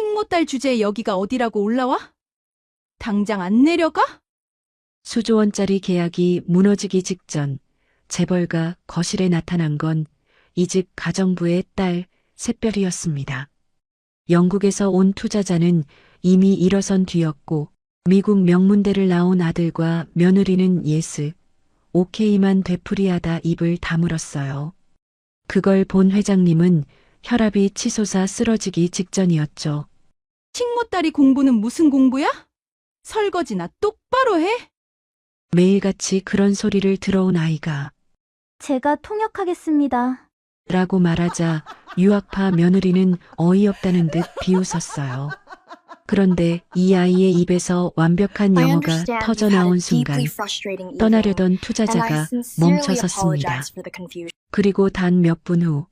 칭모딸 주제에 여기가 어디라고 올라와? 당장 안 내려가? 수조 원짜리 계약이 무너지기 직전 재벌가 거실에 나타난 건 이 집 가정부의 딸 샛별이었습니다. 영국에서 온 투자자는 이미 일어선 뒤였고 미국 명문대를 나온 아들과 며느리는 예스, 오케이만 되풀이하다 입을 다물었어요. 그걸 본 회장님은 혈압이 치솟아 쓰러지기 직전이었죠. 칭모딸이 공부는 무슨 공부야? 설거지나 똑바로 해? 매일같이 그런 소리를 들어온 아이가 제가 통역하겠습니다. 라고 말하자 유학파 며느리는 어이없다는 듯 비웃었어요. 그런데 이 아이의 입에서 완벽한 영어가 터져나온 순간 떠나려던 투자자가 멈춰섰습니다. 그리고 단 몇 분 후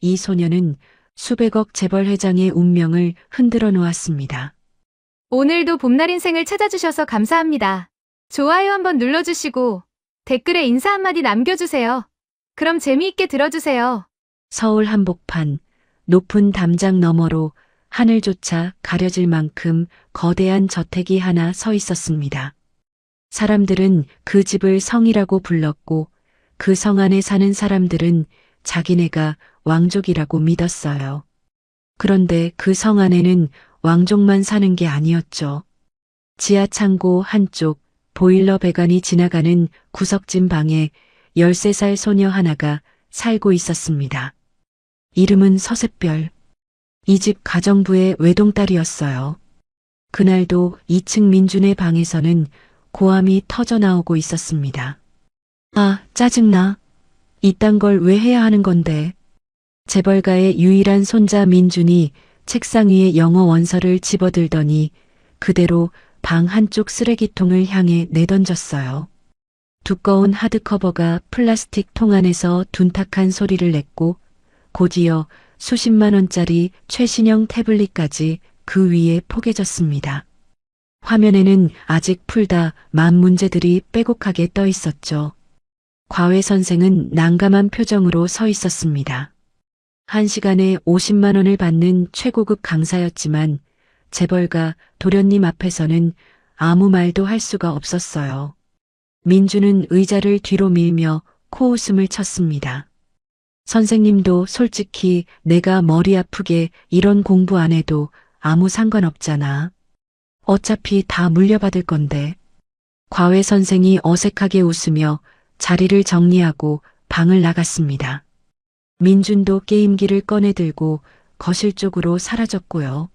이 소녀는 수백억 재벌 회장의 운명을 흔들어 놓았습니다. 오늘도 봄날 인생을 찾아주셔서 감사합니다. 좋아요 한번 눌러주시고 댓글에 인사 한마디 남겨주세요. 그럼 재미있게 들어주세요. 서울 한복판 높은 담장 너머로 하늘조차 가려질 만큼 거대한 저택이 하나 서 있었습니다. 사람들은 그 집을 성이라고 불렀고 그 성 안에 사는 사람들은 자기네가 왕족이라고 믿었어요. 그런데 그 성 안에는 왕족만 사는 게 아니었죠. 지하 창고 한쪽 보일러 배관이 지나가는 구석진 방에 13살 소녀 하나가 살고 있었습니다. 이름은 서샛별. 이 집 가정부의 외동딸이었어요. 그날도 2층 민준의 방에서는 고함이 터져나오고 있었습니다. 아, 짜증나. 이딴 걸 왜 해야 하는 건데. 재벌가의 유일한 손자 민준이 책상 위에 영어 원서를 집어들더니 그대로 방 한쪽 쓰레기통을 향해 내던졌어요. 두꺼운 하드커버가 플라스틱 통 안에서 둔탁한 소리를 냈고 곧이어 수십만 원짜리 최신형 태블릿까지 그 위에 포개졌습니다. 화면에는 아직 풀다 만 문제들이 빼곡하게 떠 있었죠. 과외 선생은 난감한 표정으로 서 있었습니다. 1시간에 50만 원을 받는 최고급 강사였지만 재벌가 도련님 앞에서는 아무 말도 할 수가 없었어요. 민주는 의자를 뒤로 밀며 코웃음을 쳤습니다. 선생님도 솔직히 내가 머리 아프게 이런 공부 안 해도 아무 상관없잖아. 어차피 다 물려받을 건데. 과외 선생이 어색하게 웃으며 자리를 정리하고 방을 나갔습니다. 민준도 게임기를 꺼내 들고 거실 쪽으로 사라졌고요.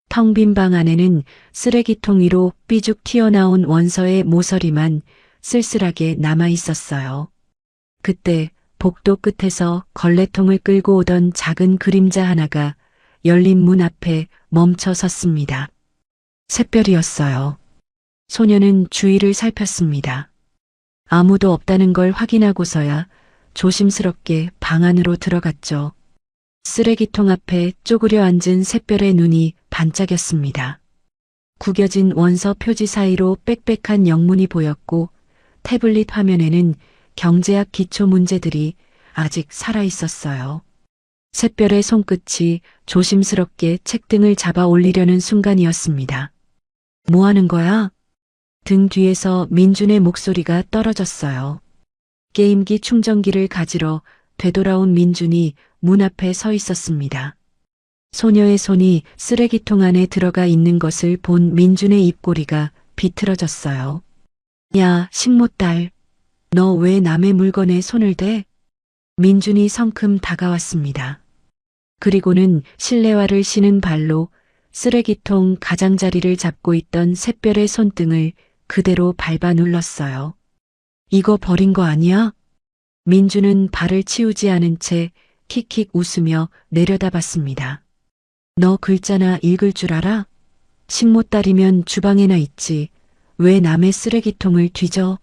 텅 빈 방 안에는 쓰레기통 위로 삐죽 튀어나온 원서의 모서리만 쓸쓸하게 남아 있었어요. 그때 복도 끝에서 걸레통을 끌고 오던 작은 그림자 하나가 열린 문 앞에 멈춰 섰습니다. 샛별이었어요. 소녀는 주위를 살폈습니다. 아무도 없다는 걸 확인하고서야 조심스럽게 방 안으로 들어갔죠. 쓰레기통 앞에 쪼그려 앉은 샛별의 눈이 반짝였습니다. 구겨진 원서 표지 사이로 빽빽한 영문이 보였고 태블릿 화면에는 경제학 기초 문제들이 아직 살아 있었어요. 샛별의 손끝이 조심스럽게 책등을 잡아 올리려는 순간이었습니다. 뭐 하는 거야? 등 뒤에서 민준의 목소리가 떨어졌어요. 게임기 충전기를 가지러 되돌아온 민준이 문 앞에 서 있었습니다. 소녀의 손이 쓰레기통 안에 들어가 있는 것을 본 민준의 입꼬리가 비틀어졌어요. 야, 식모딸. 너 왜 남의 물건에 손을 대? 민준이 성큼 다가왔습니다. 그리고는 실내화를 신은 발로 쓰레기통 가장자리를 잡고 있던 샛별의 손등을 그대로 밟아 눌렀어요. 이거 버린 거 아니야? 민준은 발을 치우지 않은 채 킥킥 웃으며 내려다봤습니다. 너 글자나 읽을 줄 알아? 식모딸이면 주방에나 있지. 왜 남의 쓰레기통을 뒤져?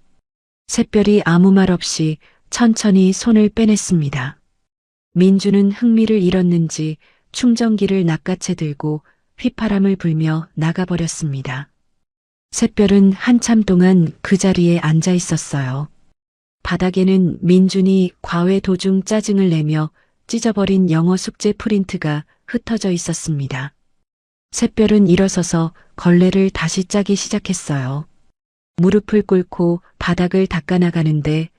샛별이 아무 말 없이 천천히 손을 빼냈습니다. 민주는 흥미를 잃었는지 충전기를 낚아채 들고 휘파람을 불며 나가버렸습니다. 샛별은 한참 동안 그 자리에 앉아 있었어요. 바닥에는 민준이 과외 도중 짜증을 내며 찢어버린 영어 숙제 프린트가 흩어져 있었습니다. 샛별은 일어서서 걸레를 다시 짜기 시작했어요. 무릎을 꿇고 바닥을 닦아나가는데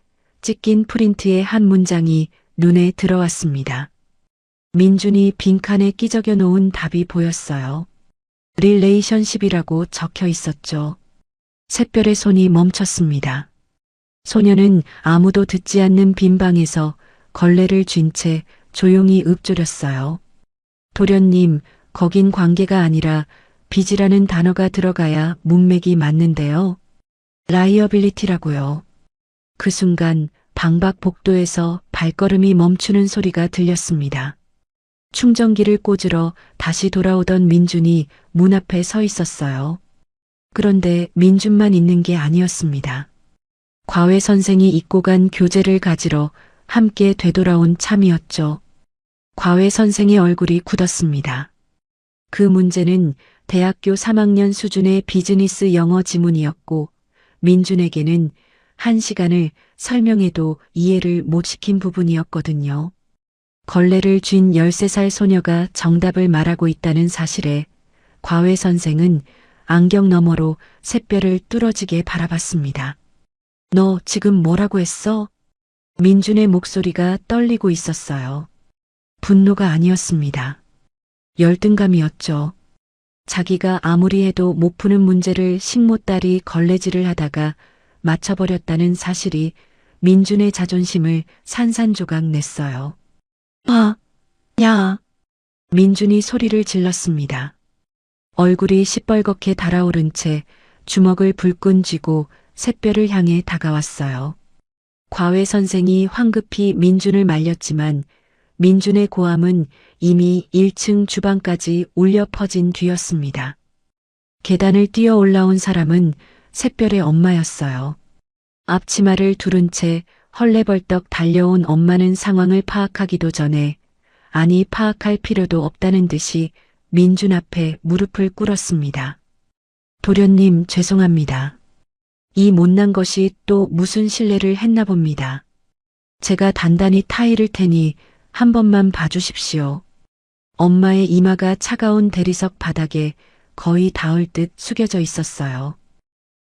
찢긴 프린트의 한 문장이 눈에 들어왔습니다. 민준이 빈칸에 끼적여 놓은 답이 보였어요. 릴레이션십이라고 적혀 있었죠. 샛별의 손이 멈췄습니다. 소녀는 아무도 듣지 않는 빈 방에서 걸레를 쥔 채 조용히 읊조렸어요. 도련님, 거긴 관계가 아니라 빚이라는 단어가 들어가야 문맥이 맞는데요. 라이어빌리티라고요. 그 순간 방박 복도에서 발걸음이 멈추는 소리가 들렸습니다. 충전기를 꽂으러 다시 돌아오던 민준이 문 앞에 서 있었어요. 그런데 민준만 있는 게 아니었습니다. 과외 선생이 입고 간 교재를 가지러 함께 되돌아온 참이었죠. 과외 선생의 얼굴이 굳었습니다. 그 문제는 대학교 3학년 수준의 비즈니스 영어 지문이었고 민준에게는 1시간을 설명해도 이해를 못 시킨 부분이었거든요. 걸레를 쥔 13살 소녀가 정답을 말하고 있다는 사실에 과외 선생은 안경 너머로 샛별을 뚫어지게 바라봤습니다. 너 지금 뭐라고 했어? 민준의 목소리가 떨리고 있었어요. 분노가 아니었습니다. 열등감이었죠. 자기가 아무리 해도 못 푸는 문제를 식모딸이 걸레질을 하다가 맞춰버렸다는 사실이 민준의 자존심을 산산조각 냈어요. 야! 민준이 소리를 질렀습니다. 얼굴이 시뻘겋게 달아오른 채 주먹을 불끈 쥐고 샛별을 향해 다가왔어요. 과외 선생이 황급히 민준을 말렸지만 민준의 고함은 이미 1층 주방까지 울려 퍼진 뒤였습니다. 계단을 뛰어 올라온 사람은 샛별의 엄마였어요. 앞치마를 두른 채 헐레벌떡 달려온 엄마는 상황을 파악하기도 전에 아니 파악할 필요도 없다는 듯이 민준 앞에 무릎을 꿇었습니다. 도련님 죄송합니다. 이 못난 것이 또 무슨 실례를 했나 봅니다. 제가 단단히 타이를 테니 한 번만 봐주십시오. 엄마의 이마가 차가운 대리석 바닥에 거의 닿을 듯 숙여져 있었어요.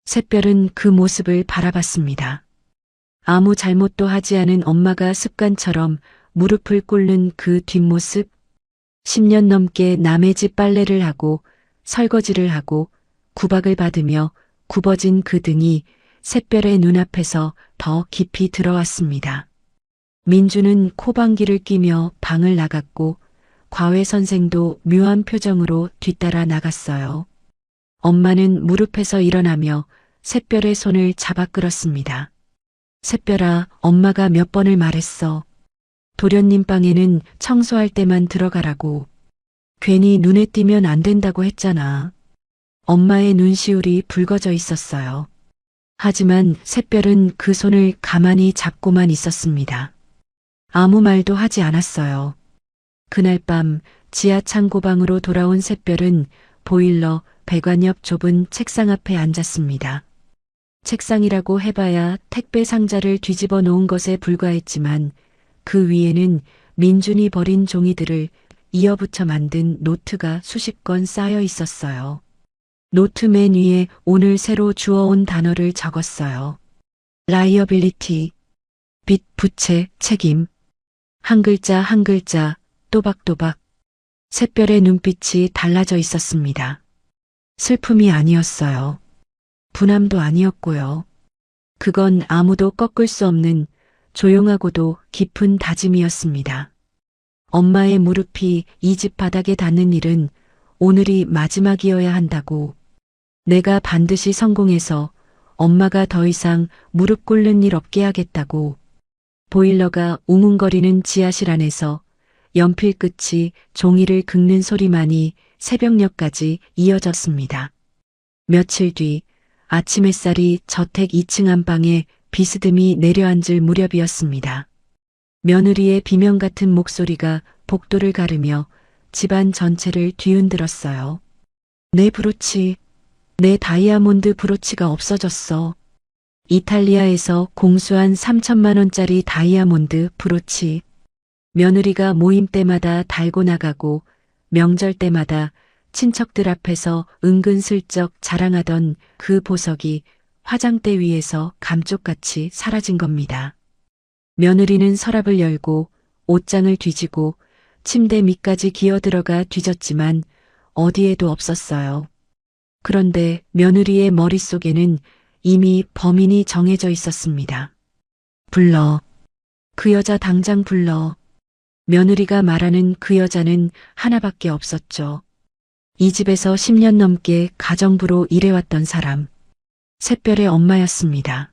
샛별은 그 모습을 바라봤습니다. 아무 잘못도 하지 않은 엄마가 습관처럼 무릎을 꿇는 그 뒷모습, 10년 넘게 남의 집 빨래를 하고 설거지를 하고 구박을 받으며 굽어진 그 등이 샛별의 눈앞에서 더 깊이 들어왔습니다. 민주는 코방귀를 끼며 방을 나갔고 과외 선생도 묘한 표정으로 뒤따라 나갔어요. 엄마는 무릎에서 일어나며 샛별의 손을 잡아 끌었습니다. 샛별아, 엄마가 몇 번을 말했어. 도련님 방에는 청소할 때만 들어가라고. 괜히 눈에 띄면 안 된다고 했잖아. 엄마의 눈시울이 붉어져 있었어요. 하지만 샛별은 그 손을 가만히 잡고만 있었습니다. 아무 말도 하지 않았어요. 그날 밤 지하 창고방으로 돌아온 샛별은 보일러 배관 옆 좁은 책상 앞에 앉았습니다. 책상이라고 해봐야 택배 상자를 뒤집어 놓은 것에 불과했지만 그 위에는 민준이 버린 종이들을 이어붙여 만든 노트가 수십 건 쌓여 있었어요. 노트 맨 위에 오늘 새로 주워온 단어를 적었어요. 라이어빌리티, 빚, 부채, 책임. 한 글자 한 글자 또박또박. 샛별의 눈빛이 달라져 있었습니다. 슬픔이 아니었어요. 분함도 아니었고요. 그건 아무도 꺾을 수 없는 조용하고도 깊은 다짐이었습니다. 엄마의 무릎이 이 집 바닥에 닿는 일은 오늘이 마지막이어야 한다고. 내가 반드시 성공해서 엄마가 더 이상 무릎 꿇는 일 없게 하겠다고. 보일러가 웅웅거리는 지하실 안에서 연필 끝이 종이를 긁는 소리만이 새벽녘까지 이어졌습니다. 며칠 뒤 아침 햇살이 저택 2층 안방에 비스듬히 내려앉을 무렵이었습니다. 며느리의 비명 같은 목소리가 복도를 가르며 집안 전체를 뒤흔들었어요. 내 브로치, 내 다이아몬드 브로치가 없어졌어. 이탈리아에서 공수한 3천만 원짜리 다이아몬드 브로치. 며느리가 모임 때마다 달고 나가고 명절 때마다 친척들 앞에서 은근슬쩍 자랑하던 그 보석이 화장대 위에서 감쪽같이 사라진 겁니다. 며느리는 서랍을 열고 옷장을 뒤지고 침대 밑까지 기어들어가 뒤졌지만 어디에도 없었어요. 그런데 며느리의 머릿속에는 이미 범인이 정해져 있었습니다. 불러. 그 여자 당장 불러. 며느리가 말하는 그 여자는 하나밖에 없었죠. 이 집에서 10년 넘게 가정부로 일해왔던 사람. 샛별의 엄마였습니다.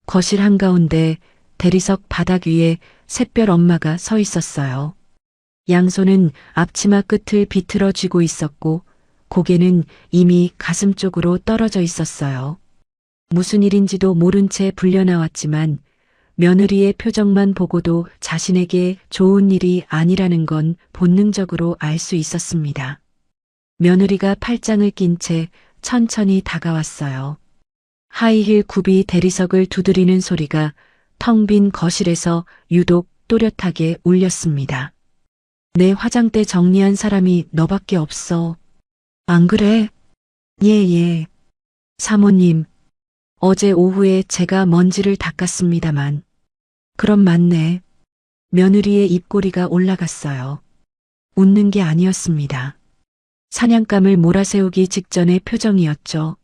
거실 한가운데 대리석 바닥 위에 샛별 엄마가 서 있었어요. 양손은 앞치마 끝을 비틀어 쥐고 있었고 고개는 이미 가슴 쪽으로 떨어져 있었어요. 무슨 일인지도 모른 채 불려나왔지만 며느리의 표정만 보고도 자신에게 좋은 일이 아니라는 건 본능적으로 알 수 있었습니다. 며느리가 팔짱을 낀 채 천천히 다가왔어요. 하이힐 굽이 대리석을 두드리는 소리가 텅 빈 거실에서 유독 또렷하게 울렸습니다. 내 화장대 정리한 사람이 너밖에 없어. 안 그래? 예. 사모님, 어제 오후에 제가 먼지를 닦았습니다만. 그럼 맞네. 며느리의 입꼬리가 올라갔어요. 웃는 게 아니었습니다. 사냥감을 몰아세우기 직전의 표정이었죠.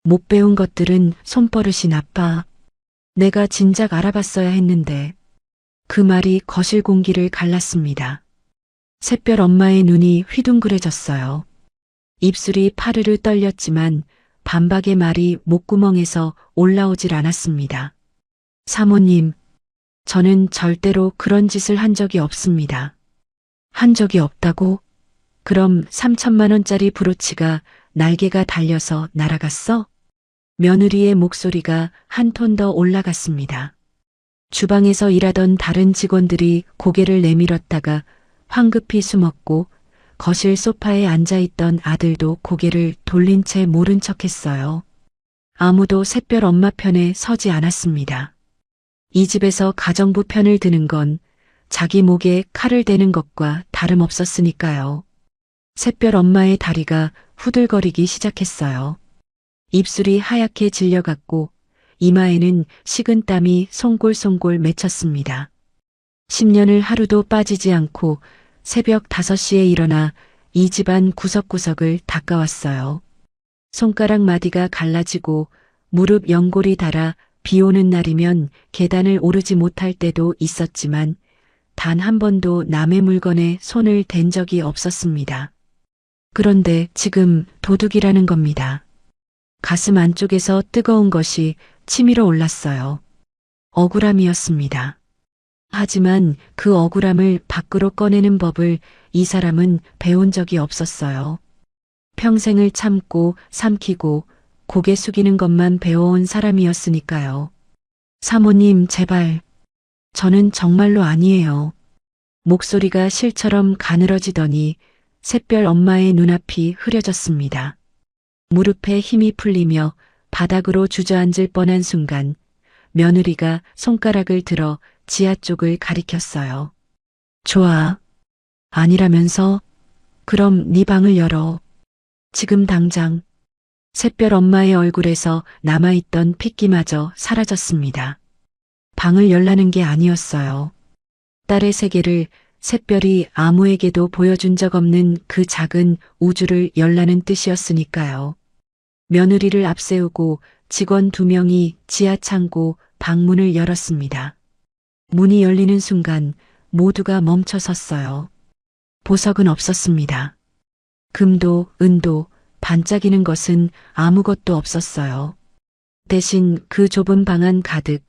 못 배운 것들은 손버릇이 나빠. 내가 진작 알아봤어야 했는데. 그 말이 거실 공기를 갈랐습니다. 샛별 엄마의 눈이 휘둥그레졌어요. 입술이 파르르 떨렸지만 반박의 말이 목구멍에서 올라오질 않았습니다. 사모님, 저는 절대로 그런 짓을 한 적이 없습니다. 한 적이 없다고? 그럼 3천만 원짜리 브로치가 날개가 달려서 날아갔어? 며느리의 목소리가 한 톤 더 올라갔습니다. 주방에서 일하던 다른 직원들이 고개를 내밀었다가 황급히 숨었고 거실 소파에 앉아있던 아들도 고개를 돌린 채 모른 척했어요. 아무도 샛별 엄마 편에 서지 않았습니다. 이 집에서 가정부 편을 드는 건 자기 목에 칼을 대는 것과 다름없었으니까요. 샛별 엄마의 다리가 후들거리기 시작했어요. 입술이 하얗게 질려갔고 이마에는 식은땀이 송골송골 맺혔습니다. 10년을 하루도 빠지지 않고 새벽 5시에 일어나 이 집안 구석구석을 닦아왔어요. 손가락 마디가 갈라지고 무릎 연골이 닳아 비 오는 날이면 계단을 오르지 못할 때도 있었지만 단 한 번도 남의 물건에 손을 댄 적이 없었습니다. 그런데 지금 도둑이라는 겁니다. 가슴 안쪽에서 뜨거운 것이 치밀어 올랐어요. 억울함이었습니다. 하지만 그 억울함을 밖으로 꺼내는 법을 이 사람은 배운 적이 없었어요. 평생을 참고 삼키고 고개 숙이는 것만 배워온 사람이었으니까요. 사모님, 제발. 저는 정말로 아니에요. 목소리가 실처럼 가늘어지더니 샛별 엄마의 눈앞이 흐려졌습니다. 무릎에 힘이 풀리며 바닥으로 주저앉을 뻔한 순간 며느리가 손가락을 들어 지하 쪽을 가리켰어요. 좋아. 아니라면서? 그럼 네 방을 열어. 지금 당장. 샛별 엄마의 얼굴에서 남아있던 핏기마저 사라졌습니다. 방을 열라는 게 아니었어요. 딸의 세계를 샛별이 아무에게도 보여준 적 없는 그 작은 우주를 열라는 뜻이었으니까요. 며느리를 앞세우고 직원 2명이 지하 창고 방문을 열었습니다. 문이 열리는 순간 모두가 멈춰 섰어요. 보석은 없었습니다. 금도 은도 반짝이는 것은 아무것도 없었어요. 대신 그 좁은 방 안 가득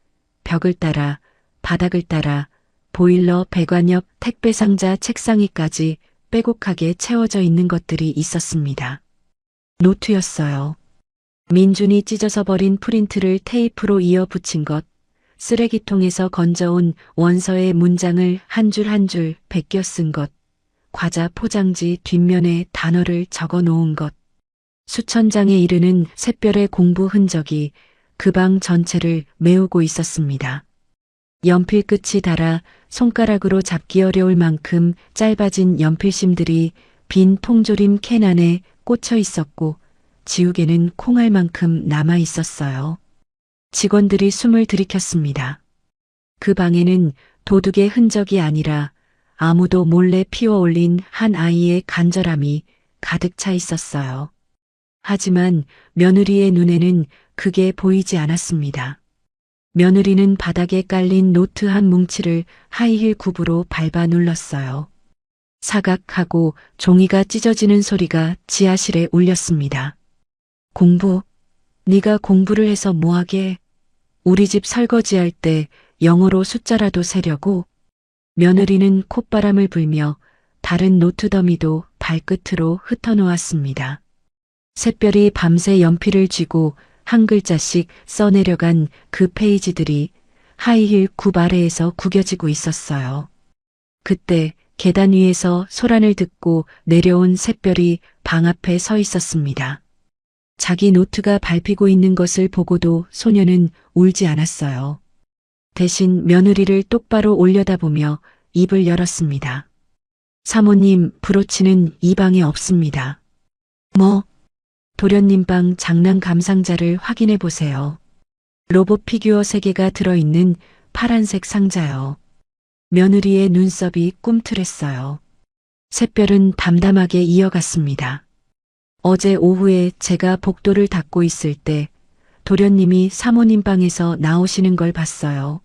벽을 따라 바닥을 따라 보일러 배관 옆 택배 상자 책상 위까지 빼곡하게 채워져 있는 것들이 있었습니다. 노트였어요. 민준이 찢어서 버린 프린트를 테이프로 이어 붙인 것, 쓰레기통에서 건져온 원서의 문장을 한 줄 한 줄 베껴 쓴 것, 과자 포장지 뒷면에 단어를 적어 놓은 것, 수천 장에 이르는 샛별의 공부 흔적이 그 방 전체를 메우고 있었습니다. 연필 끝이 닳아 손가락으로 잡기 어려울 만큼 짧아진 연필심들이 빈 통조림 캔 안에 꽂혀 있었고 지우개는 콩알만큼 남아 있었어요. 직원들이 숨을 들이켰습니다. 그 방에는 도둑의 흔적이 아니라 아무도 몰래 피워 올린 한 아이의 간절함이 가득 차 있었어요. 하지만 며느리의 눈에는 그게 보이지 않았습니다. 며느리는 바닥에 깔린 노트 한 뭉치를 하이힐 굽으로 밟아 눌렀어요. 사각하고 종이가 찢어지는 소리가 지하실에 울렸습니다. 공부? 네가 공부를 해서 뭐하게? 우리 집 설거지할 때 영어로 숫자라도 세려고? 며느리는 콧바람을 불며 다른 노트 더미도 발끝으로 흩어놓았습니다. 샛별이 밤새 연필을 쥐고 한 글자씩 써내려간 그 페이지들이 하이힐 굽 아래에서 구겨지고 있었어요. 그때 계단 위에서 소란을 듣고 내려온 샛별이 방 앞에 서 있었습니다. 자기 노트가 밟히고 있는 것을 보고도 소녀는 울지 않았어요. 대신 며느리를 똑바로 올려다보며 입을 열었습니다. 사모님, 브로치는 이 방에 없습니다. 뭐? 도련님 방 장난감 상자를 확인해 보세요. 로봇 피규어 3개가 들어있는 파란색 상자요. 며느리의 눈썹이 꿈틀했어요. 샛별은 담담하게 이어갔습니다. 어제 오후에 제가 복도를 닦고 있을 때 도련님이 사모님 방에서 나오시는 걸 봤어요.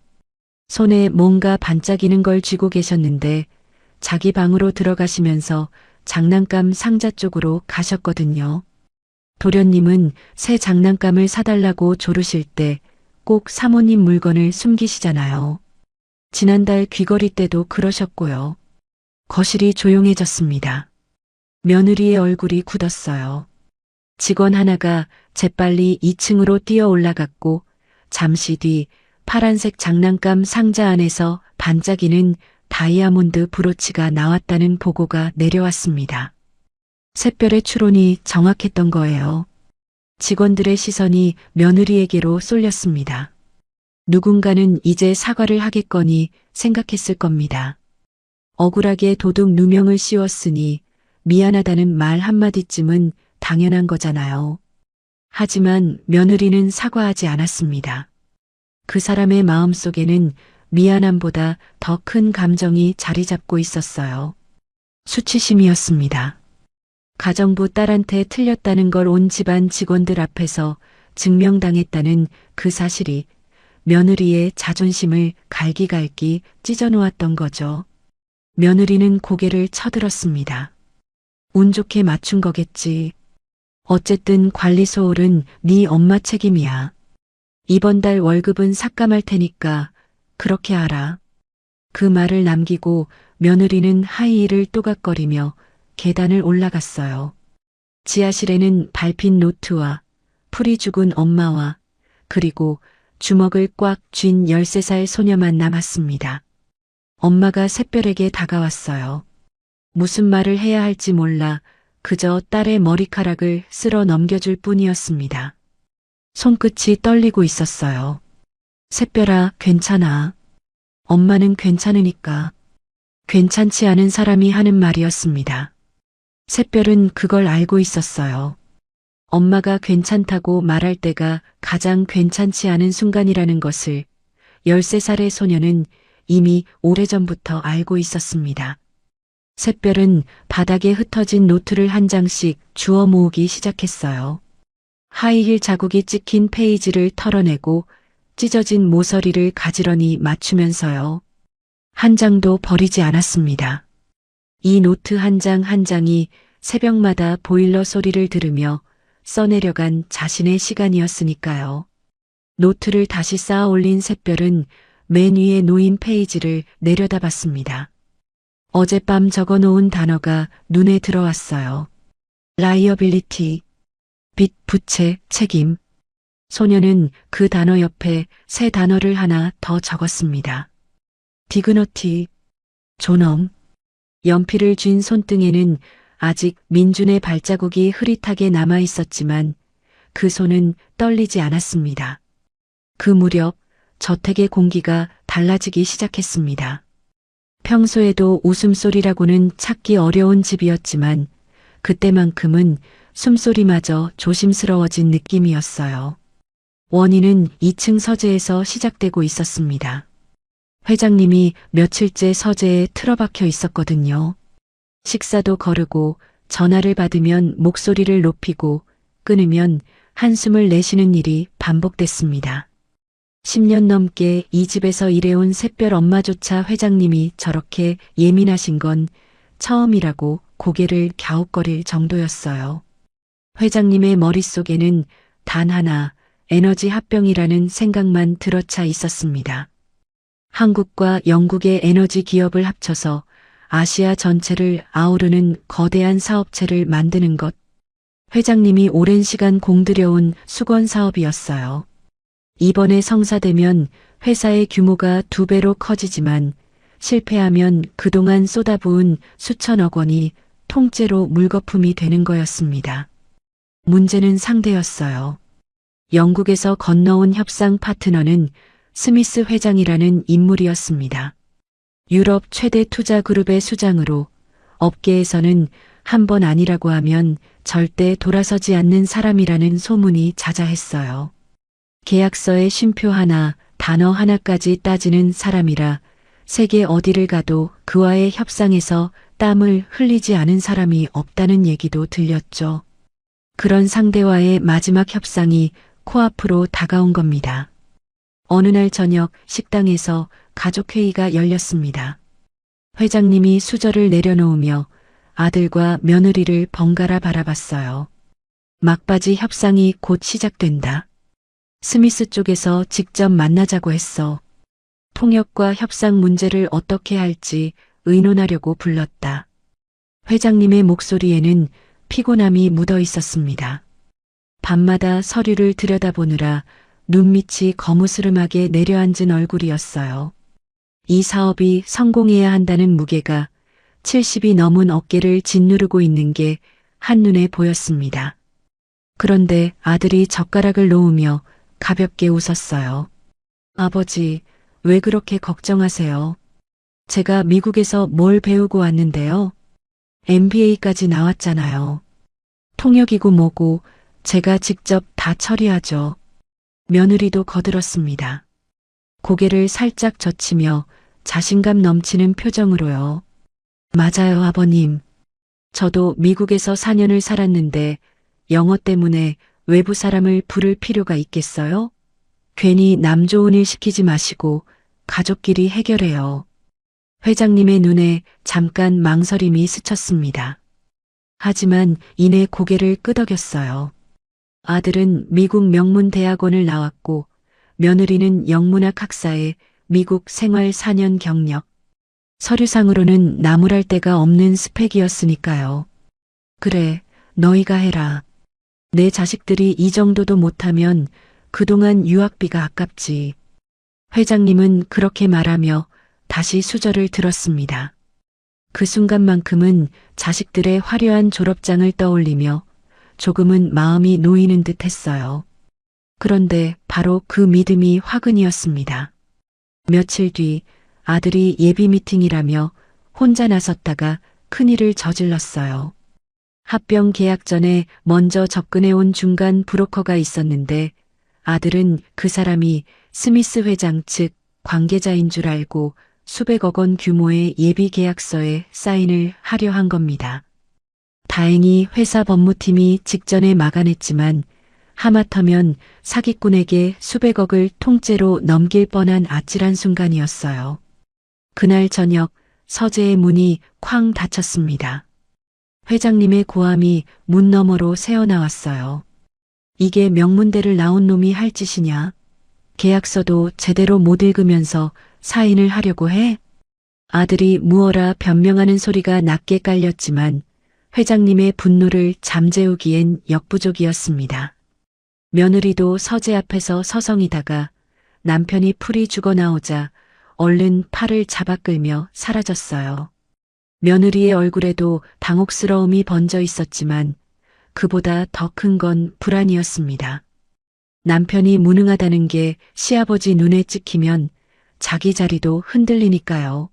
손에 뭔가 반짝이는 걸 쥐고 계셨는데 자기 방으로 들어가시면서 장난감 상자 쪽으로 가셨거든요. 도련님은 새 장난감을 사달라고 조르실 때 꼭 사모님 물건을 숨기시잖아요. 지난달 귀걸이 때도 그러셨고요. 거실이 조용해졌습니다. 며느리의 얼굴이 굳었어요. 직원 하나가 재빨리 2층으로 뛰어 올라갔고 잠시 뒤 파란색 장난감 상자 안에서 반짝이는 다이아몬드 브로치가 나왔다는 보고가 내려왔습니다. 샛별의 추론이 정확했던 거예요. 직원들의 시선이 며느리에게로 쏠렸습니다. 누군가는 이제 사과를 하겠거니 생각했을 겁니다. 억울하게 도둑 누명을 씌웠으니 미안하다는 말 한마디쯤은 당연한 거잖아요. 하지만 며느리는 사과하지 않았습니다. 그 사람의 마음속에는 미안함보다 더 큰 감정이 자리 잡고 있었어요. 수치심이었습니다. 가정부 딸한테 틀렸다는 걸 온 집안 직원들 앞에서 증명당했다는 그 사실이 며느리의 자존심을 갈기갈기 찢어놓았던 거죠. 며느리는 고개를 쳐들었습니다. 운 좋게 맞춘 거겠지. 어쨌든 관리 소홀은 네 엄마 책임이야. 이번 달 월급은 삭감할 테니까 그렇게 알아. 그 말을 남기고 며느리는 하이힐을 또각거리며 계단을 올라갔어요. 지하실에는 밟힌 노트와 풀이 죽은 엄마와 그리고 주먹을 꽉 쥔 13살 소녀만 남았습니다. 엄마가 샛별에게 다가왔어요. 무슨 말을 해야 할지 몰라 그저 딸의 머리카락을 쓸어 넘겨줄 뿐이었습니다. 손끝이 떨리고 있었어요. 샛별아, 괜찮아. 엄마는 괜찮으니까. 괜찮지 않은 사람이 하는 말이었습니다. 샛별은 그걸 알고 있었어요. 엄마가 괜찮다고 말할 때가 가장 괜찮지 않은 순간이라는 것을 13살의 소녀는 이미 오래전부터 알고 있었습니다. 샛별은 바닥에 흩어진 노트를 한 장씩 주워 모으기 시작했어요. 하이힐 자국이 찍힌 페이지를 털어내고 찢어진 모서리를 가지런히 맞추면서요. 한 장도 버리지 않았습니다. 이 노트 한 장 한 장이 새벽마다 보일러 소리를 들으며 써내려간 자신의 시간이었으니까요. 노트를 다시 쌓아 올린 샛별은 맨 위에 놓인 페이지를 내려다봤습니다. 어젯밤 적어놓은 단어가 눈에 들어왔어요. 라이어빌리티, 빚, 부채, 책임. 소녀는 그 단어 옆에 새 단어를 하나 더 적었습니다. 디그너티, 존엄. 연필을 쥔 손등에는 아직 민준의 발자국이 흐릿하게 남아 있었지만 그 손은 떨리지 않았습니다. 그 무렵 저택의 공기가 달라지기 시작했습니다. 평소에도 웃음소리라고는 찾기 어려운 집이었지만 그때만큼은 숨소리마저 조심스러워진 느낌이었어요. 원인은 2층 서재에서 시작되고 있었습니다. 회장님이 며칠째 서재에 틀어박혀 있었거든요. 식사도 거르고 전화를 받으면 목소리를 높이고 끊으면 한숨을 내쉬는 일이 반복됐습니다. 10년 넘게 이 집에서 일해온 샛별 엄마조차 회장님이 저렇게 예민하신 건 처음이라고 고개를 갸웃거릴 정도였어요. 회장님의 머릿속에는 단 하나 에너지 합병이라는 생각만 들어차 있었습니다. 한국과 영국의 에너지 기업을 합쳐서 아시아 전체를 아우르는 거대한 사업체를 만드는 것. 회장님이 오랜 시간 공들여온 수건 사업이었어요. 이번에 성사되면 회사의 규모가 2배로 커지지만 실패하면 그동안 쏟아부은 수천억 원이 통째로 물거품이 되는 거였습니다. 문제는 상대였어요. 영국에서 건너온 협상 파트너는 스미스 회장이라는 인물이었습니다. 유럽 최대 투자 그룹의 수장으로 업계에서는 한 번 아니라고 하면 절대 돌아서지 않는 사람이라는 소문이 자자했어요. 계약서의 쉼표 하나, 단어 하나까지 따지는 사람이라 세계 어디를 가도 그와의 협상에서 땀을 흘리지 않은 사람이 없다는 얘기도 들렸죠. 그런 상대와의 마지막 협상이 코앞으로 다가온 겁니다. 어느 날 저녁 식당에서 가족회의가 열렸습니다. 회장님이 수저를 내려놓으며 아들과 며느리를 번갈아 바라봤어요. 막바지 협상이 곧 시작된다. 스미스 쪽에서 직접 만나자고 했어. 통역과 협상 문제를 어떻게 할지 의논하려고 불렀다. 회장님의 목소리에는 피곤함이 묻어 있었습니다. 밤마다 서류를 들여다보느라 눈밑이 거무스름하게 내려앉은 얼굴이었어요. 이 사업이 성공해야 한다는 무게가 70이 넘은 어깨를 짓누르고 있는 게 한눈에 보였습니다. 그런데 아들이 젓가락을 놓으며 가볍게 웃었어요. 아버지, 왜 그렇게 걱정하세요? 제가 미국에서 뭘 배우고 왔는데요. MBA까지 나왔잖아요. 통역이고 뭐고 제가 직접 다 처리하죠. 며느리도 거들었습니다. 고개를 살짝 젖히며 자신감 넘치는 표정으로요. 맞아요, 아버님. 저도 미국에서 4년을 살았는데 영어 때문에 외부 사람을 부를 필요가 있겠어요? 괜히 남 좋은 일 시키지 마시고 가족끼리 해결해요. 회장님의 눈에 잠깐 망설임이 스쳤습니다. 하지만 이내 고개를 끄덕였어요. 아들은 미국 명문대학원을 나왔고 며느리는 영문학 학사에 미국 생활 4년 경력. 서류상으로는 나무랄 데가 없는 스펙이었으니까요. 그래, 너희가 해라. 내 자식들이 이 정도도 못하면 그동안 유학비가 아깝지. 회장님은 그렇게 말하며 다시 수저를 들었습니다. 그 순간만큼은 자식들의 화려한 졸업장을 떠올리며 조금은 마음이 놓이는 듯 했어요. 그런데 바로 그 믿음이 화근이었습니다. 며칠 뒤 아들이 예비 미팅이라며 혼자 나섰다가 큰일을 저질렀어요. 합병 계약 전에 먼저 접근해온 중간 브로커가 있었는데 아들은 그 사람이 스미스 회장 측 관계자인 줄 알고 수백억 원 규모의 예비 계약서에 사인을 하려 한 겁니다. 다행히 회사 법무팀이 직전에 막아냈지만 하마터면 사기꾼에게 수백억을 통째로 넘길 뻔한 아찔한 순간이었어요. 그날 저녁 서재의 문이 쾅 닫혔습니다. 회장님의 고함이 문 너머로 새어나왔어요. 이게 명문대를 나온 놈이 할 짓이냐? 계약서도 제대로 못 읽으면서 사인을 하려고 해? 아들이 무어라 변명하는 소리가 낮게 깔렸지만 회장님의 분노를 잠재우기엔 역부족이었습니다. 며느리도 서재 앞에서 서성이다가 남편이 풀이 죽어 나오자 얼른 팔을 잡아 끌며 사라졌어요. 며느리의 얼굴에도 당혹스러움이 번져 있었지만 그보다 더 큰 건 불안이었습니다. 남편이 무능하다는 게 시아버지 눈에 찍히면 자기 자리도 흔들리니까요.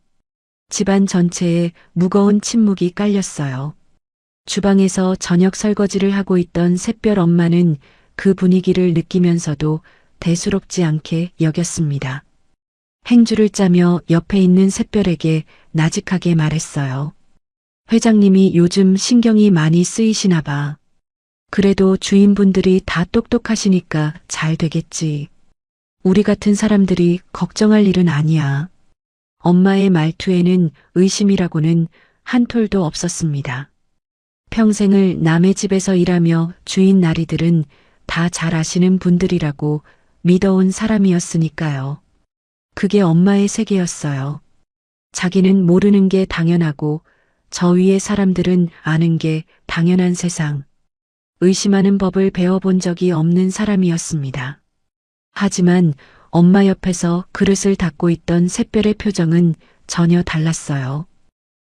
집안 전체에 무거운 침묵이 깔렸어요. 주방에서 저녁 설거지를 하고 있던 샛별 엄마는 그 분위기를 느끼면서도 대수롭지 않게 여겼습니다. 행주를 짜며 옆에 있는 샛별에게 나직하게 말했어요. 회장님이 요즘 신경이 많이 쓰이시나 봐. 그래도 주인분들이 다 똑똑하시니까 잘 되겠지. 우리 같은 사람들이 걱정할 일은 아니야. 엄마의 말투에는 의심이라고는 한 톨도 없었습니다. 평생을 남의 집에서 일하며 주인 나리들은 다 잘 아시는 분들이라고 믿어온 사람이었으니까요. 그게 엄마의 세계였어요. 자기는 모르는 게 당연하고 저 위의 사람들은 아는 게 당연한 세상. 의심하는 법을 배워본 적이 없는 사람이었습니다. 하지만 엄마 옆에서 그릇을 닦고 있던 샛별의 표정은 전혀 달랐어요.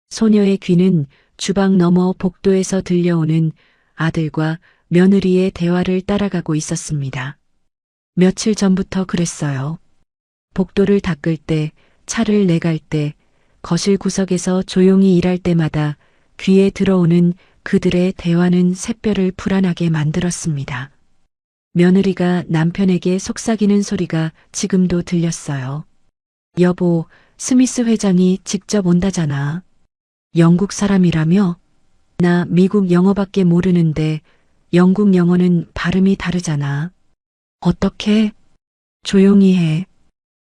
소녀의 귀는 주방 너머 복도에서 들려오는 아들과 며느리의 대화를 따라가고 있었습니다. 며칠 전부터 그랬어요. 복도를 닦을 때, 차를 내갈 때, 거실 구석에서 조용히 일할 때마다 귀에 들어오는 그들의 대화는 샛별을 불안하게 만들었습니다. 며느리가 남편에게 속삭이는 소리가 지금도 들렸어요. 여보, 스미스 회장이 직접 온다잖아. 영국 사람이라며? 나 미국 영어밖에 모르는데 영국 영어는 발음이 다르잖아. 어떻게? 조용히 해.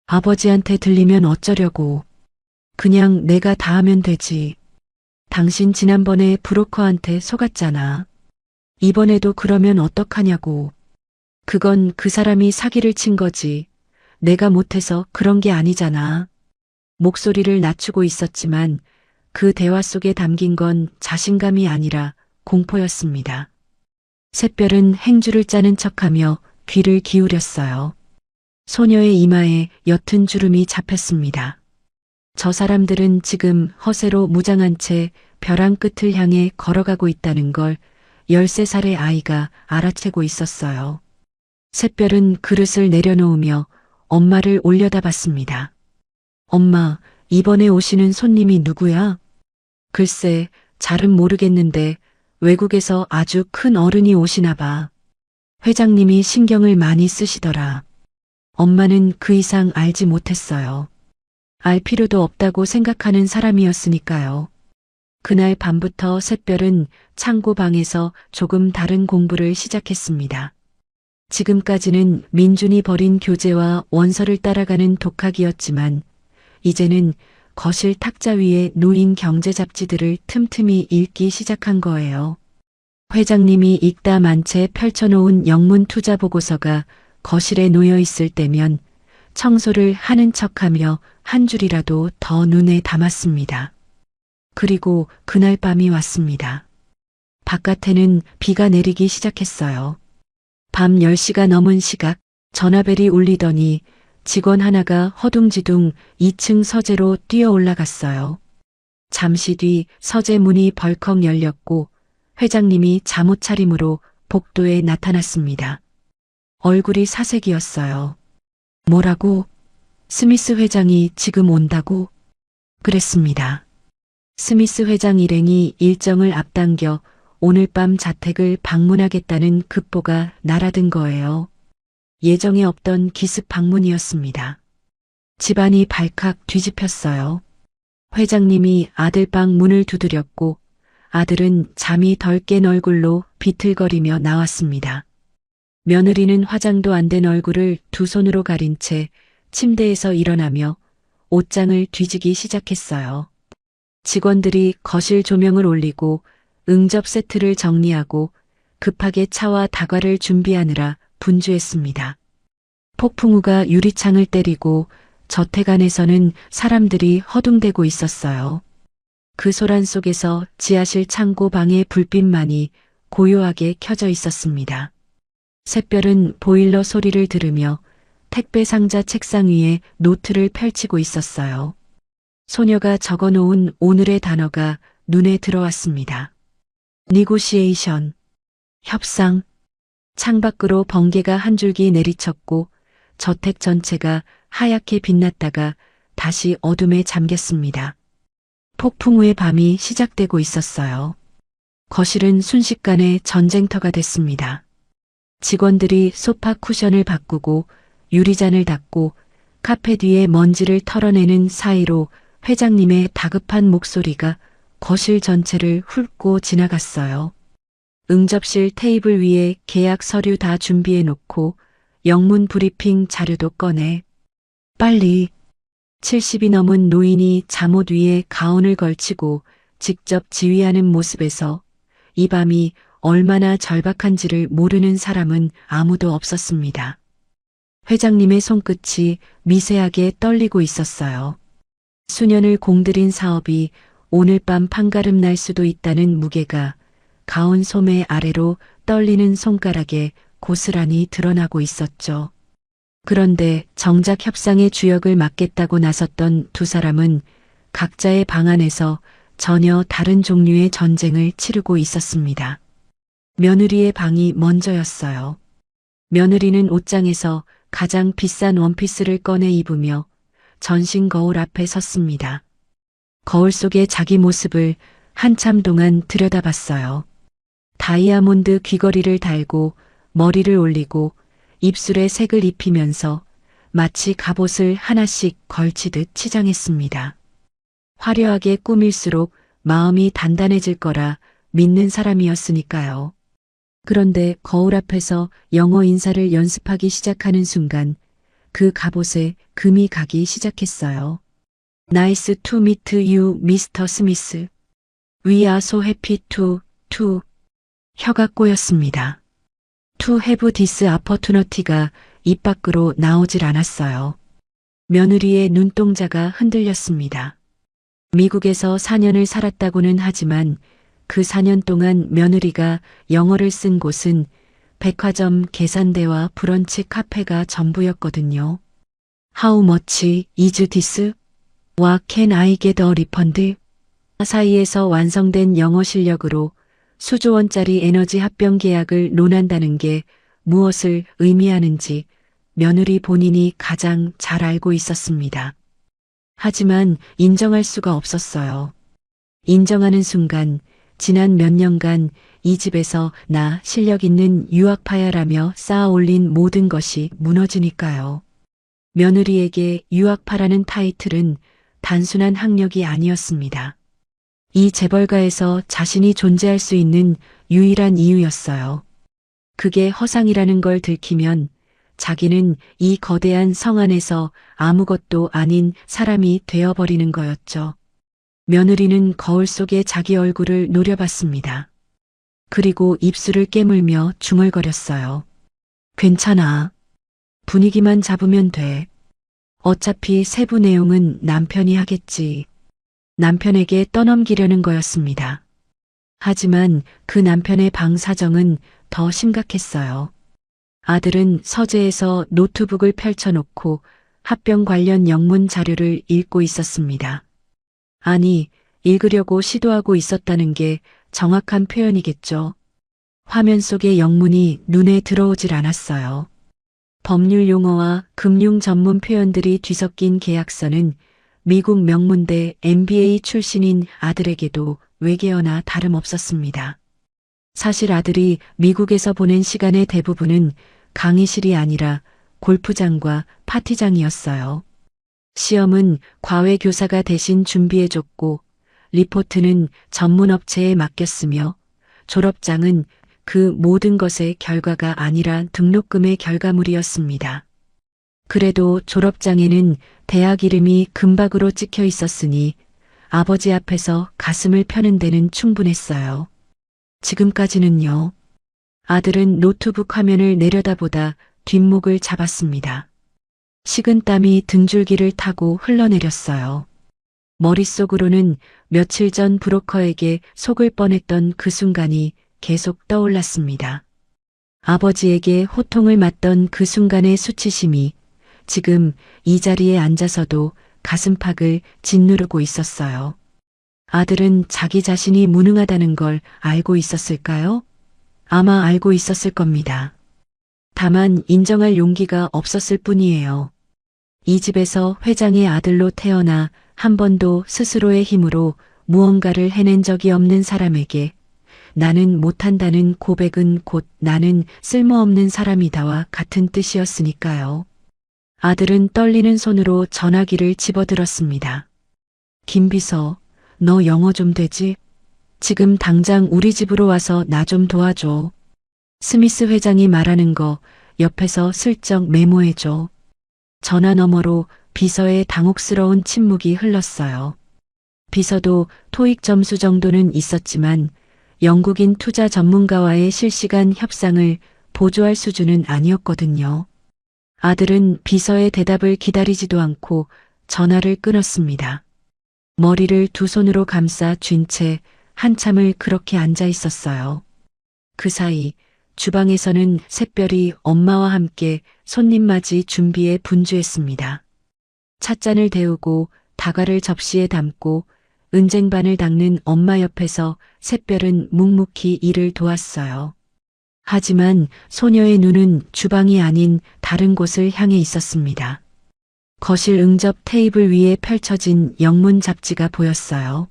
아버지한테 들리면 어쩌려고. 그냥 내가 다 하면 되지. 당신 지난번에 브로커한테 속았잖아. 이번에도 그러면 어떡하냐고. 그건 그 사람이 사기를 친 거지. 내가 못해서 그런 게 아니잖아. 목소리를 낮추고 있었지만 그 대화 속에 담긴 건 자신감이 아니라 공포였습니다. 샛별은 행주를 짜는 척하며 귀를 기울였어요. 소녀의 이마에 옅은 주름이 잡혔습니다. 저 사람들은 지금 허세로 무장한 채 벼랑 끝을 향해 걸어가고 있다는 걸 13살의 아이가 알아채고 있었어요. 샛별은 그릇을 내려놓으며 엄마를 올려다봤습니다. 엄마, 이번에 오시는 손님이 누구야? 글쎄, 잘은 모르겠는데 외국에서 아주 큰 어른이 오시나 봐. 회장님이 신경을 많이 쓰시더라. 엄마는 그 이상 알지 못했어요. 알 필요도 없다고 생각하는 사람이었으니까요. 그날 밤부터 샛별은 창고 방에서 조금 다른 공부를 시작했습니다. 지금까지는 민준이 벌인 교재와 원서를 따라가는 독학이었지만 이제는 거실 탁자 위에 놓인 경제 잡지들을 틈틈이 읽기 시작한 거예요. 회장님이 읽다 만 채 펼쳐놓은 영문 투자 보고서가 거실에 놓여 있을 때면 청소를 하는 척하며 한 줄이라도 더 눈에 담았습니다. 그리고 그날 밤이 왔습니다. 바깥에는 비가 내리기 시작했어요. 밤 10시가 넘은 시각 전화벨이 울리더니 직원 하나가 허둥지둥 2층 서재로 뛰어 올라갔어요. 잠시 뒤 서재 문이 벌컥 열렸고 회장님이 잠옷 차림으로 복도에 나타났습니다. 얼굴이 사색이었어요. 뭐라고? 스미스 회장이 지금 온다고? 그랬습니다. 스미스 회장 일행이 일정을 앞당겨 오늘 밤 자택을 방문하겠다는 급보가 날아든 거예요. 예정에 없던 기습 방문이었습니다. 집안이 발칵 뒤집혔어요. 회장님이 아들방 문을 두드렸고 아들은 잠이 덜 깬 얼굴로 비틀거리며 나왔습니다. 며느리는 화장도 안 된 얼굴을 두 손으로 가린 채 침대에서 일어나며 옷장을 뒤지기 시작했어요. 직원들이 거실 조명을 올리고 응접 세트를 정리하고 급하게 차와 다과를 준비하느라 분주했습니다. 폭풍우가 유리창을 때리고 저택 안에서는 사람들이 허둥대고 있었어요. 그 소란 속에서 지하실 창고 방의 불빛만이 고요하게 켜져 있었습니다. 샛별은 보일러 소리를 들으며 택배 상자 책상 위에 노트를 펼치고 있었어요. 소녀가 적어놓은 오늘의 단어가 눈에 들어왔습니다. 니고시에이션, 협상. 창밖으로 번개가 한 줄기 내리쳤고 저택 전체가 하얗게 빛났다가 다시 어둠에 잠겼습니다. 폭풍우의 밤이 시작되고 있었어요. 거실은 순식간에 전쟁터가 됐습니다. 직원들이 소파 쿠션을 바꾸고 유리잔을 닦고 카펫 위에 먼지를 털어내는 사이로 회장님의 다급한 목소리가 거실 전체를 훑고 지나갔어요. 응접실 테이블 위에 계약 서류 다 준비해 놓고 영문 브리핑 자료도 꺼내. 빨리. 70이 넘은 노인이 잠옷 위에 가운을 걸치고 직접 지휘하는 모습에서 이 밤이 얼마나 절박한지를 모르는 사람은 아무도 없었습니다. 회장님의 손끝이 미세하게 떨리고 있었어요. 수년을 공들인 사업이 오늘 밤 판가름 날 수도 있다는 무게가 가운 소매 아래로 떨리는 손가락에 고스란히 드러나고 있었죠. 그런데 정작 협상의 주역을 맡겠다고 나섰던 두 사람은 각자의 방 안에서 전혀 다른 종류의 전쟁을 치르고 있었습니다. 며느리의 방이 먼저였어요. 며느리는 옷장에서 가장 비싼 원피스를 꺼내 입으며 전신 거울 앞에 섰습니다. 거울 속의 자기 모습을 한참 동안 들여다봤어요. 다이아몬드 귀걸이를 달고 머리를 올리고 입술에 색을 입히면서 마치 갑옷을 하나씩 걸치듯 치장했습니다. 화려하게 꾸밀수록 마음이 단단해질 거라 믿는 사람이었으니까요. 그런데 거울 앞에서 영어 인사를 연습하기 시작하는 순간 그 갑옷에 금이 가기 시작했어요. Nice to meet you, Mr. Smith. We are so happy to. 혀가 꼬였습니다. To have this opportunity가 입 밖으로 나오질 않았어요. 며느리의 눈동자가 흔들렸습니다. 미국에서 4년을 살았다고는 하지만 그 4년 동안 며느리가 영어를 쓴 곳은 백화점 계산대와 브런치 카페가 전부였거든요. How much is this? What can I get a refund? 사이에서 완성된 영어 실력으로 수조 원짜리 에너지 합병 계약을 논한다는 게 무엇을 의미하는지 며느리 본인이 가장 잘 알고 있었습니다. 하지만 인정할 수가 없었어요. 인정하는 순간 지난 몇 년간 이 집에서 나 실력 있는 유학파야라며 쌓아 올린 모든 것이 무너지니까요. 며느리에게 유학파라는 타이틀은 단순한 학력이 아니었습니다. 이 재벌가에서 자신이 존재할 수 있는 유일한 이유였어요. 그게 허상이라는 걸 들키면 자기는 이 거대한 성 안에서 아무것도 아닌 사람이 되어버리는 거였죠. 며느리는 거울 속에 자기 얼굴을 노려봤습니다. 그리고 입술을 깨물며 중얼거렸어요. 괜찮아. 분위기만 잡으면 돼. 어차피 세부 내용은 남편이 하겠지. 남편에게 떠넘기려는 거였습니다. 하지만 그 남편의 방 사정은 더 심각했어요. 아들은 서재에서 노트북을 펼쳐놓고 합병 관련 영문 자료를 읽고 있었습니다. 아니, 읽으려고 시도하고 있었다는 게 정확한 표현이겠죠. 화면 속의 영문이 눈에 들어오질 않았어요. 법률 용어와 금융 전문 표현들이 뒤섞인 계약서는 미국 명문대 MBA 출신인 아들에게도 외계어나 다름없었습니다. 사실 아들이 미국에서 보낸 시간의 대부분은 강의실이 아니라 골프장과 파티장이었어요. 시험은 과외 교사가 대신 준비해줬고 리포트는 전문 업체에 맡겼으며 졸업장은 그 모든 것의 결과가 아니라 등록금의 결과물이었습니다. 그래도 졸업장에는 대학 이름이 금박으로 찍혀 있었으니 아버지 앞에서 가슴을 펴는 데는 충분했어요. 지금까지는요. 아들은 노트북 화면을 내려다보다 뒷목을 잡았습니다. 식은땀이 등줄기를 타고 흘러내렸어요. 머릿속으로는 며칠 전 브로커에게 속을 뻔했던 그 순간이 계속 떠올랐습니다. 아버지에게 호통을 맞던 그 순간의 수치심이 지금 이 자리에 앉아서도 가슴팍을 짓누르고 있었어요. 아들은 자기 자신이 무능하다는 걸 알고 있었을까요? 아마 알고 있었을 겁니다. 다만 인정할 용기가 없었을 뿐이에요. 이 집에서 회장의 아들로 태어나 한 번도 스스로의 힘으로 무언가를 해낸 적이 없는 사람에게 나는 못한다는 고백은 곧 나는 쓸모없는 사람이다와 같은 뜻이었으니까요. 아들은 떨리는 손으로 전화기를 집어들었습니다. 김비서, 너 영어 좀 되지? 지금 당장 우리 집으로 와서 나 좀 도와줘. 스미스 회장이 말하는 거 옆에서 슬쩍 메모해줘. 전화 너머로 비서의 당혹스러운 침묵이 흘렀어요. 비서도 토익 점수 정도는 있었지만 영국인 투자 전문가와의 실시간 협상을 보조할 수준은 아니었거든요. 아들은 비서의 대답을 기다리지도 않고 전화를 끊었습니다. 머리를 두 손으로 감싸 쥔 채 한참을 그렇게 앉아 있었어요. 그 사이 주방에서는 샛별이 엄마와 함께 손님 맞이 준비에 분주했습니다. 찻잔을 데우고 다과를 접시에 담고 은쟁반을 닦는 엄마 옆에서 샛별은 묵묵히 일을 도왔어요. 하지만 소녀의 눈은 주방이 아닌 다른 곳을 향해 있었습니다. 거실 응접 테이블 위에 펼쳐진 영문 잡지가 보였어요.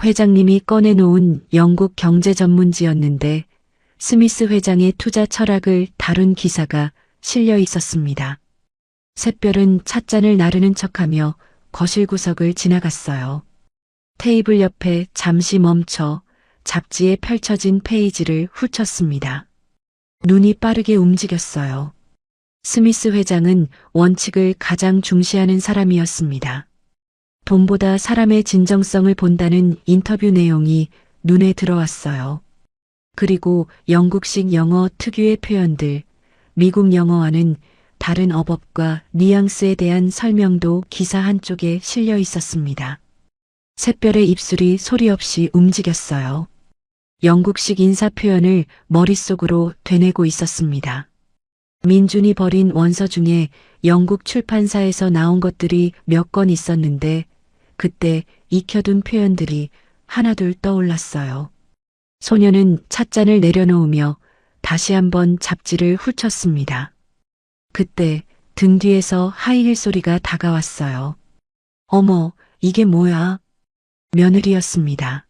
회장님이 꺼내놓은 영국 경제 전문지였는데 스미스 회장의 투자 철학을 다룬 기사가 실려 있었습니다. 샛별은 찻잔을 나르는 척하며 거실 구석을 지나갔어요. 테이블 옆에 잠시 멈춰 잡지에 펼쳐진 페이지를 훑었습니다. 눈이 빠르게 움직였어요. 스미스 회장은 원칙을 가장 중시하는 사람이었습니다. 돈보다 사람의 진정성을 본다는 인터뷰 내용이 눈에 들어왔어요. 그리고 영국식 영어 특유의 표현들, 미국 영어와는 다른 어법과 뉘앙스에 대한 설명도 기사 한쪽에 실려 있었습니다. 샛별의 입술이 소리 없이 움직였어요. 영국식 인사 표현을 머릿속으로 되뇌고 있었습니다. 민준이 벌인 원서 중에 영국 출판사에서 나온 것들이 몇 건 있었는데 그때 익혀둔 표현들이 하나둘 떠올랐어요. 소녀는 찻잔을 내려놓으며 다시 한번 잡지를 훑었습니다. 그때 등 뒤에서 하이힐 소리가 다가왔어요. 어머, 이게 뭐야? 며느리였습니다.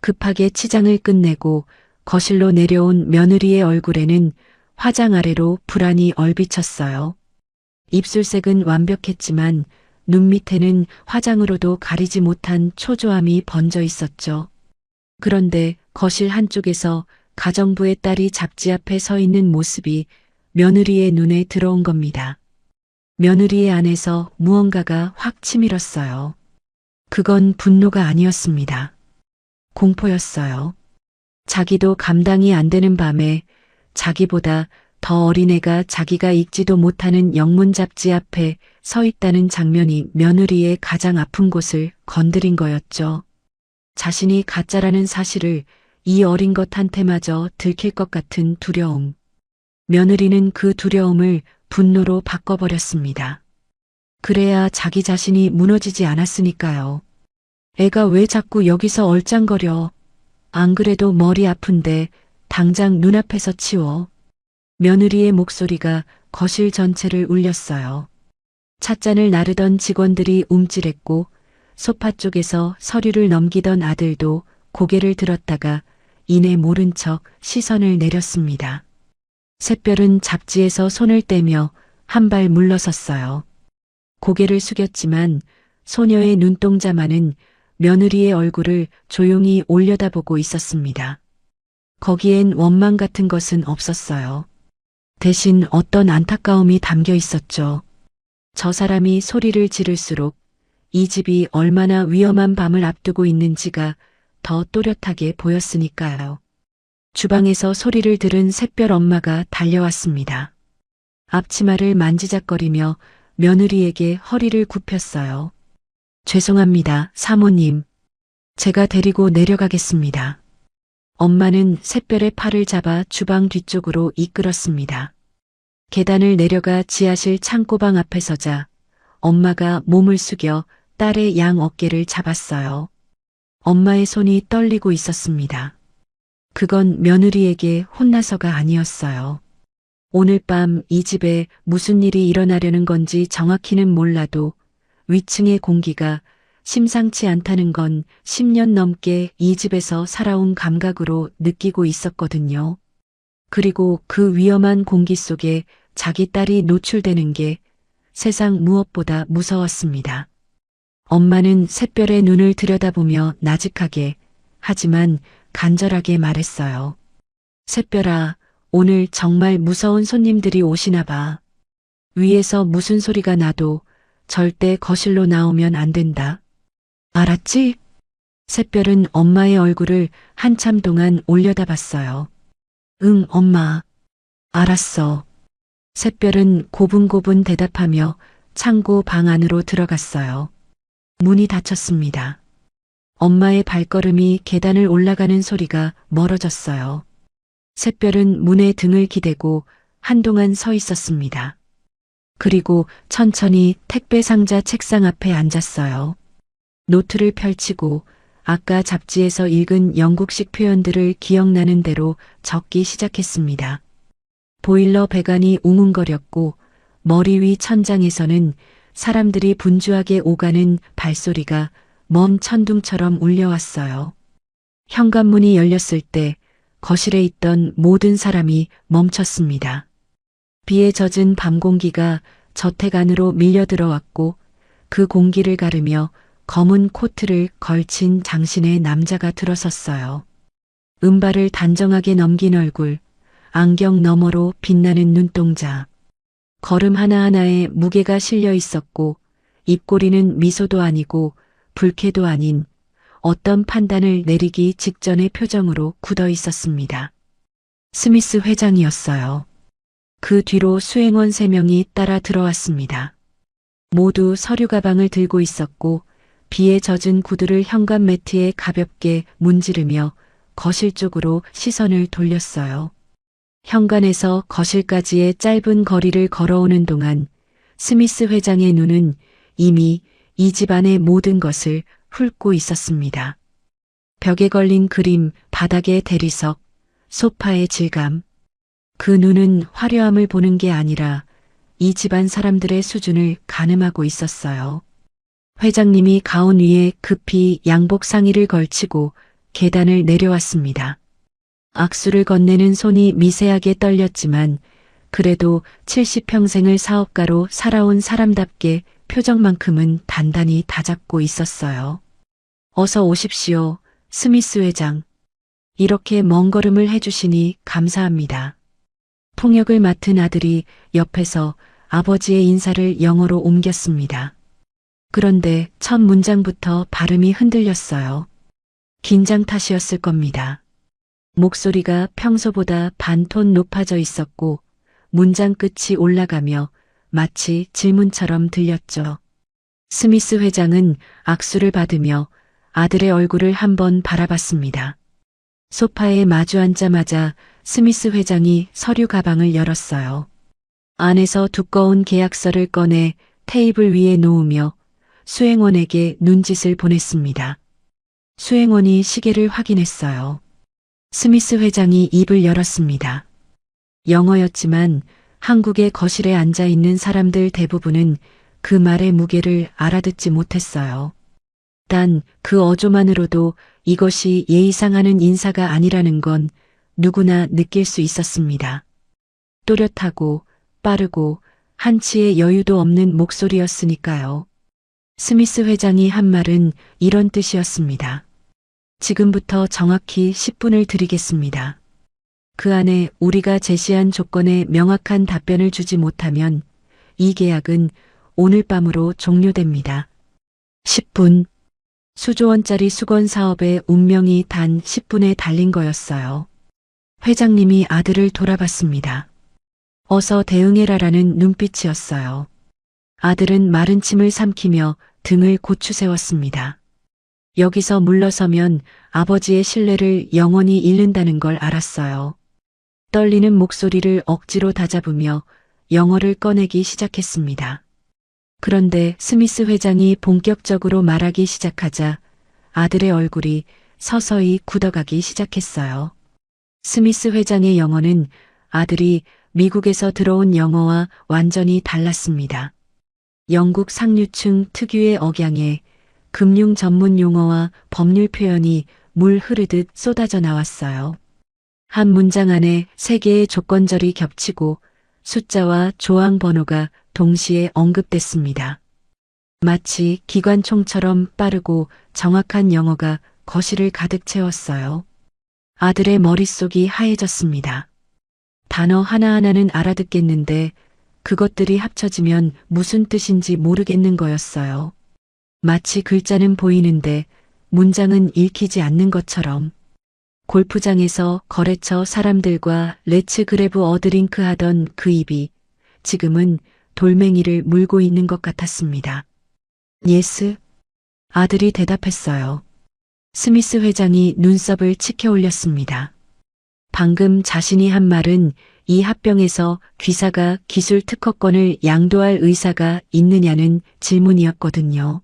급하게 치장을 끝내고 거실로 내려온 며느리의 얼굴에는 화장 아래로 불안이 얼비쳤어요. 입술색은 완벽했지만 눈 밑에는 화장으로도 가리지 못한 초조함이 번져 있었죠. 그런데 거실 한쪽에서 가정부의 딸이 잡지 앞에 서 있는 모습이 며느리의 눈에 들어온 겁니다. 며느리의 안에서 무언가가 확 치밀었어요. 그건 분노가 아니었습니다. 공포였어요. 자기도 감당이 안 되는 밤에 자기보다 더 어린 애가 자기가 읽지도 못하는 영문 잡지 앞에 서 있다는 장면이 며느리의 가장 아픈 곳을 건드린 거였죠. 자신이 가짜라는 사실을 이 어린 것한테마저 들킬 것 같은 두려움. 며느리는 그 두려움을 분노로 바꿔버렸습니다. 그래야 자기 자신이 무너지지 않았으니까요. 애가 왜 자꾸 여기서 얼짱거려. 안 그래도 머리 아픈데 당장 눈앞에서 치워. 며느리의 목소리가 거실 전체를 울렸어요. 찻잔을 나르던 직원들이 움찔했고 소파 쪽에서 서류를 넘기던 아들도 고개를 들었다가 이내 모른 척 시선을 내렸습니다. 샛별은 잡지에서 손을 떼며 한 발 물러섰어요. 고개를 숙였지만 소녀의 눈동자만은 며느리의 얼굴을 조용히 올려다보고 있었습니다. 거기엔 원망 같은 것은 없었어요. 대신 어떤 안타까움이 담겨 있었죠. 저 사람이 소리를 지를수록 이 집이 얼마나 위험한 밤을 앞두고 있는지가 더 또렷하게 보였으니까요. 주방에서 소리를 들은 샛별 엄마가 달려왔습니다. 앞치마를 만지작거리며 며느리에게 허리를 굽혔어요. 죄송합니다, 사모님. 제가 데리고 내려가겠습니다. 엄마는 샛별의 팔을 잡아 주방 뒤쪽으로 이끌었습니다. 계단을 내려가 지하실 창고방 앞에 서자 엄마가 몸을 숙여 딸의 양 어깨를 잡았어요. 엄마의 손이 떨리고 있었습니다. 그건 며느리에게 혼나서가 아니었어요. 오늘 밤 이 집에 무슨 일이 일어나려는 건지 정확히는 몰라도 위층의 공기가 심상치 않다는 건 10년 넘게 이 집에서 살아온 감각으로 느끼고 있었거든요. 그리고 그 위험한 공기 속에 자기 딸이 노출되는 게 세상 무엇보다 무서웠습니다. 엄마는 샛별의 눈을 들여다보며 나직하게 하지만 간절하게 말했어요. 샛별아, 오늘 정말 무서운 손님들이 오시나 봐. 위에서 무슨 소리가 나도 절대 거실로 나오면 안 된다. 알았지? 샛별은 엄마의 얼굴을 한참 동안 올려다봤어요. 응, 엄마. 알았어. 샛별은 고분고분 대답하며 창고 방 안으로 들어갔어요. 문이 닫혔습니다. 엄마의 발걸음이 계단을 올라가는 소리가 멀어졌어요. 샛별은 문에 등을 기대고 한동안 서 있었습니다. 그리고 천천히 택배 상자 책상 앞에 앉았어요. 노트를 펼치고 아까 잡지에서 읽은 영국식 표현들을 기억나는 대로 적기 시작했습니다. 보일러 배관이 웅웅거렸고 머리 위 천장에서는 사람들이 분주하게 오가는 발소리가 먼 천둥처럼 울려왔어요. 현관문이 열렸을 때 거실에 있던 모든 사람이 멈췄습니다. 비에 젖은 밤 공기가 저택 안으로 밀려 들어왔고 그 공기를 가르며 검은 코트를 걸친 장신의 남자가 들어섰어요. 은발을 단정하게 넘긴 얼굴, 안경 너머로 빛나는 눈동자. 걸음 하나하나에 무게가 실려 있었고 입꼬리는 미소도 아니고 불쾌도 아닌 어떤 판단을 내리기 직전의 표정으로 굳어 있었습니다. 스미스 회장이었어요. 그 뒤로 수행원 3명이 따라 들어왔습니다. 모두 서류 가방을 들고 있었고 비에 젖은 구두를 현관 매트에 가볍게 문지르며 거실 쪽으로 시선을 돌렸어요. 현관에서 거실까지의 짧은 거리를 걸어오는 동안 스미스 회장의 눈은 이미 이 집안의 모든 것을 훑고 있었습니다. 벽에 걸린 그림, 바닥의 대리석, 소파의 질감. 그 눈은 화려함을 보는 게 아니라 이 집안 사람들의 수준을 가늠하고 있었어요. 회장님이 가운 위에 급히 양복 상의를 걸치고 계단을 내려왔습니다. 악수를 건네는 손이 미세하게 떨렸지만 그래도 70평생을 사업가로 살아온 사람답게 표정만큼은 단단히 다잡고 있었어요. 어서 오십시오, 스미스 회장. 이렇게 먼 걸음을 해주시니 감사합니다. 통역을 맡은 아들이 옆에서 아버지의 인사를 영어로 옮겼습니다. 그런데 첫 문장부터 발음이 흔들렸어요. 긴장 탓이었을 겁니다. 목소리가 평소보다 반톤 높아져 있었고 문장 끝이 올라가며 마치 질문처럼 들렸죠. 스미스 회장은 악수를 받으며 아들의 얼굴을 한번 바라봤습니다. 소파에 마주 앉자마자 스미스 회장이 서류 가방을 열었어요. 안에서 두꺼운 계약서를 꺼내 테이블 위에 놓으며 수행원에게 눈짓을 보냈습니다. 수행원이 시계를 확인했어요. 스미스 회장이 입을 열었습니다. 영어였지만 한국의 거실에 앉아 있는 사람들 대부분은 그 말의 무게를 알아듣지 못했어요. 단 그 어조만으로도 이것이 예의상하는 인사가 아니라는 건 누구나 느낄 수 있었습니다. 또렷하고 빠르고 한치의 여유도 없는 목소리였으니까요. 스미스 회장이 한 말은 이런 뜻이었습니다. 지금부터 정확히 10분을 드리겠습니다. 그 안에 우리가 제시한 조건에 명확한 답변을 주지 못하면 이 계약은 오늘 밤으로 종료됩니다. 10분. 수조 원짜리 수건 사업의 운명이 단 10분에 달린 거였어요. 회장님이 아들을 돌아봤습니다. 어서 대응해라라는 눈빛이었어요. 아들은 마른 침을 삼키며 등을 고추 세웠습니다. 여기서 물러서면 아버지의 신뢰를 영원히 잃는다는 걸 알았어요. 떨리는 목소리를 억지로 다잡으며 영어를 꺼내기 시작했습니다. 그런데 스미스 회장이 본격적으로 말하기 시작하자 아들의 얼굴이 서서히 굳어가기 시작했어요. 스미스 회장의 영어는 아들이 미국에서 들어온 영어와 완전히 달랐습니다. 영국 상류층 특유의 억양에 금융 전문 용어와 법률 표현이 물 흐르듯 쏟아져 나왔어요. 한 문장 안에 3개의 조건절이 겹치고 숫자와 조항 번호가 동시에 언급됐습니다. 마치 기관총처럼 빠르고 정확한 영어가 거실을 가득 채웠어요. 아들의 머릿속이 하얘졌습니다. 단어 하나하나는 알아듣겠는데 그것들이 합쳐지면 무슨 뜻인지 모르겠는 거였어요. 마치 글자는 보이는데 문장은 읽히지 않는 것처럼. 골프장에서 거래처 사람들과 레츠 그래브 어드링크 하던 그 입이 지금은 돌멩이를 물고 있는 것 같았습니다. 예스? 아들이 대답했어요. 스미스 회장이 눈썹을 치켜 올렸습니다. 방금 자신이 한 말은 이 합병에서 귀사가 기술 특허권을 양도할 의사가 있느냐는 질문이었거든요.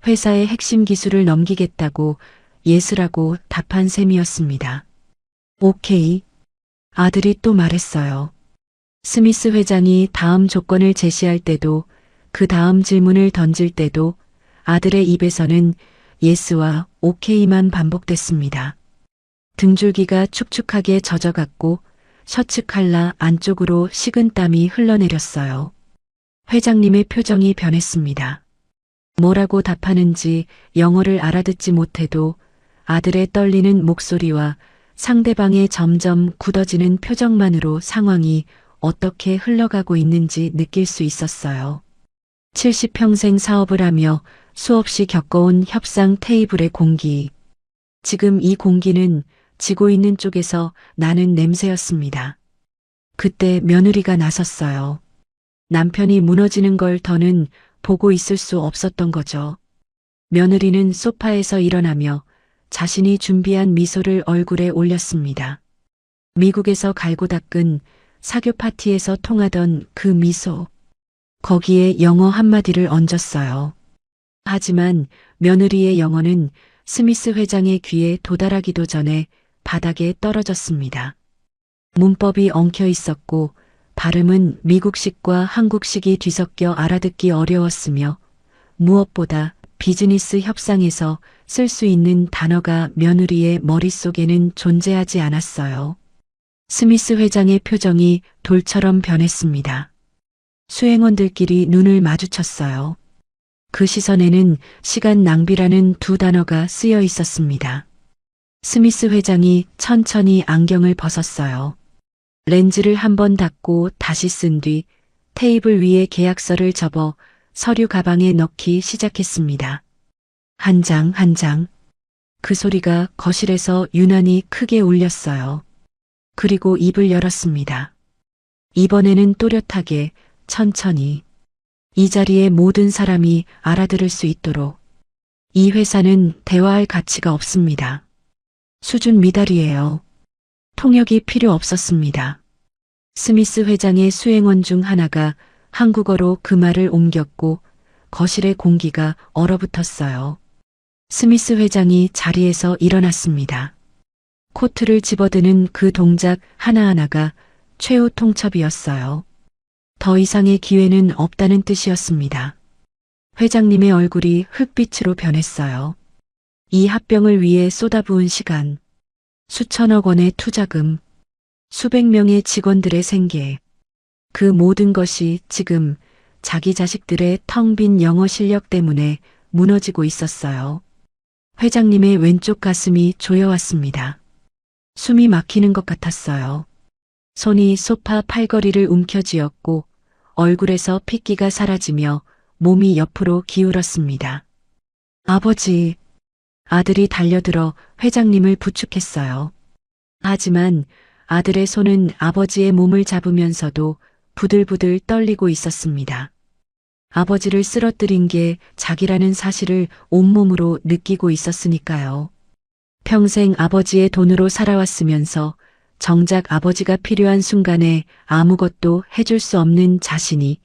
회사의 핵심 기술을 넘기겠다고 예스라고 답한 셈이었습니다. 오케이. 아들이 또 말했어요. 스미스 회장이 다음 조건을 제시할 때도 그 다음 질문을 던질 때도 아들의 입에서는 예스와 오케이만 반복됐습니다. 등줄기가 축축하게 젖어갔고 셔츠 칼라 안쪽으로 식은 땀이 흘러내렸어요. 회장님의 표정이 변했습니다. 뭐라고 답하는지 영어를 알아듣지 못해도 아들의 떨리는 목소리와 상대방의 점점 굳어지는 표정만으로 상황이 어떻게 흘러가고 있는지 느낄 수 있었어요. 70평생 사업을 하며 수없이 겪어온 협상 테이블의 공기. 지금 이 공기는 지고 있는 쪽에서 나는 냄새였습니다. 그때 며느리가 나섰어요. 남편이 무너지는 걸 더는 보고 있을 수 없었던 거죠. 며느리는 소파에서 일어나며 자신이 준비한 미소를 얼굴에 올렸습니다. 미국에서 갈고 닦은 사교 파티에서 통하던 그 미소. 거기에 영어 한마디를 얹었어요. 하지만 며느리의 영어는 스미스 회장의 귀에 도달하기도 전에 바닥에 떨어졌습니다. 문법이 엉켜 있었고 발음은 미국식과 한국식이 뒤섞여 알아듣기 어려웠으며 무엇보다 비즈니스 협상에서 쓸 수 있는 단어가 며느리의 머릿속에는 존재하지 않았어요. 스미스 회장의 표정이 돌처럼 변했습니다. 수행원들끼리 눈을 마주쳤어요. 그 시선에는 시간 낭비라는 2 단어가 쓰여 있었습니다. 스미스 회장이 천천히 안경을 벗었어요. 렌즈를 한번 닫고 다시 쓴 뒤 테이블 위에 계약서를 접어 서류 가방에 넣기 시작했습니다. 한 장 한 장. 그 소리가 거실에서 유난히 크게 울렸어요. 그리고 입을 열었습니다. 이번에는 또렷하게 천천히. 이 자리에 모든 사람이 알아들을 수 있도록. 이 회사는 대화할 가치가 없습니다. 수준 미달이에요. 통역이 필요 없었습니다. 스미스 회장의 수행원 중 하나가 한국어로 그 말을 옮겼고 거실의 공기가 얼어붙었어요. 스미스 회장이 자리에서 일어났습니다. 코트를 집어드는 그 동작 하나하나가 최후 통첩이었어요. 더 이상의 기회는 없다는 뜻이었습니다. 회장님의 얼굴이 흙빛으로 변했어요. 이 합병을 위해 쏟아부은 시간, 수천억 원의 투자금, 수백 명의 직원들의 생계, 그 모든 것이 지금 자기 자식들의 텅 빈 영어 실력 때문에 무너지고 있었어요. 회장님의 왼쪽 가슴이 조여왔습니다. 숨이 막히는 것 같았어요. 손이 소파 팔걸이를 움켜쥐었고 얼굴에서 핏기가 사라지며 몸이 옆으로 기울었습니다. 아버지. 아들이 달려들어 회장님을 부축했어요. 하지만 아들의 손은 아버지의 몸을 잡으면서도 부들부들 떨리고 있었습니다. 아버지를 쓰러뜨린 게 자기라는 사실을 온몸으로 느끼고 있었으니까요. 평생 아버지의 돈으로 살아왔으면서 정작 아버지가 필요한 순간에 아무것도 해줄 수 없는 자신이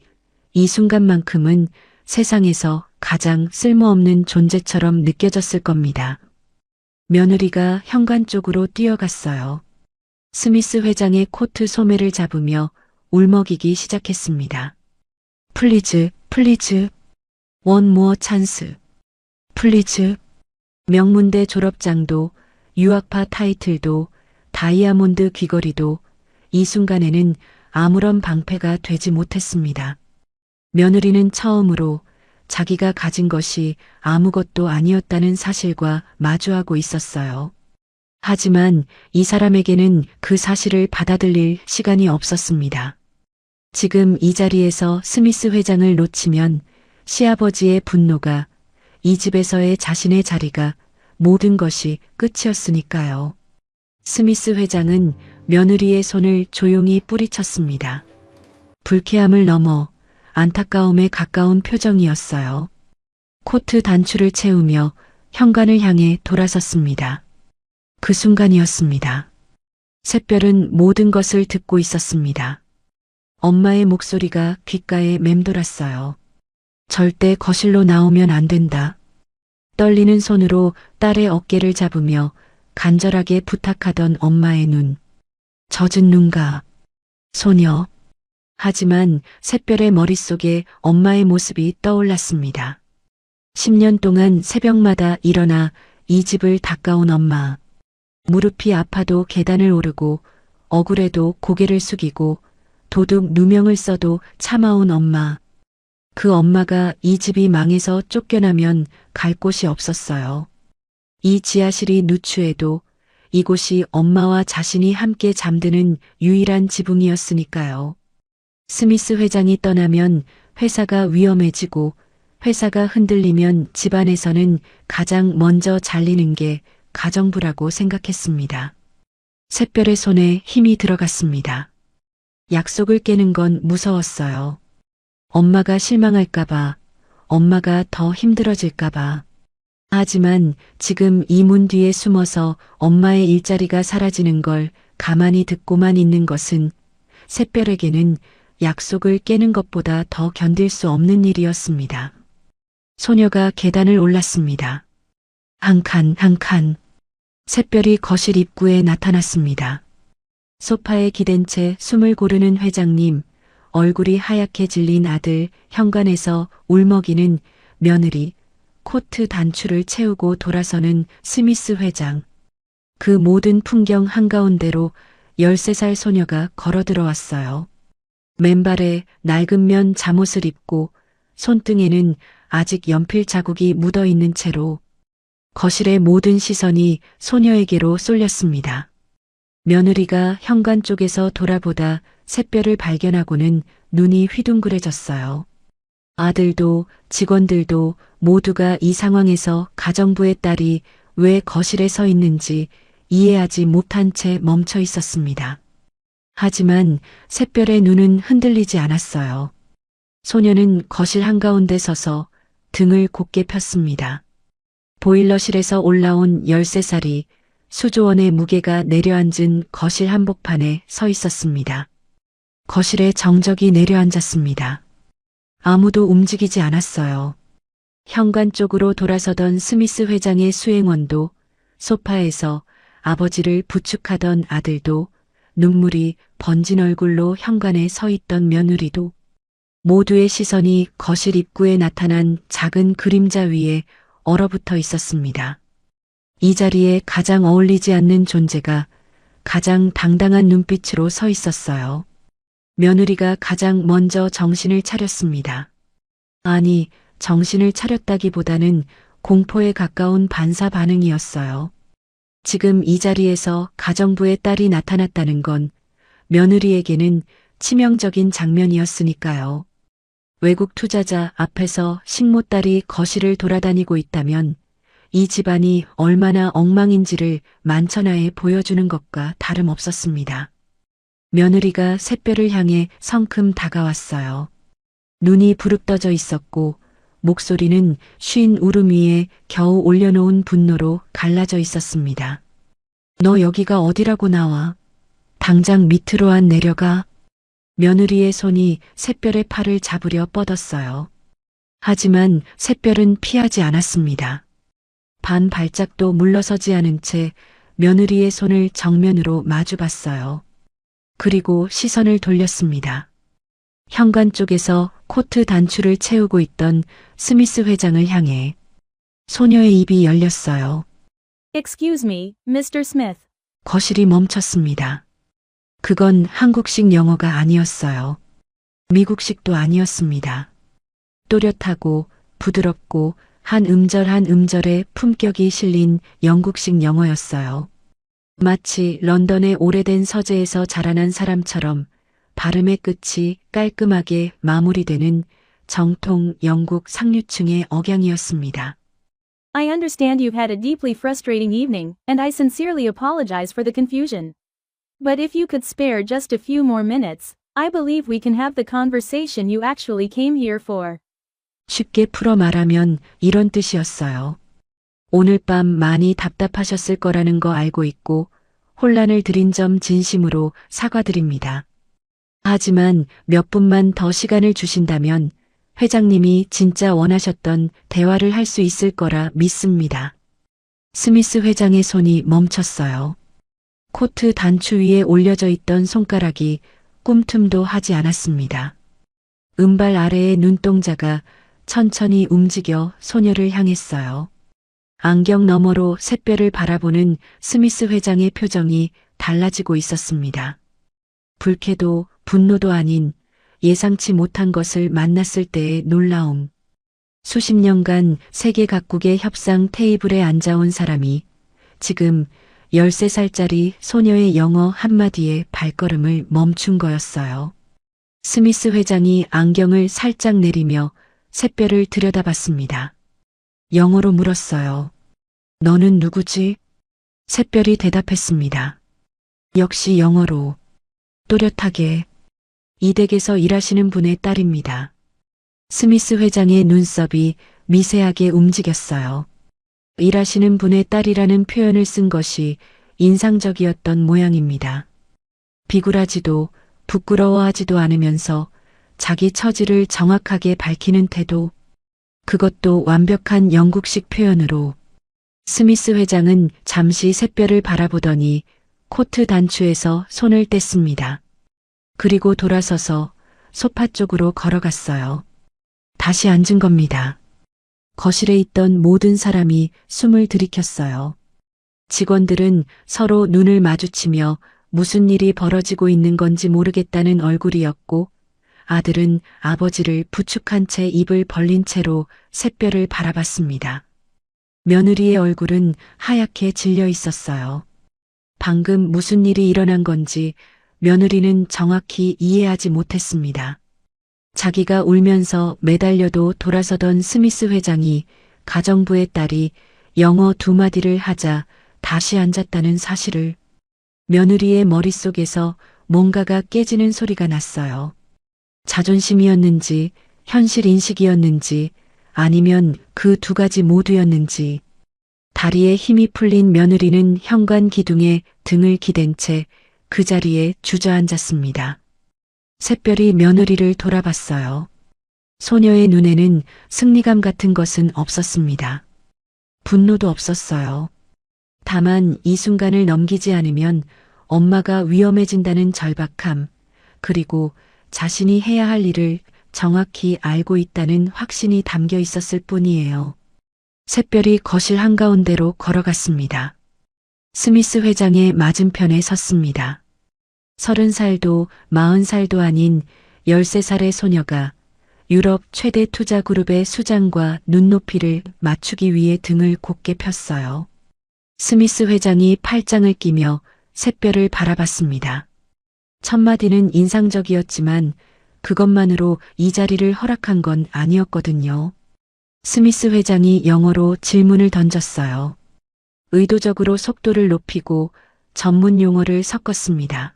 이 순간만큼은 세상에서 가장 쓸모없는 존재처럼 느껴졌을 겁니다. 며느리가 현관 쪽으로 뛰어갔어요. 스미스 회장의 코트 소매를 잡으며 울먹이기 시작했습니다. 플리즈, 플리즈, 원 무어 찬스. 플리즈. 명문대 졸업장도, 유학파 타이틀도, 다이아몬드 귀걸이도 이 순간에는 아무런 방패가 되지 못했습니다. 며느리는 처음으로 자기가 가진 것이 아무것도 아니었다는 사실과 마주하고 있었어요. 하지만 이 사람에게는 그 사실을 받아들일 시간이 없었습니다. 지금 이 자리에서 스미스 회장을 놓치면 시아버지의 분노가, 이 집에서의 자신의 자리가, 모든 것이 끝이었으니까요. 스미스 회장은 며느리의 손을 조용히 뿌리쳤습니다. 불쾌함을 넘어 안타까움에 가까운 표정이었어요. 코트 단추를 채우며 현관을 향해 돌아섰습니다. 그 순간이었습니다. 샛별은 모든 것을 듣고 있었습니다. 엄마의 목소리가 귓가에 맴돌았어요. 절대 거실로 나오면 안 된다. 떨리는 손으로 딸의 어깨를 잡으며 간절하게 부탁하던 엄마의 눈. 젖은 눈과 소녀. 하지만 샛별의 머릿속에 엄마의 모습이 떠올랐습니다. 10년 동안 새벽마다 일어나 이 집을 닦아온 엄마. 무릎이 아파도 계단을 오르고 억울해도 고개를 숙이고 도둑 누명을 써도 참아온 엄마. 그 엄마가 이 집이 망해서 쫓겨나면 갈 곳이 없었어요. 이 지하실이 누추해도 이곳이 엄마와 자신이 함께 잠드는 유일한 지붕이었으니까요. 스미스 회장이 떠나면 회사가 위험해지고 회사가 흔들리면 집안에서는 가장 먼저 잘리는 게 가정부라고 생각했습니다. 샛별의 손에 힘이 들어갔습니다. 약속을 깨는 건 무서웠어요. 엄마가 실망할까봐, 엄마가 더 힘들어질까봐. 하지만 지금 이 문 뒤에 숨어서 엄마의 일자리가 사라지는 걸 가만히 듣고만 있는 것은 샛별에게는 약속을 깨는 것보다 더 견딜 수 없는 일이었습니다. 소녀가 계단을 올랐습니다. 한 칸. 샛별이 거실 입구에 나타났습니다. 소파에 기댄 채 숨을 고르는 회장님, 얼굴이 하얗게 질린 아들, 현관에서 울먹이는 며느리, 코트 단추를 채우고 돌아서는 스미스 회장. 그 모든 풍경 한가운데로 13살 소녀가 걸어 들어왔어요. 맨발에 낡은 면 잠옷을 입고 손등에는 아직 연필 자국이 묻어 있는 채로 거실의 모든 시선이 소녀에게로 쏠렸습니다. 며느리가 현관 쪽에서 돌아보다 샛별을 발견하고는 눈이 휘둥그레졌어요. 아들도 직원들도 모두가 이 상황에서 가정부의 딸이 왜 거실에 서 있는지 이해하지 못한 채 멈춰 있었습니다. 하지만 샛별의 눈은 흔들리지 않았어요. 소녀는 거실 한가운데 서서 등을 곧게 폈습니다. 보일러실에서 올라온 13살이 수조원의 무게가 내려앉은 거실 한복판에 서 있었습니다. 거실에 정적이 내려앉았습니다. 아무도 움직이지 않았어요. 현관 쪽으로 돌아서던 스미스 회장의 수행원도, 소파에서 아버지를 부축하던 아들도, 눈물이 번진 얼굴로 현관에 서 있던 며느리도, 모두의 시선이 거실 입구에 나타난 작은 그림자 위에 얼어붙어 있었습니다. 이 자리에 가장 어울리지 않는 존재가 가장 당당한 눈빛으로 서 있었어요. 며느리가 가장 먼저 정신을 차렸습니다. 아니, 정신을 차렸다기보다는 공포에 가까운 반사 반응이었어요. 지금 이 자리에서 가정부의 딸이 나타났다는 건 며느리에게는 치명적인 장면이었으니까요. 외국 투자자 앞에서 식모딸이 거실을 돌아다니고 있다면 이 집안이 얼마나 엉망인지를 만천하에 보여주는 것과 다름없었습니다. 며느리가 샛별을 향해 성큼 다가왔어요. 눈이 부릅떠져 있었고 목소리는 쉰 울음 위에 겨우 올려놓은 분노로 갈라져 있었습니다. 너 여기가 어디라고 나와? 당장 밑으로 안 내려가. 며느리의 손이 샛별의 팔을 잡으려 뻗었어요. 하지만 샛별은 피하지 않았습니다. 반 발짝도 물러서지 않은 채 며느리의 손을 정면으로 마주봤어요. 그리고 시선을 돌렸습니다. 현관 쪽에서 코트 단추를 채우고 있던 스미스 회장을 향해. 소녀의 입이 열렸어요. Excuse me, Mr. Smith. 거실이 멈췄습니다. 그건 한국식 영어가 아니었어요. 미국식도 아니었습니다. 또렷하고 부드럽고 한 음절 한 음절에 품격이 실린 영국식 영어였어요. 마치 런던의 오래된 서재에서 자라난 사람처럼 발음의 끝이 깔끔하게 마무리되는 정통 영국 상류층의 억양이었습니다. I understand you've had a deeply frustrating evening, and I sincerely apologize for the confusion. But if you could spare just a few more minutes, I believe we can have the conversation you actually came here for. 쉽게 풀어 말하면 이런 뜻이었어요. 오늘 밤 많이 답답하셨을 거라는 거 알고 있고 혼란을 드린 점 진심으로 사과드립니다. 하지만 몇 분만 더 시간을 주신다면 회장님이 진짜 원하셨던 대화를 할 수 있을 거라 믿습니다. 스미스 회장의 손이 멈췄어요. 코트 단추 위에 올려져 있던 손가락이 꿈틈도 하지 않았습니다. 은발 아래의 눈동자가 천천히 움직여 소녀를 향했어요. 안경 너머로 샛별을 바라보는 스미스 회장의 표정이 달라지고 있었습니다. 불쾌도 분노도 아닌 예상치 못한 것을 만났을 때의 놀라움. 수십 년간 세계 각국의 협상 테이블에 앉아온 사람이 지금 13살짜리 소녀의 영어 한마디에 발걸음을 멈춘 거였어요. 스미스 회장이 안경을 살짝 내리며 샛별을 들여다봤습니다. 영어로 물었어요. 너는 누구지? 샛별이 대답했습니다. 역시 영어로. 또렷하게. 이 댁에서 일하시는 분의 딸입니다. 스미스 회장의 눈썹이 미세하게 움직였어요. 일하시는 분의 딸이라는 표현을 쓴 것이 인상적이었던 모양입니다. 비굴하지도 부끄러워하지도 않으면서 자기 처지를 정확하게 밝히는 태도, 그것도 완벽한 영국식 표현으로. 스미스 회장은 잠시 샛별을 바라보더니 코트 단추에서 손을 뗐습니다. 그리고 돌아서서 소파 쪽으로 걸어갔어요. 다시 앉은 겁니다. 거실에 있던 모든 사람이 숨을 들이켰어요. 직원들은 서로 눈을 마주치며 무슨 일이 벌어지고 있는 건지 모르겠다는 얼굴이었고, 아들은 아버지를 부축한 채 입을 벌린 채로 샛별을 바라봤습니다. 며느리의 얼굴은 하얗게 질려 있었어요. 방금 무슨 일이 일어난 건지 며느리는 정확히 이해하지 못했습니다. 자기가 울면서 매달려도 돌아서던 스미스 회장이 가정부의 딸이 영어 2마디를 하자 다시 앉았다는 사실을. 며느리의 머릿속에서 뭔가가 깨지는 소리가 났어요. 자존심이었는지 현실 인식이었는지 아니면 그 두 가지 모두였는지. 다리에 힘이 풀린 며느리는 현관 기둥에 등을 기댄 채 그 자리에 주저앉았습니다. 샛별이 며느리를 돌아봤어요. 소녀의 눈에는 승리감 같은 것은 없었습니다. 분노도 없었어요. 다만 이 순간을 넘기지 않으면 엄마가 위험해진다는 절박함, 그리고 자신이 해야 할 일을 정확히 알고 있다는 확신이 담겨 있었을 뿐이에요. 샛별이 거실 한가운데로 걸어갔습니다. 스미스 회장의 맞은편에 섰습니다. 30살도 40살도 아닌 13살의 소녀가 유럽 최대 투자 그룹의 수장과 눈높이를 맞추기 위해 등을 곧게 폈어요. 스미스 회장이 팔짱을 끼며 샛별을 바라봤습니다. 첫마디는 인상적이었지만 그것만으로 이 자리를 허락한 건 아니었거든요. 스미스 회장이 영어로 질문을 던졌어요. 의도적으로 속도를 높이고 전문 용어를 섞었습니다.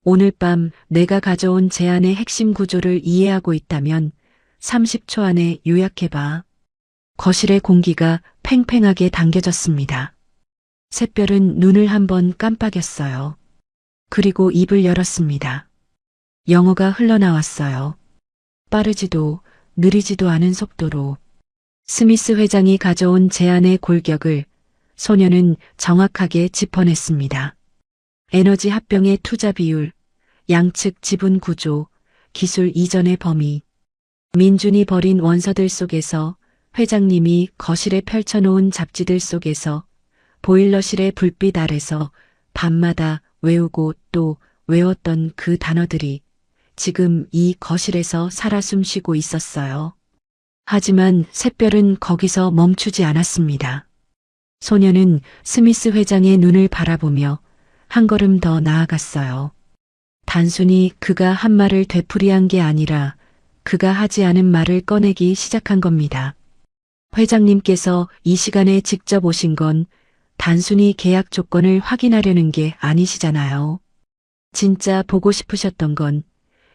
오늘 밤 내가 가져온 제안의 핵심 구조를 이해하고 있다면 30초 안에 요약해봐. 거실의 공기가 팽팽하게 당겨졌습니다. 샛별은 눈을 한번 깜빡였어요. 그리고 입을 열었습니다. 영어가 흘러나왔어요. 빠르지도 느리지도 않은 속도로. 스미스 회장이 가져온 제안의 골격을 소녀는 정확하게 짚어냈습니다. 에너지 합병의 투자 비율, 양측 지분 구조, 기술 이전의 범위. 민준이 벌인 원서들 속에서 회장님이 거실에 펼쳐놓은 잡지들 속에서 보일러실의 불빛 아래서 밤마다 외우고 또 외웠던 그 단어들이 지금 이 거실에서 살아 숨쉬고 있었어요. 하지만 샛별은 거기서 멈추지 않았습니다. 소녀는 스미스 회장의 눈을 바라보며 한 걸음 더 나아갔어요. 단순히 그가 한 말을 되풀이한 게 아니라 그가 하지 않은 말을 꺼내기 시작한 겁니다. 회장님께서 이 시간에 직접 오신 건 단순히 계약 조건을 확인하려는 게 아니시잖아요. 진짜 보고 싶으셨던 건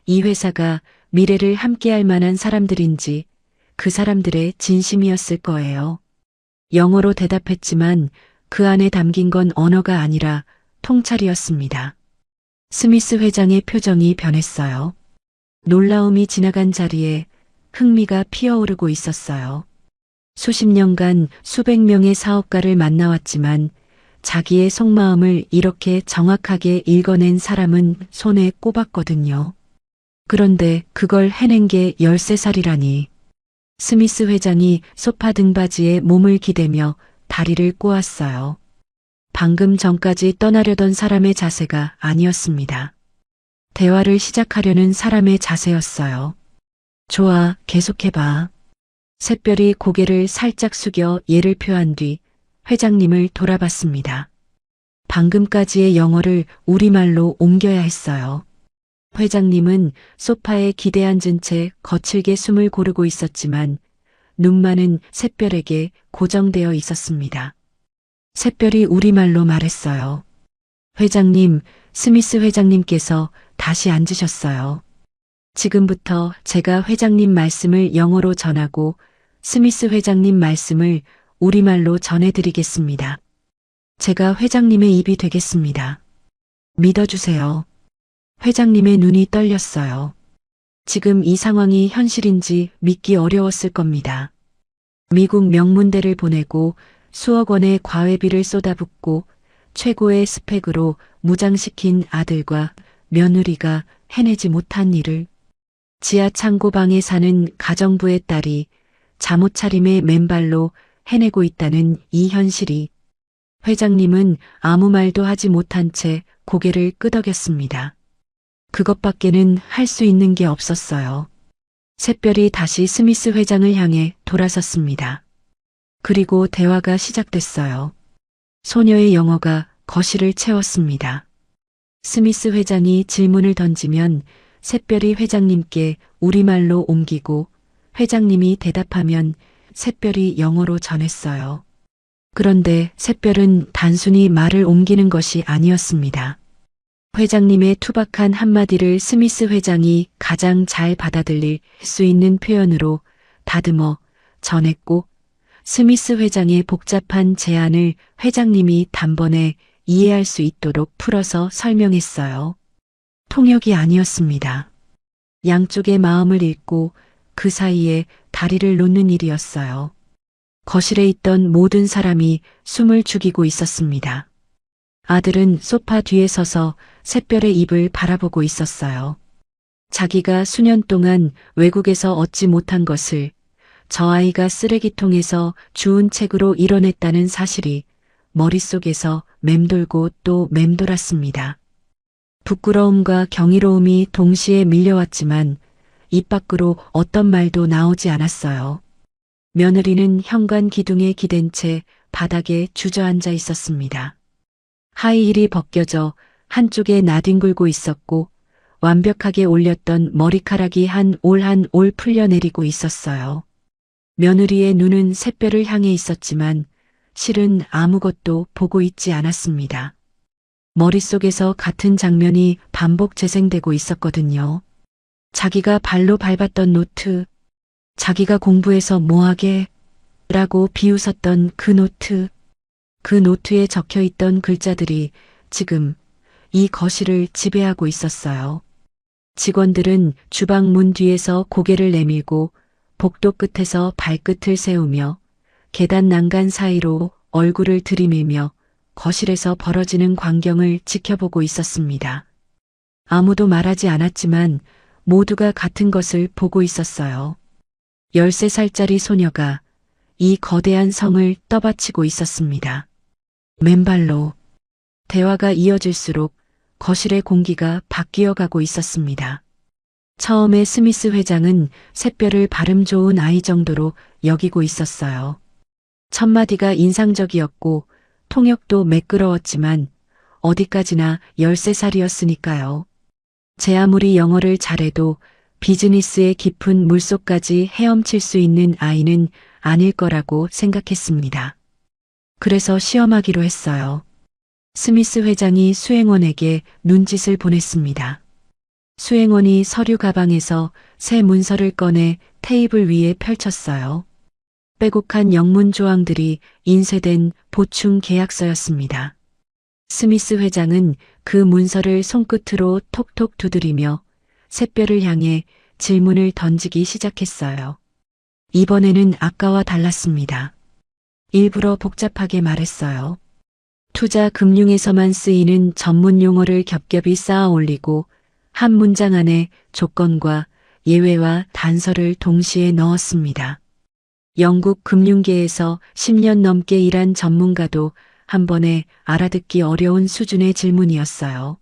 이 회사가 미래를 함께할 만한 사람들인지 그 사람들의 진심이었을 거예요. 영어로 대답했지만 그 안에 담긴 건 언어가 아니라 통찰이었습니다. 스미스 회장의 표정이 변했어요. 놀라움이 지나간 자리에 흥미가 피어오르고 있었어요. 수십 년간 수백 명의 사업가를 만나왔지만 자기의 속마음을 이렇게 정확하게 읽어낸 사람은 손에 꼽았거든요. 그런데 그걸 해낸 게 13살이라니. 스미스 회장이 소파 등받이에 몸을 기대며 다리를 꼬았어요. 방금 전까지 떠나려던 사람의 자세가 아니었습니다. 대화를 시작하려는 사람의 자세였어요. 좋아, 계속해봐. 샛별이 고개를 살짝 숙여 예를 표한 뒤 회장님을 돌아봤습니다. 방금까지의 영어를 우리말로 옮겨야 했어요. 회장님은 소파에 기대앉은 채 거칠게 숨을 고르고 있었지만 눈만은 샛별에게 고정되어 있었습니다. 샛별이 우리말로 말했어요. 회장님, 스미스 회장님께서 다시 앉으셨어요. 지금부터 제가 회장님 말씀을 영어로 전하고 스미스 회장님 말씀을 우리말로 전해드리겠습니다. 제가 회장님의 입이 되겠습니다. 믿어주세요. 회장님의 눈이 떨렸어요. 지금 이 상황이 현실인지 믿기 어려웠을 겁니다. 미국 명문대를 보내고 수억 원의 과외비를 쏟아붓고 최고의 스펙으로 무장시킨 아들과 며느리가 해내지 못한 일을 지하 창고방에 사는 가정부의 딸이 잠옷 차림의 맨발로 해내고 있다는 이 현실이 회장님은 아무 말도 하지 못한 채 고개를 끄덕였습니다. 그것밖에는 할 수 있는 게 없었어요. 샛별이 다시 스미스 회장을 향해 돌아섰습니다. 그리고 대화가 시작됐어요. 소녀의 영어가 거실을 채웠습니다. 스미스 회장이 질문을 던지면 샛별이 회장님께 우리말로 옮기고 회장님이 대답하면 샛별이 영어로 전했어요. 그런데 샛별은 단순히 말을 옮기는 것이 아니었습니다. 회장님의 투박한 한마디를 스미스 회장이 가장 잘 받아들일 수 있는 표현으로 다듬어 전했고 스미스 회장의 복잡한 제안을 회장님이 단번에 이해할 수 있도록 풀어서 설명했어요. 통역이 아니었습니다. 양쪽의 마음을 읽고 그 사이에 다리를 놓는 일이었어요. 거실에 있던 모든 사람이 숨을 죽이고 있었습니다. 아들은 소파 뒤에 서서 샛별의 입을 바라보고 있었어요. 자기가 수년 동안 외국에서 얻지 못한 것을 저 아이가 쓰레기통에서 주운 책으로 이뤄냈다는 사실이 머릿속에서 맴돌고 또 맴돌았습니다. 부끄러움과 경이로움이 동시에 밀려왔지만 입 밖으로 어떤 말도 나오지 않았어요. 며느리는 현관 기둥에 기댄 채 바닥에 주저앉아 있었습니다. 하이힐이 벗겨져 한쪽에 나뒹굴고 있었고 완벽하게 올렸던 머리카락이 한 올 풀려내리고 있었어요. 며느리의 눈은 샛별을 향해 있었지만 실은 아무것도 보고 있지 않았습니다. 머릿속에서 같은 장면이 반복 재생되고 있었거든요. 자기가 발로 밟았던 노트, 자기가 공부해서 뭐하게 라고 비웃었던 그 노트, 그 노트에 적혀있던 글자들이 지금 이 거실을 지배하고 있었어요. 직원들은 주방 문 뒤에서 고개를 내밀고 복도 끝에서 발끝을 세우며 계단 난간 사이로 얼굴을 들이밀며 거실에서 벌어지는 광경을 지켜보고 있었습니다. 아무도 말하지 않았지만 모두가 같은 것을 보고 있었어요. 13살짜리 소녀가 이 거대한 성을 떠받치고 있었습니다. 맨발로 대화가 이어질수록 거실의 공기가 바뀌어 가고 있었습니다. 처음에 스미스 회장은 샛별을 발음 좋은 아이 정도로 여기고 있었어요. 첫마디가 인상적이었고 통역도 매끄러웠지만 어디까지나 13살이었으니까요. 제 아무리 영어를 잘해도 비즈니스의 깊은 물속까지 헤엄칠 수 있는 아이는 아닐 거라고 생각했습니다. 그래서 시험하기로 했어요. 스미스 회장이 수행원에게 눈짓을 보냈습니다. 수행원이 서류 가방에서 새 문서를 꺼내 테이블 위에 펼쳤어요. 빼곡한 영문 조항들이 인쇄된 보충 계약서였습니다. 스미스 회장은 그 문서를 손끝으로 톡톡 두드리며 샛별을 향해 질문을 던지기 시작했어요. 이번에는 아까와 달랐습니다. 일부러 복잡하게 말했어요. 투자 금융에서만 쓰이는 전문 용어를 겹겹이 쌓아 올리고 한 문장 안에 조건과 예외와 단서를 동시에 넣었습니다. 영국 금융계에서 10년 넘게 일한 전문가도 한 번에 알아듣기 어려운 수준의 질문이었어요.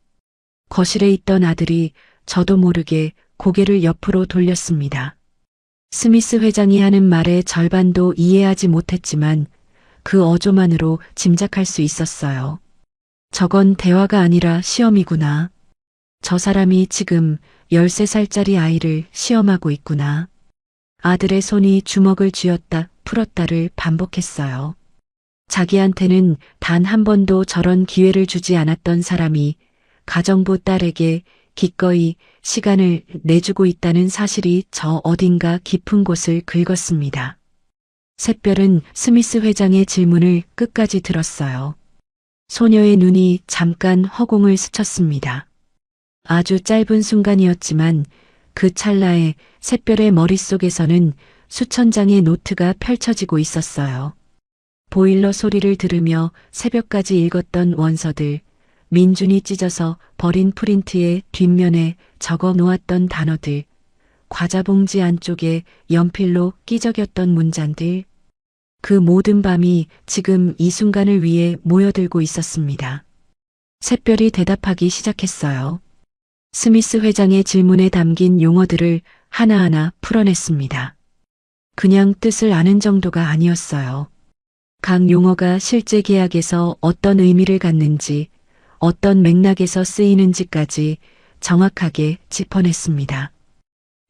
거실에 있던 아들이 저도 모르게 고개를 옆으로 돌렸습니다. 스미스 회장이 하는 말의 절반도 이해하지 못했지만 그 어조만으로 짐작할 수 있었어요. 저건 대화가 아니라 시험이구나. 저 사람이 지금 13살짜리 아이를 시험하고 있구나. 아들의 손이 주먹을 쥐었다 풀었다를 반복했어요. 자기한테는 단 한 번도 저런 기회를 주지 않았던 사람이 가정부 딸에게 기꺼이 시간을 내주고 있다는 사실이 저 어딘가 깊은 곳을 긁었습니다. 샛별은 스미스 회장의 질문을 끝까지 들었어요. 소녀의 눈이 잠깐 허공을 스쳤습니다. 아주 짧은 순간이었지만 그 찰나에 샛별의 머릿속에서는 수천 장의 노트가 펼쳐지고 있었어요. 보일러 소리를 들으며 새벽까지 읽었던 원서들, 민준이 찢어서 버린 프린트의 뒷면에 적어 놓았던 단어들, 과자 봉지 안쪽에 연필로 끼적였던 문장들, 그 모든 밤이 지금 이 순간을 위해 모여들고 있었습니다. 샛별이 대답하기 시작했어요. 스미스 회장의 질문에 담긴 용어들을 하나하나 풀어냈습니다. 그냥 뜻을 아는 정도가 아니었어요. 각 용어가 실제 계약에서 어떤 의미를 갖는지, 어떤 맥락에서 쓰이는지까지 정확하게 짚어냈습니다.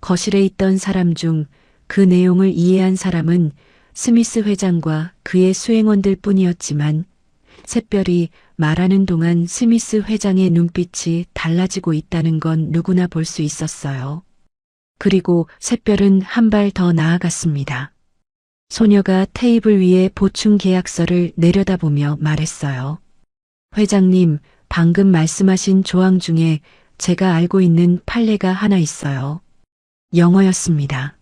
거실에 있던 사람 중 그 내용을 이해한 사람은 스미스 회장과 그의 수행원들 뿐이었지만 샛별이 말하는 동안 스미스 회장의 눈빛이 달라지고 있다는 건 누구나 볼 수 있었어요. 그리고 샛별은 한 발 더 나아갔습니다. 소녀가 테이블 위에 보충 계약서를 내려다보며 말했어요. 회장님, 방금 말씀하신 조항 중에 제가 알고 있는 판례가 하나 있어요. 영어였습니다.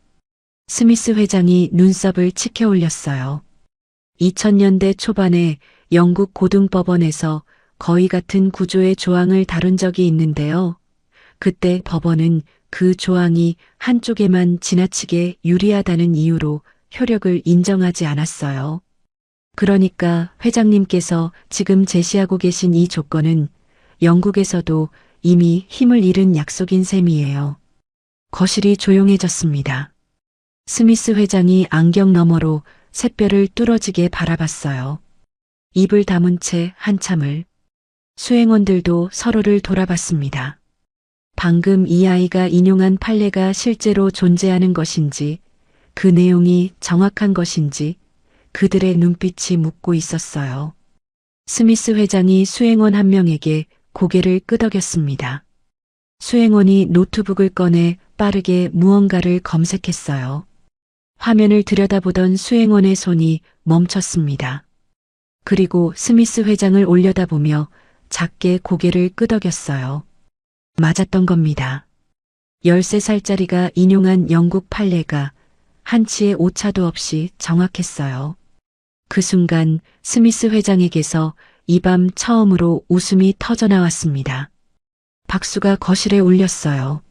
스미스 회장이 눈썹을 치켜 올렸어요. 2000년대 초반에 영국 고등법원에서 거의 같은 구조의 조항을 다룬 적이 있는데요. 그때 법원은 그 조항이 한쪽에만 지나치게 유리하다는 이유로 효력을 인정하지 않았어요. 그러니까 회장님께서 지금 제시하고 계신 이 조건은 영국에서도 이미 힘을 잃은 약속인 셈이에요. 거실이 조용해졌습니다. 스미스 회장이 안경 너머로 샛별을 뚫어지게 바라봤어요. 입을 다문 채 한참을. 수행원들도 서로를 돌아봤습니다. 방금 이 아이가 인용한 판례가 실제로 존재하는 것인지, 그 내용이 정확한 것인지 그들의 눈빛이 묻고 있었어요. 스미스 회장이 수행원 한 명에게 고개를 끄덕였습니다. 수행원이 노트북을 꺼내 빠르게 무언가를 검색했어요. 화면을 들여다보던 수행원의 손이 멈췄습니다. 그리고 스미스 회장을 올려다보며 작게 고개를 끄덕였어요. 맞았던 겁니다. 13살짜리가 인용한 영국 판례가 한치의 오차도 없이 정확했어요. 그 순간 스미스 회장에게서 이 밤 처음으로 웃음이 터져나왔습니다. 박수가 거실에 울렸어요.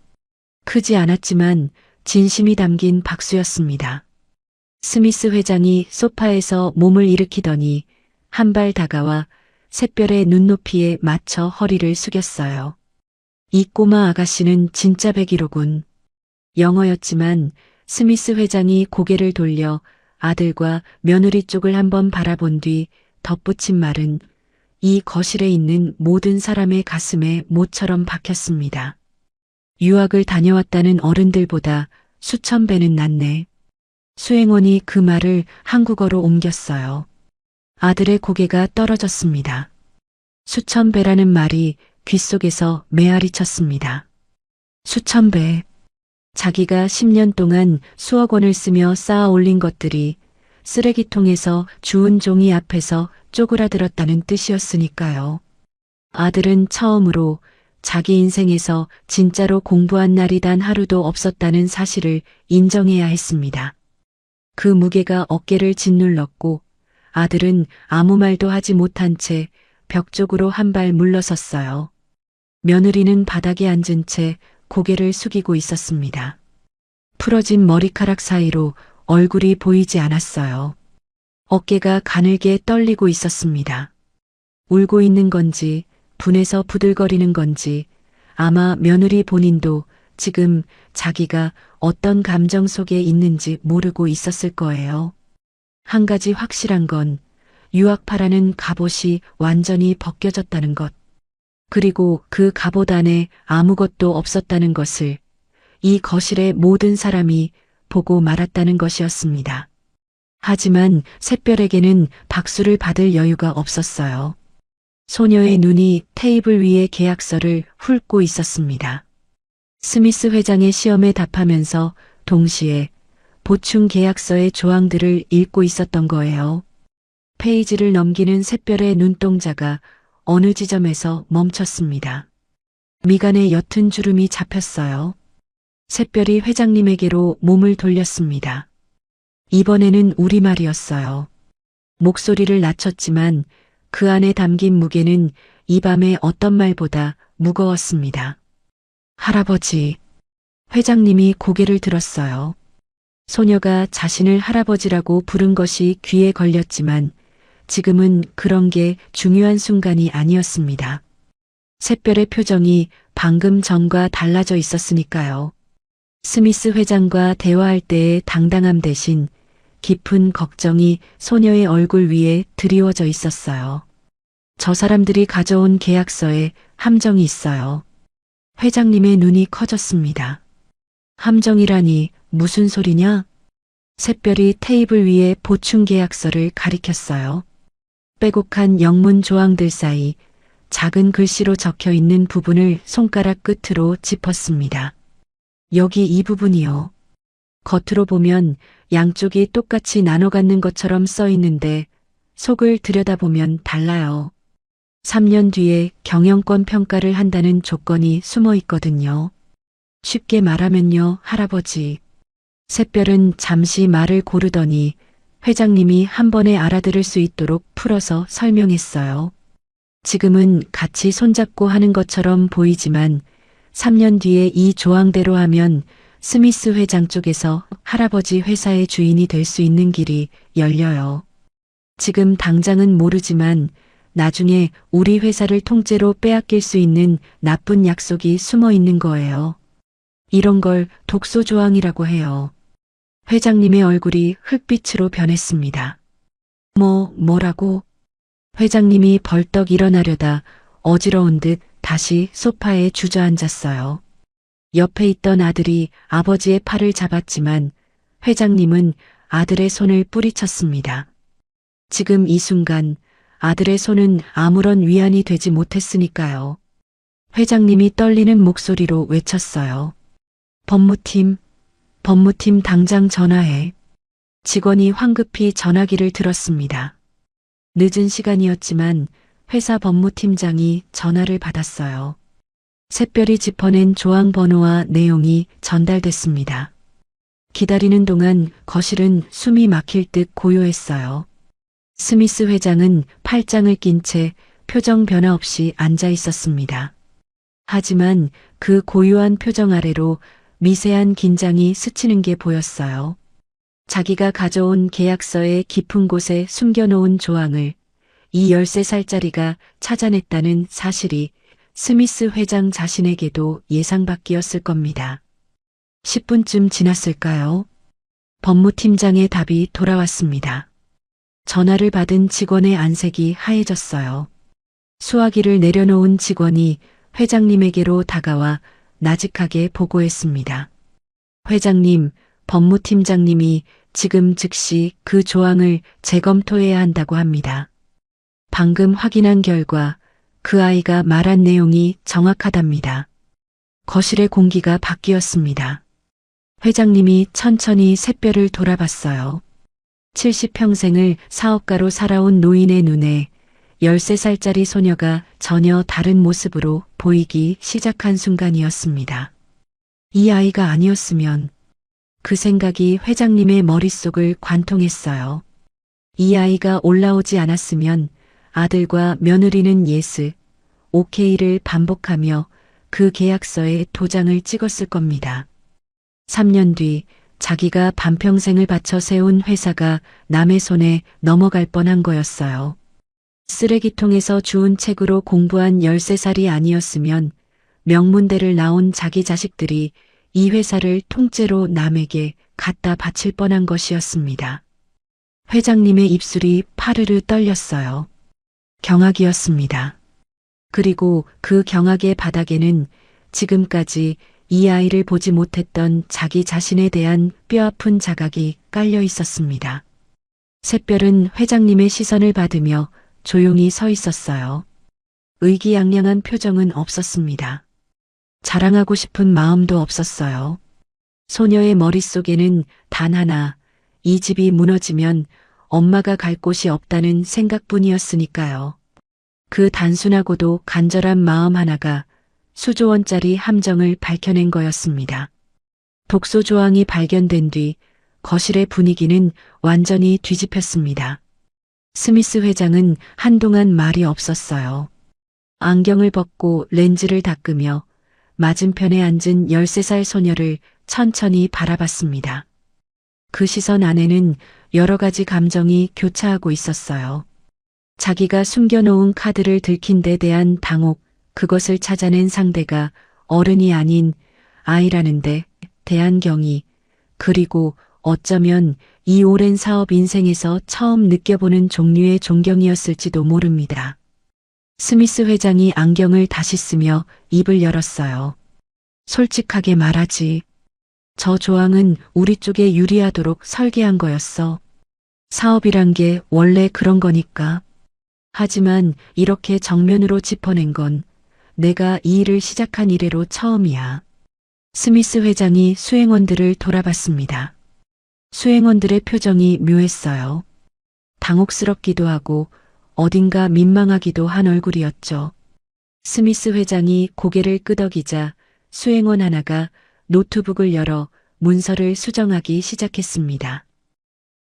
크지 않았지만 진심이 담긴 박수였습니다. 스미스 회장이 소파에서 몸을 일으키더니 한 발 다가와 샛별의 눈높이에 맞춰 허리를 숙였어요. 이 꼬마 아가씨는 진짜 백이로군. 영어였지만 스미스 회장이 고개를 돌려 아들과 며느리 쪽을 한번 바라본 뒤 덧붙인 말은 이 거실에 있는 모든 사람의 가슴에 모처럼 박혔습니다. 유학을 다녀왔다는 어른들보다 수천 배는 낫네. 수행원이 그 말을 한국어로 옮겼어요. 아들의 고개가 떨어졌습니다. 수천 배라는 말이 귓속에서 메아리 쳤습니다. 수천 배. 자기가 10년 동안 수억 원을 쓰며 쌓아 올린 것들이 쓰레기통에서 주운 종이 앞에서 쪼그라들었다는 뜻이었으니까요. 아들은 처음으로 자기 인생에서 진짜로 공부한 날이 단 하루도 없었다는 사실을 인정해야 했습니다. 그 무게가 어깨를 짓눌렀고 아들은 아무 말도 하지 못한 채 벽 쪽으로 한 발 물러섰어요. 며느리는 바닥에 앉은 채 고개를 숙이고 있었습니다. 풀어진 머리카락 사이로 얼굴이 보이지 않았어요. 어깨가 가늘게 떨리고 있었습니다. 울고 있는 건지 분해서 부들거리는 건지 아마 며느리 본인도 지금 자기가 어떤 감정 속에 있는지 모르고 있었을 거예요. 한 가지 확실한 건 유학파라는 갑옷이 완전히 벗겨졌다는 것. 그리고 그 갑옷 안에 아무것도 없었다는 것을 이 거실의 모든 사람이 보고 말았다는 것이었습니다. 하지만 샛별에게는 박수를 받을 여유가 없었어요. 소녀의 눈이 테이블 위에 계약서를 훑고 있었습니다. 스미스 회장의 시험에 답하면서 동시에 보충 계약서의 조항들을 읽고 있었던 거예요. 페이지를 넘기는 샛별의 눈동자가 어느 지점에서 멈췄습니다. 미간에 옅은 주름이 잡혔어요. 샛별이 회장님에게로 몸을 돌렸습니다. 이번에는 우리말이었어요. 목소리를 낮췄지만 그 안에 담긴 무게는 이 밤의 어떤 말보다 무거웠습니다. 할아버지. 회장님이 고개를 들었어요. 소녀가 자신을 할아버지라고 부른 것이 귀에 걸렸지만 지금은 그런 게 중요한 순간이 아니었습니다. 샛별의 표정이 방금 전과 달라져 있었으니까요. 스미스 회장과 대화할 때의 당당함 대신 깊은 걱정이 소녀의 얼굴 위에 드리워져 있었어요. 저 사람들이 가져온 계약서에 함정이 있어요. 회장님의 눈이 커졌습니다. 함정이라니 무슨 소리냐? 샛별이 테이블 위에 보충 계약서를 가리켰어요. 빼곡한 영문 조항들 사이 작은 글씨로 적혀 있는 부분을 손가락 끝으로 짚었습니다. 여기 이 부분이요. 겉으로 보면 양쪽이 똑같이 나눠 갖는 것처럼 써 있는데 속을 들여다보면 달라요. 3년 뒤에 경영권 평가를 한다는 조건이 숨어 있거든요. 쉽게 말하면요, 할아버지. 샛별은 잠시 말을 고르더니 회장님이 한 번에 알아들을 수 있도록 풀어서 설명했어요. 지금은 같이 손잡고 하는 것처럼 보이지만 3년 뒤에 이 조항대로 하면 스미스 회장 쪽에서 할아버지 회사의 주인이 될 수 있는 길이 열려요. 지금 당장은 모르지만 나중에 우리 회사를 통째로 빼앗길 수 있는 나쁜 약속이 숨어 있는 거예요. 이런 걸 독소조항이라고 해요. 회장님의 얼굴이 흙빛으로 변했습니다. 뭐라고? 회장님이 벌떡 일어나려다 어지러운 듯 다시 소파에 주저앉았어요. 옆에 있던 아들이 아버지의 팔을 잡았지만 회장님은 아들의 손을 뿌리쳤습니다. 지금 이 순간 아들의 손은 아무런 위안이 되지 못했으니까요. 회장님이 떨리는 목소리로 외쳤어요. 법무팀 당장 전화해. 직원이 황급히 전화기를 들었습니다. 늦은 시간이었지만 회사 법무팀장이 전화를 받았어요. 샛별이 짚어낸 조항 번호와 내용이 전달됐습니다. 기다리는 동안 거실은 숨이 막힐 듯 고요했어요. 스미스 회장은 팔짱을 낀 채 표정 변화 없이 앉아 있었습니다. 하지만 그 고요한 표정 아래로 미세한 긴장이 스치는 게 보였어요. 자기가 가져온 계약서의 깊은 곳에 숨겨놓은 조항을 이 13살짜리가 찾아냈다는 사실이 스미스 회장 자신에게도 예상 밖이었을 겁니다. 10분쯤 지났을까요? 법무팀장의 답이 돌아왔습니다. 전화를 받은 직원의 안색이 하얘졌어요. 수화기를 내려놓은 직원이 회장님에게로 다가와 나직하게 보고했습니다. 회장님, 법무팀장님이 지금 즉시 그 조항을 재검토해야 한다고 합니다. 방금 확인한 결과 그 아이가 말한 내용이 정확하답니다. 거실의 공기가 바뀌었습니다. 회장님이 천천히 샛별을 돌아봤어요. 70평생을 사업가로 살아온 노인의 눈에 13살짜리 소녀가 전혀 다른 모습으로 보이기 시작한 순간이었습니다. 이 아이가 아니었으면 그 생각이 회장님의 머릿속을 관통했어요. 이 아이가 올라오지 않았으면 아들과 며느리는 예스, 오케이를 반복하며 그 계약서에 도장을 찍었을 겁니다. 3년 뒤 자기가 반평생을 바쳐 세운 회사가 남의 손에 넘어갈 뻔한 거였어요. 쓰레기통에서 주운 책으로 공부한 13살이 아니었으면 명문대를 나온 자기 자식들이 이 회사를 통째로 남에게 갖다 바칠 뻔한 것이었습니다. 회장님의 입술이 파르르 떨렸어요. 경악이었습니다. 그리고 그 경악의 바닥에는 지금까지 이 아이를 보지 못했던 자기 자신에 대한 뼈아픈 자각이 깔려 있었습니다. 샛별은 회장님의 시선을 받으며 조용히 서 있었어요. 의기양양한 표정은 없었습니다. 자랑하고 싶은 마음도 없었어요. 소녀의 머릿속에는 단 하나, 이 집이 무너지면 엄마가 갈 곳이 없다는 생각뿐이었으니까요. 그 단순하고도 간절한 마음 하나가 수조 원짜리 함정을 밝혀낸 거였습니다. 독소 조항이 발견된 뒤 거실의 분위기는 완전히 뒤집혔습니다. 스미스 회장은 한동안 말이 없었어요. 안경을 벗고 렌즈를 닦으며 맞은편에 앉은 13살 소녀를 천천히 바라봤습니다. 그 시선 안에는 여러 가지 감정이 교차하고 있었어요. 자기가 숨겨놓은 카드를 들킨 데 대한 당혹, 그것을 찾아낸 상대가 어른이 아닌 아이라는 데 대한 경의, 그리고 어쩌면 이 오랜 사업 인생에서 처음 느껴보는 종류의 존경이었을지도 모릅니다. 스미스 회장이 안경을 다시 쓰며 입을 열었어요. 솔직하게 말하지. 저 조항은 우리 쪽에 유리하도록 설계한 거였어. 사업이란 게 원래 그런 거니까. 하지만 이렇게 정면으로 짚어낸 건 내가 이 일을 시작한 이래로 처음이야. 스미스 회장이 수행원들을 돌아봤습니다. 수행원들의 표정이 묘했어요. 당혹스럽기도 하고 어딘가 민망하기도 한 얼굴이었죠. 스미스 회장이 고개를 끄덕이자 수행원 하나가 노트북을 열어 문서를 수정하기 시작했습니다.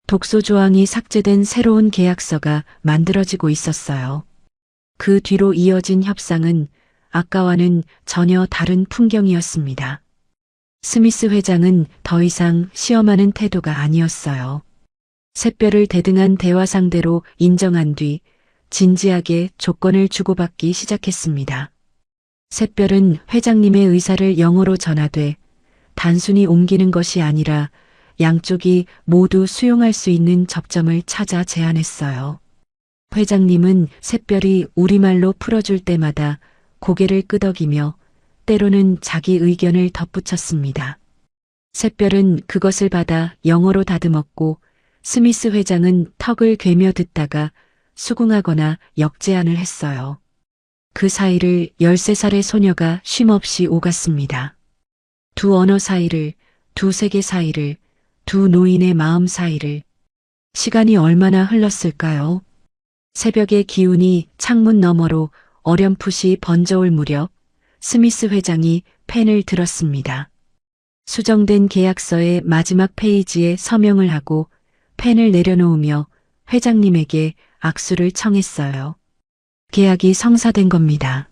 독소 조항이 삭제된 새로운 계약서가 만들어지고 있었어요. 그 뒤로 이어진 협상은 아까와는 전혀 다른 풍경이었습니다. 스미스 회장은 더 이상 시험하는 태도가 아니었어요. 샛별을 대등한 대화 상대로 인정한 뒤 진지하게 조건을 주고받기 시작했습니다. 샛별은 회장님의 의사를 영어로 전하되 단순히 옮기는 것이 아니라 양쪽이 모두 수용할 수 있는 접점을 찾아 제안했어요. 회장님은 샛별이 우리말로 풀어줄 때마다 고개를 끄덕이며 때로는 자기 의견을 덧붙였습니다. 샛별은 그것을 받아 영어로 다듬었고 스미스 회장은 턱을 괴며 듣다가 수긍하거나 역제안을 했어요. 그 사이를 13살의 소녀가 쉼없이 오갔습니다. 두 언어 사이를, 두 세계 사이를, 두 노인의 마음 사이를. 시간이 얼마나 흘렀을까요? 새벽의 기운이 창문 너머로 어렴풋이 번져올 무렵 스미스 회장이 펜을 들었습니다. 수정된 계약서의 마지막 페이지에 서명을 하고 펜을 내려놓으며 회장님에게 악수를 청했어요. 계약이 성사된 겁니다.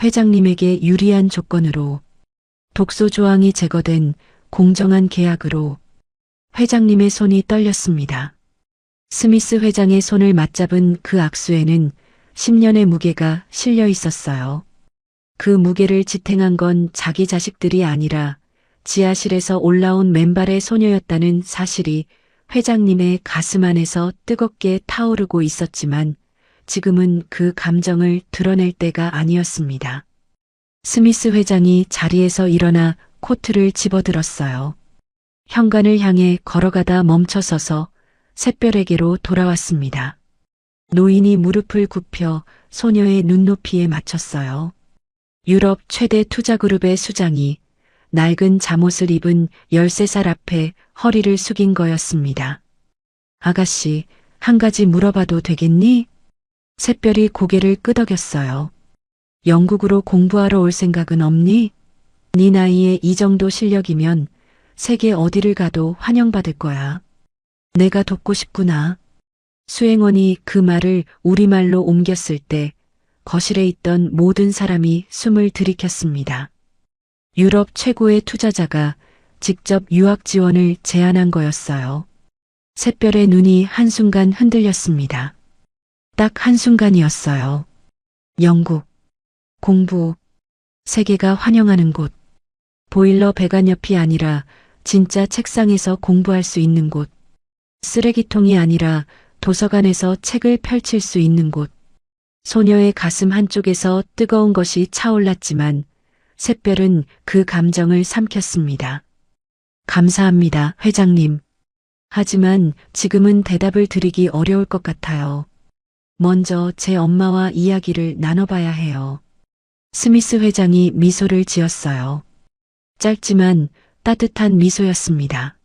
회장님에게 유리한 조건으로, 독소 조항이 제거된 공정한 계약으로. 회장님의 손이 떨렸습니다. 스미스 회장의 손을 맞잡은 그 악수에는 10년의 무게가 실려 있었어요. 그 무게를 지탱한 건 자기 자식들이 아니라 지하실에서 올라온 맨발의 소녀였다는 사실이 회장님의 가슴 안에서 뜨겁게 타오르고 있었지만 지금은 그 감정을 드러낼 때가 아니었습니다. 스미스 회장이 자리에서 일어나 코트를 집어들었어요. 현관을 향해 걸어가다 멈춰서서 샛별에게로 돌아왔습니다. 노인이 무릎을 굽혀 소녀의 눈높이에 맞췄어요. 유럽 최대 투자그룹의 수장이 낡은 잠옷을 입은 13살 앞에 허리를 숙인 거였습니다. 아가씨, 한 가지 물어봐도 되겠니? 샛별이 고개를 끄덕였어요. 영국으로 공부하러 올 생각은 없니? 네 나이에 이 정도 실력이면 세계 어디를 가도 환영받을 거야. 내가 돕고 싶구나. 수행원이 그 말을 우리말로 옮겼을 때 거실에 있던 모든 사람이 숨을 들이켰습니다. 유럽 최고의 투자자가 직접 유학 지원을 제안한 거였어요. 샛별의 눈이 한순간 흔들렸습니다. 딱 한순간이었어요. 영국, 공부, 세계가 환영하는 곳, 보일러 배관 옆이 아니라 진짜 책상에서 공부할 수 있는 곳, 쓰레기통이 아니라 도서관에서 책을 펼칠 수 있는 곳. 소녀의 가슴 한쪽에서 뜨거운 것이 차올랐지만 샛별은 그 감정을 삼켰습니다. 감사합니다, 회장님. 하지만 지금은 대답을 드리기 어려울 것 같아요. 먼저 제 엄마와 이야기를 나눠봐야 해요. 스미스 회장이 미소를 지었어요. 짧지만 따뜻한 미소였습니다.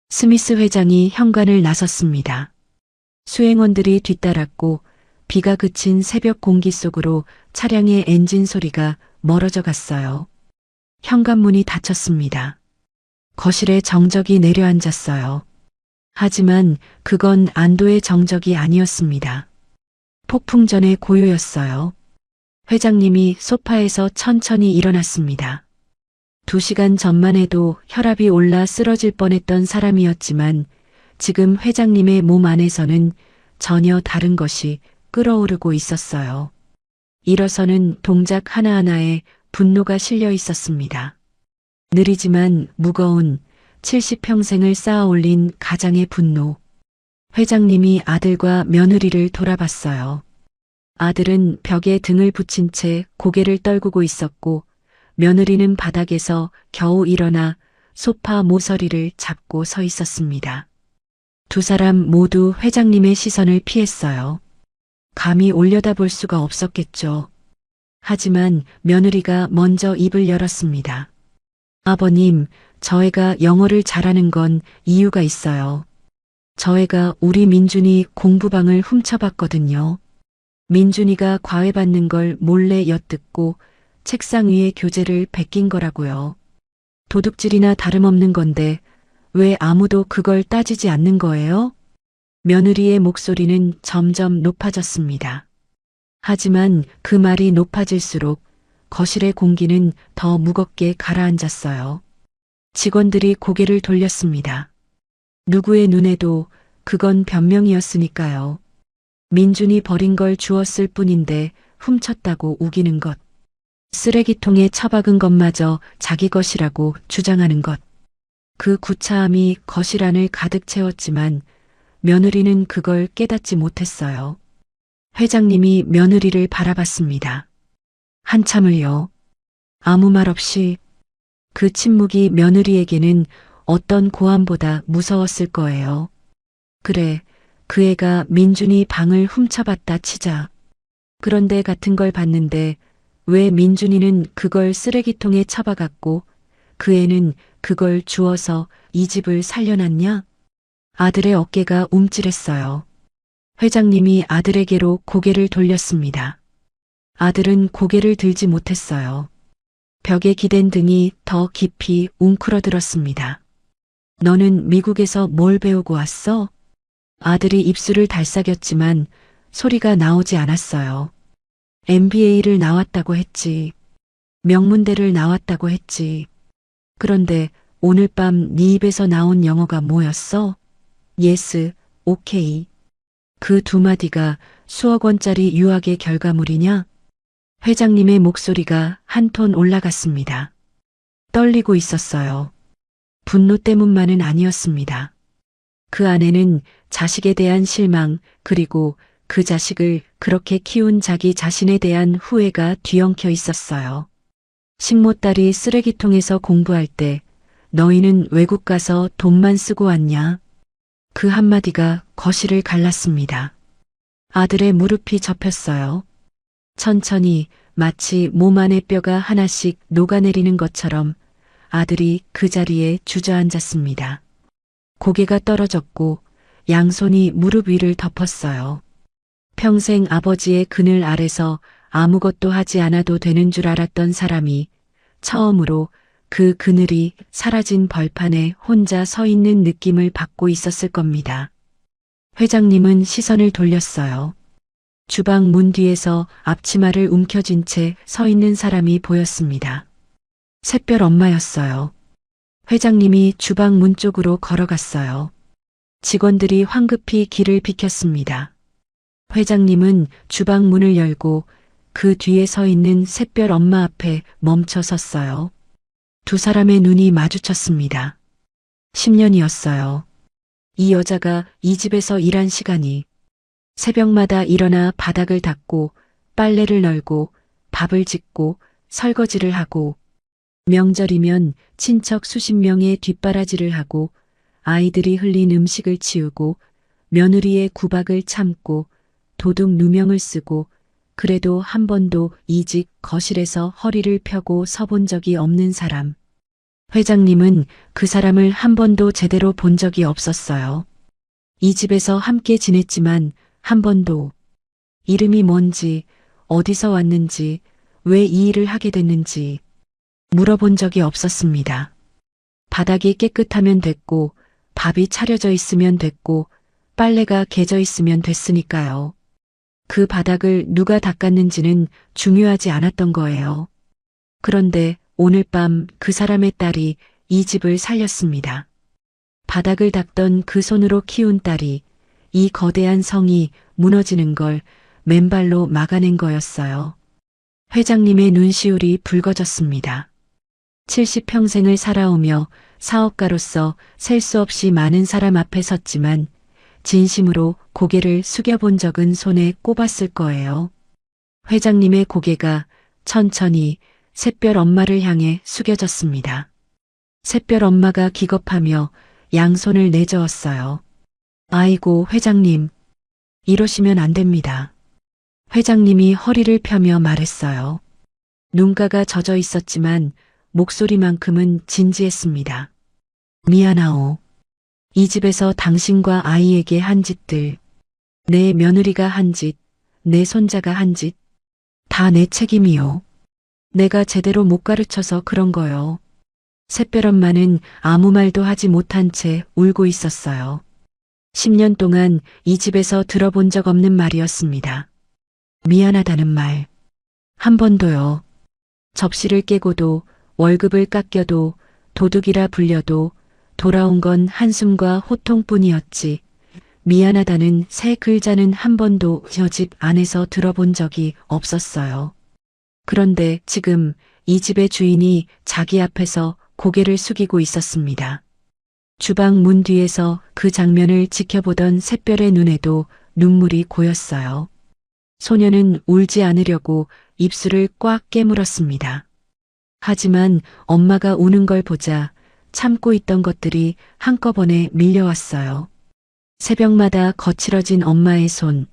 스미스 회장이 현관을 나섰습니다. 수행원들이 뒤따랐고 비가 그친 새벽 공기 속으로 차량의 엔진 소리가 멀어져 갔어요. 현관문이 닫혔습니다. 거실에 정적이 내려앉았어요. 하지만 그건 안도의 정적이 아니었습니다. 폭풍전의 고요였어요. 회장님이 소파에서 천천히 일어났습니다. 2시간 전만 해도 혈압이 올라 쓰러질 뻔했던 사람이었지만 지금 회장님의 몸 안에서는 전혀 다른 것이 끓어오르고 있었어요. 일어서는 동작 하나하나에 분노가 실려 있었습니다. 느리지만 무거운 70평생을 쌓아 올린 가장의 분노. 회장님이 아들과 며느리를 돌아봤어요. 아들은 벽에 등을 붙인 채 고개를 떨구고 있었고 며느리는 바닥에서 겨우 일어나 소파 모서리를 잡고 서 있었습니다. 두 사람 모두 회장님의 시선을 피했어요. 감히 올려다볼 수가 없었겠죠. 하지만 며느리가 먼저 입을 열었습니다. 아버님, 저 애가 영어를 잘하는 건 이유가 있어요. 저 애가 우리 민준이 공부방을 훔쳐봤거든요. 민준이가 과외받는 걸 몰래 엿듣고 책상 위에 교재를 베낀 거라고요. 도둑질이나 다름없는 건데 왜 아무도 그걸 따지지 않는 거예요? 며느리의 목소리는 점점 높아졌습니다. 하지만 그 말이 높아질수록 거실의 공기는 더 무겁게 가라앉았어요. 직원들이 고개를 돌렸습니다. 누구의 눈에도 그건 변명이었으니까요. 민준이 버린 걸 주었을 뿐인데 훔쳤다고 우기는 것. 쓰레기통에 처박은 것마저 자기 것이라고 주장하는 것. 그 구차함이 거실 안을 가득 채웠지만 며느리는 그걸 깨닫지 못했어요. 회장님이 며느리를 바라봤습니다. 한참을요. 아무 말 없이. 그 침묵이 며느리에게는 어떤 고함보다 무서웠을 거예요. 그래, 그 애가 민준이 방을 훔쳐봤다 치자. 그런데 같은 걸 봤는데 왜 민준이는 그걸 쓰레기통에 처박았고 그 애는 그걸 주워서 이 집을 살려놨냐? 아들의 어깨가 움찔했어요. 회장님이 아들에게로 고개를 돌렸습니다. 아들은 고개를 들지 못했어요. 벽에 기댄 등이 더 깊이 웅크러들었습니다. 너는 미국에서 뭘 배우고 왔어? 아들이 입술을 달싹였지만 소리가 나오지 않았어요. MBA를 나왔다고 했지. 명문대를 나왔다고 했지. 그런데 오늘 밤 네 입에서 나온 영어가 뭐였어? Yes, okay. 그 두 마디가 수억 원짜리 유학의 결과물이냐? 회장님의 목소리가 한 톤 올라갔습니다. 떨리고 있었어요. 분노 때문만은 아니었습니다. 그 안에는 자식에 대한 실망, 그리고 그 자식을 그렇게 키운 자기 자신에 대한 후회가 뒤엉켜 있었어요. 식모딸이 쓰레기통에서 공부할 때 너희는 외국 가서 돈만 쓰고 왔냐? 그 한마디가 거실을 갈랐습니다. 아들의 무릎이 접혔어요. 천천히 마치 몸 안의 뼈가 하나씩 녹아내리는 것처럼 아들이 그 자리에 주저앉았습니다. 고개가 떨어졌고 양손이 무릎 위를 덮었어요. 평생 아버지의 그늘 아래서 아무것도 하지 않아도 되는 줄 알았던 사람이 처음으로 그 그늘이 사라진 벌판에 혼자 서 있는 느낌을 받고 있었을 겁니다. 회장님은 시선을 돌렸어요. 주방 문 뒤에서 앞치마를 움켜쥔 채 서 있는 사람이 보였습니다. 샛별 엄마였어요. 회장님이 주방 문 쪽으로 걸어갔어요. 직원들이 황급히 길을 비켰습니다. 회장님은 주방 문을 열고 그 뒤에 서 있는 샛별 엄마 앞에 멈춰 섰어요. 두 사람의 눈이 마주쳤습니다. 10년이었어요. 이 여자가 이 집에서 일한 시간이 새벽마다 일어나 바닥을 닦고 빨래를 널고 밥을 짓고 설거지를 하고 명절이면 친척 수십 명의 뒷바라지를 하고 아이들이 흘린 음식을 치우고 며느리의 구박을 참고 도둑 누명을 쓰고 그래도 한 번도 이 집 거실에서 허리를 펴고 서본 적이 없는 사람. 회장님은 그 사람을 한 번도 제대로 본 적이 없었어요. 이 집에서 함께 지냈지만 한 번도 이름이 뭔지, 어디서 왔는지, 왜 이 일을 하게 됐는지 물어본 적이 없었습니다. 바닥이 깨끗하면 됐고, 밥이 차려져 있으면 됐고, 빨래가 개져 있으면 됐으니까요. 그 바닥을 누가 닦았는지는 중요하지 않았던 거예요. 그런데 오늘 밤 그 사람의 딸이 이 집을 살렸습니다. 바닥을 닦던 그 손으로 키운 딸이 이 거대한 성이 무너지는 걸 맨발로 막아낸 거였어요. 회장님의 눈시울이 붉어졌습니다. 70평생을 살아오며 사업가로서 셀 수 없이 많은 사람 앞에 섰지만 진심으로 고개를 숙여본 적은 손에 꼽았을 거예요. 회장님의 고개가 천천히 샛별 엄마를 향해 숙여졌습니다. 샛별 엄마가 기겁하며 양손을 내저었어요. 아이고 회장님, 이러시면 안 됩니다. 회장님이 허리를 펴며 말했어요. 눈가가 젖어 있었지만 목소리만큼은 진지했습니다. 미안하오. 이 집에서 당신과 아이에게 한 짓들, 내 며느리가 한 짓, 내 손자가 한 짓, 다 내 책임이요. 내가 제대로 못 가르쳐서 그런 거요. 샛별 엄마는 아무 말도 하지 못한 채 울고 있었어요. 10년 동안 이 집에서 들어본 적 없는 말이었습니다. 미안하다는 말. 한 번도요. 접시를 깨고도 월급을 깎여도 도둑이라 불려도 돌아온 건 한숨과 호통뿐이었지. 미안하다는 새 글자는 한 번도 저 집 안에서 들어본 적이 없었어요. 그런데 지금 이 집의 주인이 자기 앞에서 고개를 숙이고 있었습니다. 주방 문 뒤에서 그 장면을 지켜보던 샛별의 눈에도 눈물이 고였어요. 소녀는 울지 않으려고 입술을 꽉 깨물었습니다. 하지만 엄마가 우는 걸 보자 참고 있던 것들이 한꺼번에 밀려왔어요. 새벽마다 거칠어진 엄마의 손,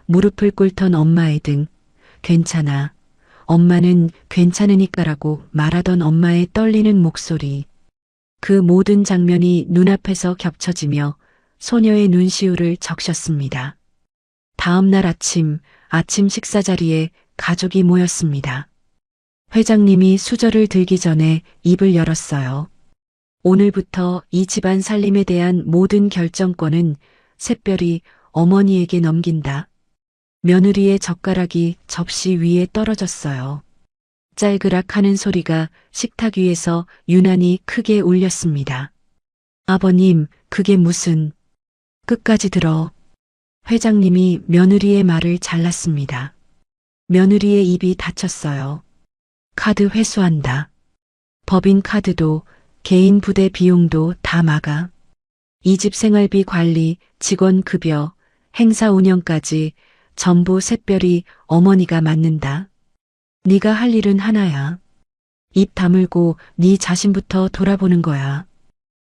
무릎을 꿇던 엄마의 등, 괜찮아. 엄마는 괜찮으니까라고 말하던 엄마의 떨리는 목소리. 그 모든 장면이 눈앞에서 겹쳐지며 소녀의 눈시울을 적셨습니다. 다음 날 아침 식사 자리에 가족이 모였습니다. 회장님이 수저를 들기 전에 입을 열었어요. 오늘부터 이 집안 살림에 대한 모든 결정권은 샛별이 어머니에게 넘긴다. 며느리의 젓가락이 접시 위에 떨어졌어요. 짤그락 하는 소리가 식탁 위에서 유난히 크게 울렸습니다. 아버님, 그게 무슨... 끝까지 들어. 회장님이 며느리의 말을 잘랐습니다. 며느리의 입이 닫혔어요. 카드 회수한다. 법인 카드도 개인 부대 비용도 다 막아. 이 집 생활비 관리, 직원 급여, 행사 운영까지 전부 샛별이 어머니가 맡는다. 네가 할 일은 하나야. 입 다물고 네 자신부터 돌아보는 거야.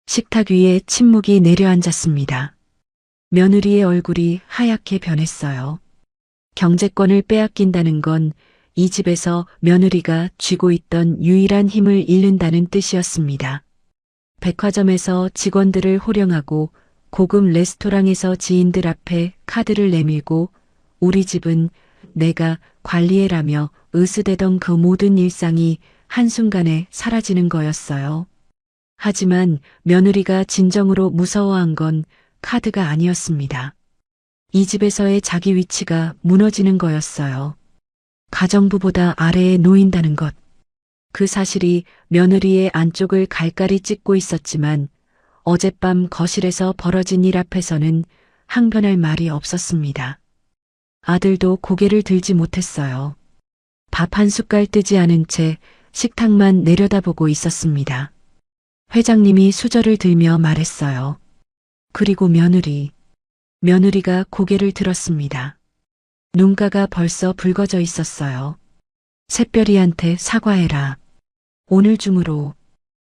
식탁 위에 침묵이 내려앉았습니다. 며느리의 얼굴이 하얗게 변했어요. 경제권을 빼앗긴다는 건 이 집에서 며느리가 쥐고 있던 유일한 힘을 잃는다는 뜻이었습니다. 백화점에서 직원들을 호령하고 고급 레스토랑에서 지인들 앞에 카드를 내밀고 우리 집은 내가 관리해라며 으스대던 그 모든 일상이 한순간에 사라지는 거였어요. 하지만 며느리가 진정으로 무서워한 건 카드가 아니었습니다. 이 집에서의 자기 위치가 무너지는 거였어요. 가정부보다 아래에 놓인다는 것. 그 사실이 며느리의 안쪽을 갈갈이 찢고 있었지만 어젯밤 거실에서 벌어진 일 앞에서는 항변할 말이 없었습니다. 아들도 고개를 들지 못했어요. 밥 한 숟갈 뜨지 않은 채 식탁만 내려다보고 있었습니다. 회장님이 수저를 들며 말했어요. 그리고 며느리가 고개를 들었습니다. 눈가가 벌써 붉어져 있었어요. 샛별이한테 사과해라. 오늘 중으로.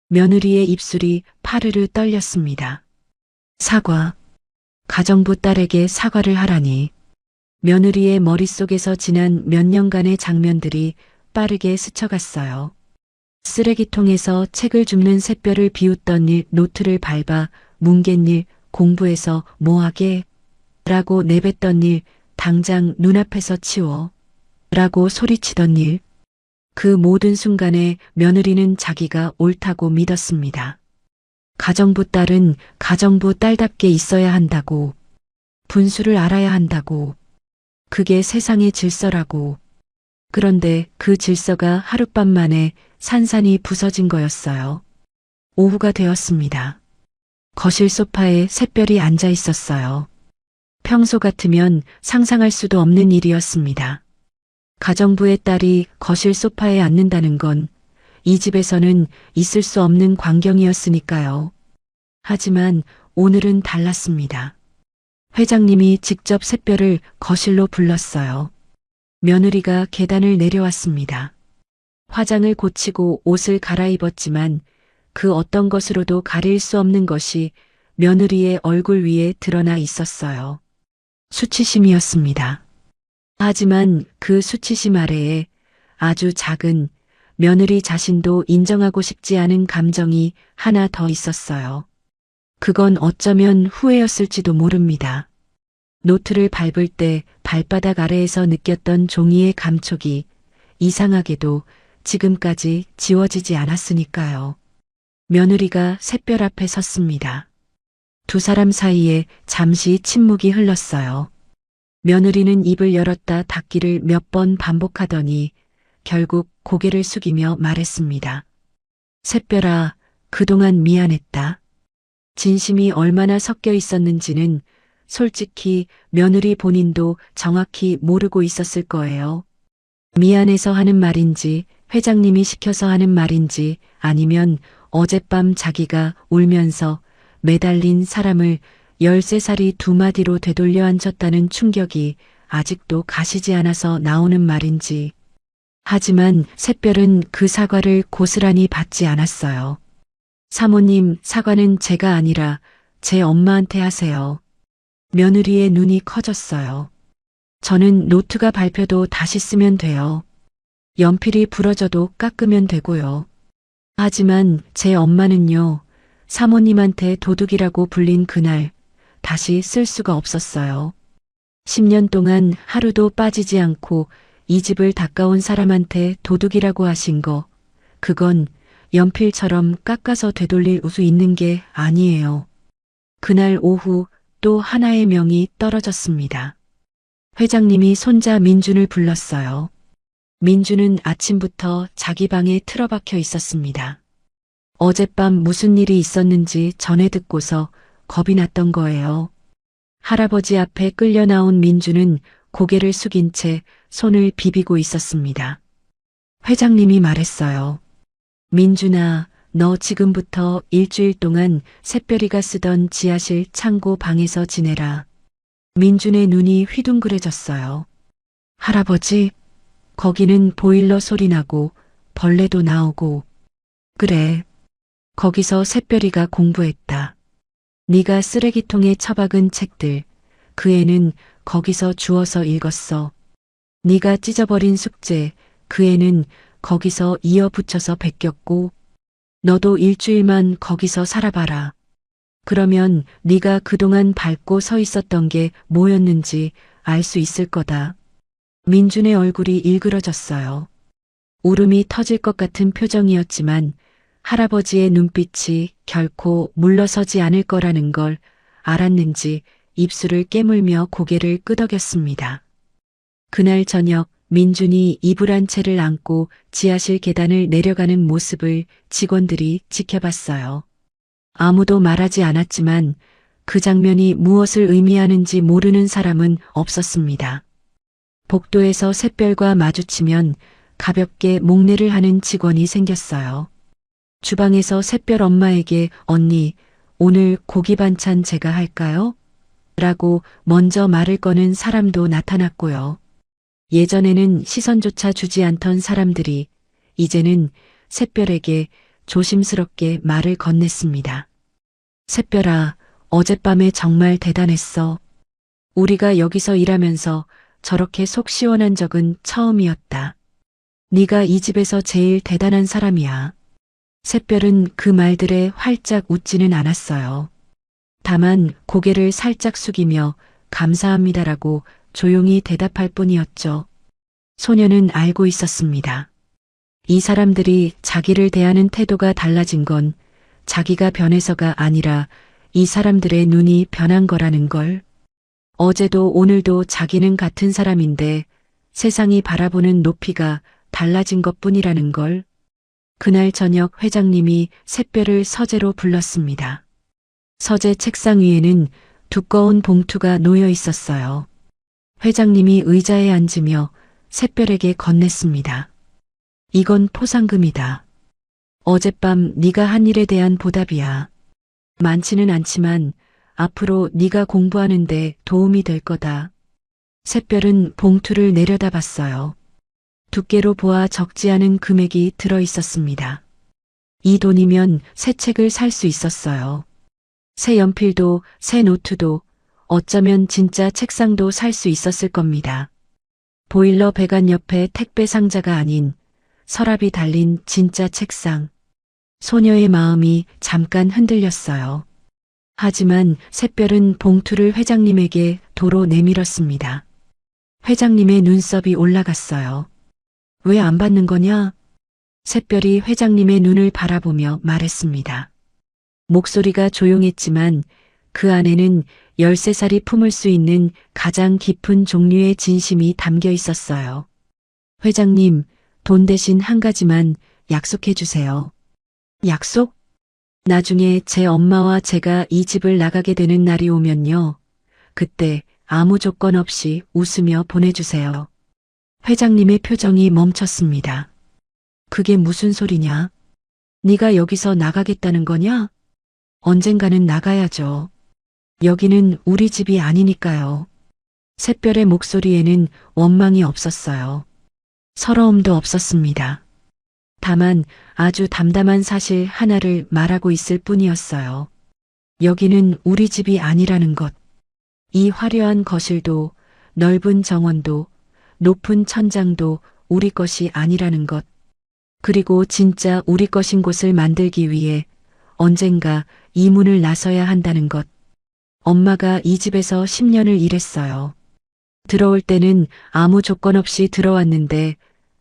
며느리의 입술이 파르르 떨렸습니다. 사과. 가정부 딸에게 사과를 하라니. 며느리의 머릿속에서 지난 몇 년간의 장면들이 빠르게 스쳐갔어요. 쓰레기통에서 책을 줍는 샛별을 비웃던 일, 노트를 밟아 뭉갠 일, 공부해서 뭐하게? 라고 내뱉던 일, 당장 눈앞에서 치워. 라고 소리치던 일. 그 모든 순간에 며느리는 자기가 옳다고 믿었습니다. 가정부 딸은 가정부 딸답게 있어야 한다고. 분수를 알아야 한다고. 그게 세상의 질서라고. 그런데 그 질서가 하룻밤 만에 산산이 부서진 거였어요. 오후가 되었습니다. 거실 소파에 샛별이 앉아 있었어요. 평소 같으면 상상할 수도 없는 일이었습니다. 가정부의 딸이 거실 소파에 앉는다는 건 이 집에서는 있을 수 없는 광경이었으니까요. 하지만 오늘은 달랐습니다. 회장님이 직접 샛별을 거실로 불렀어요. 며느리가 계단을 내려왔습니다. 화장을 고치고 옷을 갈아입었지만 그 어떤 것으로도 가릴 수 없는 것이 며느리의 얼굴 위에 드러나 있었어요. 수치심이었습니다. 하지만 그 수치심 아래에 아주 작은 며느리 자신도 인정하고 싶지 않은 감정이 하나 더 있었어요. 그건 어쩌면 후회였을지도 모릅니다. 노트를 밟을 때 발바닥 아래에서 느꼈던 종이의 감촉이 이상하게도 지금까지 지워지지 않았으니까요. 며느리가 샛별 앞에 섰습니다. 두 사람 사이에 잠시 침묵이 흘렀어요. 며느리는 입을 열었다 닫기를 몇 번 반복하더니 결국 고개를 숙이며 말했습니다. 샛별아, 그동안 미안했다. 진심이 얼마나 섞여 있었는지는 솔직히 며느리 본인도 정확히 모르고 있었을 거예요. 미안해서 하는 말인지 회장님이 시켜서 하는 말인지 아니면 어젯밤 자기가 울면서 매달린 사람을 13살이 두 마디로 되돌려 앉혔다는 충격이 아직도 가시지 않아서 나오는 말인지. 하지만 샛별은 그 사과를 고스란히 받지 않았어요. 사모님, 사과는 제가 아니라 제 엄마한테 하세요. 며느리의 눈이 커졌어요. 저는 노트가 밟혀도 다시 쓰면 돼요. 연필이 부러져도 깎으면 되고요. 하지만 제 엄마는요, 사모님한테 도둑이라고 불린 그날 다시 쓸 수가 없었어요. 10년 동안 하루도 빠지지 않고 이 집을 닦아온 사람한테 도둑이라고 하신 거, 그건 연필처럼 깎아서 되돌릴 수 있는 게 아니에요. 그날 오후 또 하나의 명이 떨어졌습니다. 회장님이 손자 민준을 불렀어요. 민주는 아침부터 자기 방에 틀어박혀 있었습니다. 어젯밤 무슨 일이 있었는지 전해 듣고서 겁이 났던 거예요. 할아버지 앞에 끌려 나온 민주는 고개를 숙인 채 손을 비비고 있었습니다. 회장님이 말했어요. 민준아, 너 지금부터 일주일 동안 샛별이가 쓰던 지하실 창고 방에서 지내라. 민준의 눈이 휘둥그레졌어요. 할아버지, 거기는 보일러 소리 나고 벌레도 나오고. 그래. 거기서 샛별이가 공부했다. 네가 쓰레기통에 처박은 책들, 그 애는 거기서 주워서 읽었어. 네가 찢어버린 숙제, 그 애는 거기서 이어 붙여서 베꼈고. 너도 일주일만 거기서 살아봐라. 그러면 네가 그동안 밟고 서 있었던 게 뭐였는지 알 수 있을 거다. 민준의 얼굴이 일그러졌어요. 울음이 터질 것 같은 표정이었지만 할아버지의 눈빛이 결코 물러서지 않을 거라는 걸 알았는지 입술을 깨물며 고개를 끄덕였습니다. 그날 저녁 민준이 이불 한 채를 안고 지하실 계단을 내려가는 모습을 직원들이 지켜봤어요. 아무도 말하지 않았지만 그 장면이 무엇을 의미하는지 모르는 사람은 없었습니다. 복도에서 샛별과 마주치면 가볍게 목례를 하는 직원이 생겼어요. 주방에서 샛별 엄마에게 언니, 오늘 고기 반찬 제가 할까요? 라고 먼저 말을 거는 사람도 나타났고요. 예전에는 시선조차 주지 않던 사람들이 이제는 샛별에게 조심스럽게 말을 건넸습니다. 샛별아, 어젯밤에 정말 대단했어. 우리가 여기서 일하면서 저렇게 속 시원한 적은 처음이었다. 네가 이 집에서 제일 대단한 사람이야. 샛별은 그 말들에 활짝 웃지는 않았어요. 다만 고개를 살짝 숙이며 감사합니다라고 조용히 대답할 뿐이었죠. 소녀는 알고 있었습니다. 이 사람들이 자기를 대하는 태도가 달라진 건 자기가 변해서가 아니라 이 사람들의 눈이 변한 거라는 걸. 어제도 오늘도 자기는 같은 사람인데 세상이 바라보는 높이가 달라진 것뿐이라는 걸. 그날 저녁 회장님이 샛별을 서재로 불렀습니다. 서재 책상 위에는 두꺼운 봉투가 놓여 있었어요. 회장님이 의자에 앉으며 샛별에게 건넸습니다. 이건 포상금이다. 어젯밤 네가 한 일에 대한 보답이야. 많지는 않지만 앞으로 네가 공부하는데 도움이 될 거다. 샛별은 봉투를 내려다봤어요. 두께로 보아 적지 않은 금액이 들어 있었습니다. 이 돈이면 새 책을 살 수 있었어요. 새 연필도 새 노트도 어쩌면 진짜 책상도 살 수 있었을 겁니다. 보일러 배관 옆에 택배 상자가 아닌 서랍이 달린 진짜 책상. 소녀의 마음이 잠깐 흔들렸어요. 하지만 샛별은 봉투를 회장님에게 도로 내밀었습니다. 회장님의 눈썹이 올라갔어요. 왜 안 받는 거냐? 샛별이 회장님의 눈을 바라보며 말했습니다. 목소리가 조용했지만 그 안에는 13살이 품을 수 있는 가장 깊은 종류의 진심이 담겨 있었어요. 회장님, 돈 대신 한 가지만 약속해 주세요. 약속? 나중에 제 엄마와 제가 이 집을 나가게 되는 날이 오면요. 그때 아무 조건 없이 웃으며 보내주세요. 회장님의 표정이 멈췄습니다. 그게 무슨 소리냐? 네가 여기서 나가겠다는 거냐? 언젠가는 나가야죠. 여기는 우리 집이 아니니까요. 샛별의 목소리에는 원망이 없었어요. 서러움도 없었습니다. 다만 아주 담담한 사실 하나를 말하고 있을 뿐이었어요. 여기는 우리 집이 아니라는 것. 이 화려한 거실도 넓은 정원도 높은 천장도 우리 것이 아니라는 것. 그리고 진짜 우리 것인 곳을 만들기 위해 언젠가 이 문을 나서야 한다는 것. 엄마가 이 집에서 10년을 일했어요. 들어올 때는 아무 조건 없이 들어왔는데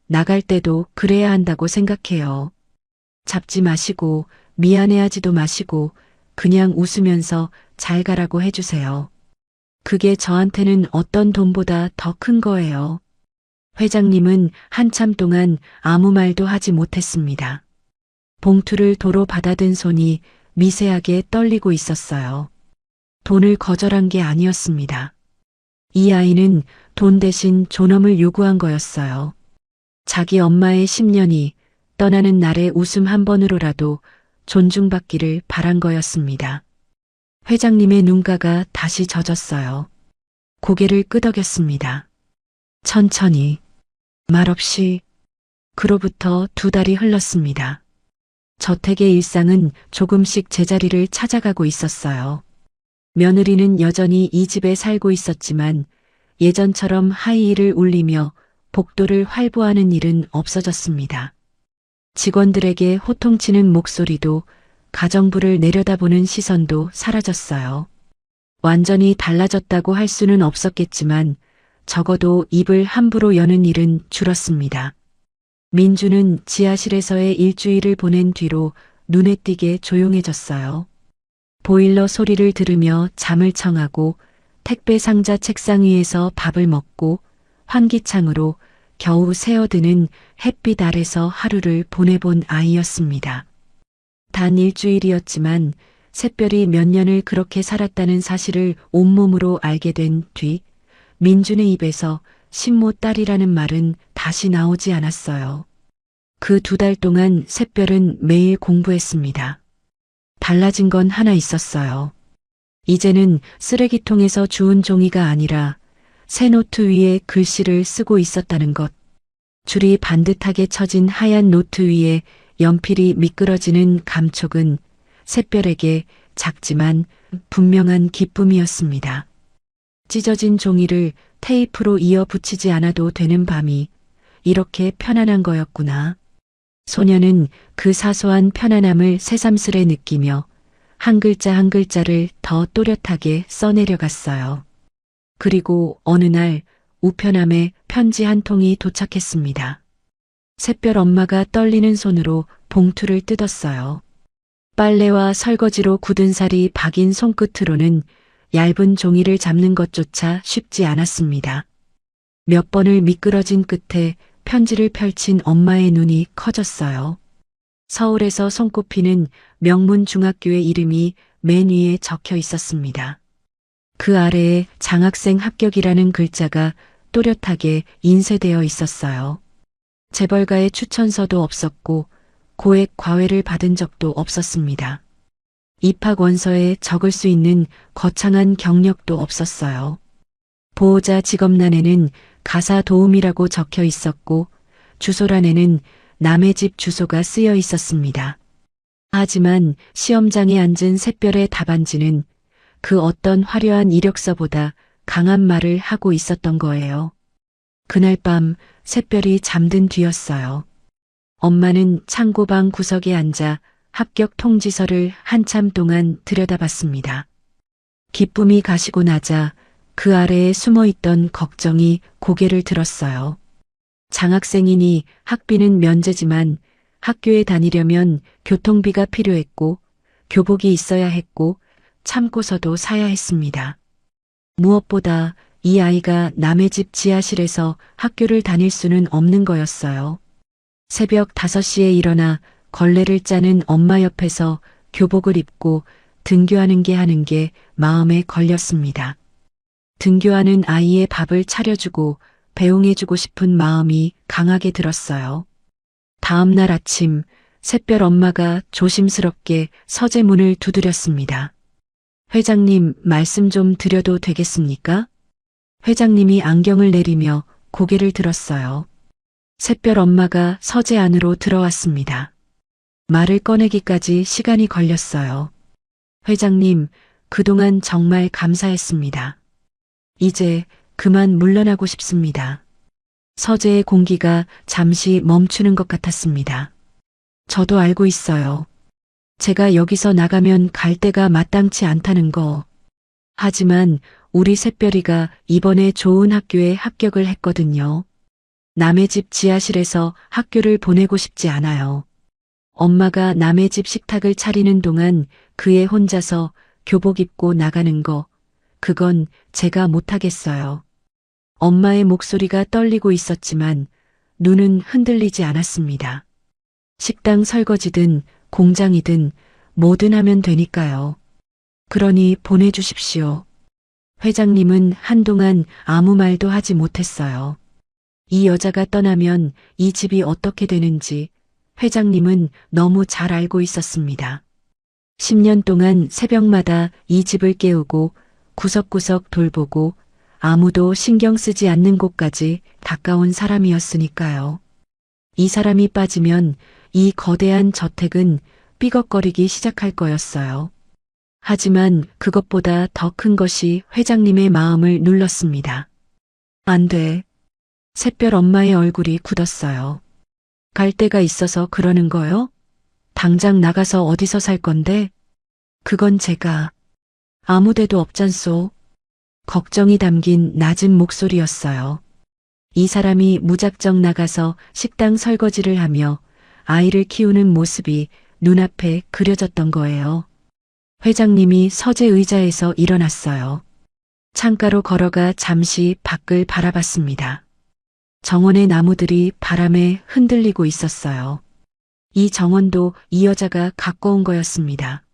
나갈 때도 그래야 한다고 생각해요. 잡지 마시고 미안해하지도 마시고 그냥 웃으면서 잘 가라고 해주세요. 그게 저한테는 어떤 돈보다 더 큰 거예요. 회장님은 한참 동안 아무 말도 하지 못했습니다. 봉투를 도로 받아든 손이 미세하게 떨리고 있었어요. 돈을 거절한 게 아니었습니다. 이 아이는 돈 대신 존엄을 요구한 거였어요. 자기 엄마의 10년이 떠나는 날의 웃음 한 번으로라도 존중받기를 바란 거였습니다. 회장님의 눈가가 다시 젖었어요. 고개를 끄덕였습니다. 천천히, 말없이. 그로부터 2달이 흘렀습니다. 저택의 일상은 조금씩 제자리를 찾아가고 있었어요. 며느리는 여전히 이 집에 살고 있었지만 예전처럼 하이힐을 울리며 복도를 활보하는 일은 없어졌습니다. 직원들에게 호통치는 목소리도 가정부를 내려다보는 시선도 사라졌어요. 완전히 달라졌다고 할 수는 없었겠지만 적어도 입을 함부로 여는 일은 줄었습니다. 민주는 지하실에서의 일주일을 보낸 뒤로 눈에 띄게 조용해졌어요. 보일러 소리를 들으며 잠을 청하고 택배 상자 책상 위에서 밥을 먹고 환기창으로 겨우 새어드는 햇빛 아래서 하루를 보내본 아이였습니다. 단 일주일이었지만 샛별이 몇 년을 그렇게 살았다는 사실을 온몸으로 알게 된 뒤 민준의 입에서 신모 딸이라는 말은 다시 나오지 않았어요. 그 2달 동안 샛별은 매일 공부했습니다. 달라진 건 하나 있었어요. 이제는 쓰레기통에서 주운 종이가 아니라 새 노트 위에 글씨를 쓰고 있었다는 것. 줄이 반듯하게 쳐진 하얀 노트 위에 연필이 미끄러지는 감촉은 샛별에게 작지만 분명한 기쁨이었습니다. 찢어진 종이를 테이프로 이어 붙이지 않아도 되는 밤이 이렇게 편안한 거였구나. 소녀는 그 사소한 편안함을 새삼스레 느끼며 한 글자 한 글자를 더 또렷하게 써내려갔어요. 그리고 어느 날 우편함에 편지 한 통이 도착했습니다. 샛별 엄마가 떨리는 손으로 봉투를 뜯었어요. 빨래와 설거지로 굳은 살이 박인 손끝으로는 얇은 종이를 잡는 것조차 쉽지 않았습니다. 몇 번을 미끄러진 끝에 편지를 펼친 엄마의 눈이 커졌어요. 서울에서 손꼽히는 명문 중학교의 이름이 맨 위에 적혀 있었습니다. 그 아래에 장학생 합격이라는 글자가 또렷하게 인쇄되어 있었어요. 재벌가의 추천서도 없었고 고액 과외를 받은 적도 없었습니다. 입학 원서에 적을 수 있는 거창한 경력도 없었어요. 보호자 직업란에는 가사 도움이라고 적혀 있었고 주소란에는 남의 집 주소가 쓰여 있었습니다. 하지만 시험장에 앉은 샛별의 답안지는 그 어떤 화려한 이력서보다 강한 말을 하고 있었던 거예요. 그날 밤 샛별이 잠든 뒤였어요. 엄마는 창고방 구석에 앉아 합격 통지서를 한참 동안 들여다봤습니다. 기쁨이 가시고 나자 그 아래에 숨어있던 걱정이 고개를 들었어요. 장학생이니 학비는 면제지만 학교에 다니려면 교통비가 필요했고 교복이 있어야 했고 참고서도 사야 했습니다. 무엇보다 이 아이가 남의 집 지하실에서 학교를 다닐 수는 없는 거였어요. 새벽 5시에 일어나 걸레를 짜는 엄마 옆에서 교복을 입고 등교하는 게 마음에 걸렸습니다. 등교하는 아이의 밥을 차려주고 배웅해주고 싶은 마음이 강하게 들었어요. 다음 날 아침 샛별 엄마가 조심스럽게 서재문을 두드렸습니다. 회장님, 말씀 좀 드려도 되겠습니까? 회장님이 안경을 내리며 고개를 들었어요. 샛별 엄마가 서재 안으로 들어왔습니다. 말을 꺼내기까지 시간이 걸렸어요. 회장님, 그동안 정말 감사했습니다. 이제 그만 물러나고 싶습니다. 서재의 공기가 잠시 멈추는 것 같았습니다. 저도 알고 있어요. 제가 여기서 나가면 갈 데가 마땅치 않다는 거. 하지만 우리 샛별이가 이번에 좋은 학교에 합격을 했거든요. 남의 집 지하실에서 학교를 보내고 싶지 않아요. 엄마가 남의 집 식탁을 차리는 동안 그애 혼자서 교복 입고 나가는 거, 그건 제가 못하겠어요. 엄마의 목소리가 떨리고 있었지만 눈은 흔들리지 않았습니다. 식당 설거지든 공장이든 뭐든 하면 되니까요. 그러니 보내주십시오. 회장님은 한동안 아무 말도 하지 못했어요. 이 여자가 떠나면 이 집이 어떻게 되는지 회장님은 너무 잘 알고 있었습니다. 10년 동안 새벽마다 이 집을 깨우고 구석구석 돌보고 아무도 신경 쓰지 않는 곳까지 가까운 사람이었으니까요. 이 사람이 빠지면 이 거대한 저택은 삐걱거리기 시작할 거였어요. 하지만 그것보다 더 큰 것이 회장님의 마음을 눌렀습니다. 안 돼. 샛별 엄마의 얼굴이 굳었어요. 갈 데가 있어서 그러는 거요? 당장 나가서 어디서 살 건데? 그건 제가 아무 데도 없잖소. 걱정이 담긴 낮은 목소리였어요. 이 사람이 무작정 나가서 식당 설거지를 하며 아이를 키우는 모습이 눈앞에 그려졌던 거예요. 회장님이 서재 의자에서 일어났어요. 창가로 걸어가 잠시 밖을 바라봤습니다. 정원의 나무들이 바람에 흔들리고 있었어요. 이 정원도 이 여자가 갖고 온 거였습니다.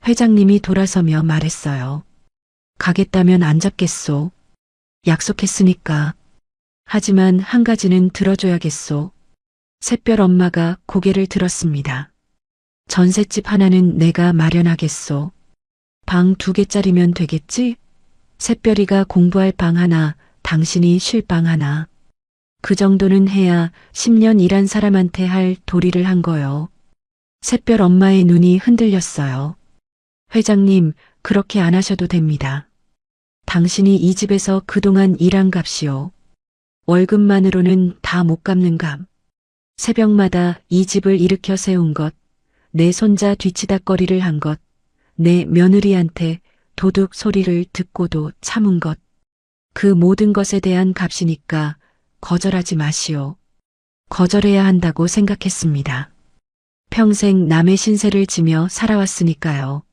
회장님이 돌아서며 말했어요. 가겠다면 안 잡겠소. 약속했으니까. 하지만 한 가지는 들어줘야겠소. 샛별 엄마가 고개를 들었습니다. 전셋집 하나는 내가 마련하겠소. 방 2개짜리면 되겠지? 샛별이가 공부할 방 하나, 당신이 쉴 방 하나. 그 정도는 해야 10년 일한 사람한테 할 도리를 한 거요. 샛별 엄마의 눈이 흔들렸어요. 회장님, 그렇게 안 하셔도 됩니다. 당신이 이 집에서 그동안 일한 값이요. 월급만으로는 다 못 갚는 값. 새벽마다 이 집을 일으켜 세운 것, 내 손자 뒤치다꺼리를 한 것, 내 며느리한테 도둑 소리를 듣고도 참은 것. 그 모든 것에 대한 값이니까 거절하지 마시오. 거절해야 한다고 생각했습니다. 평생 남의 신세를 지며 살아왔으니까요.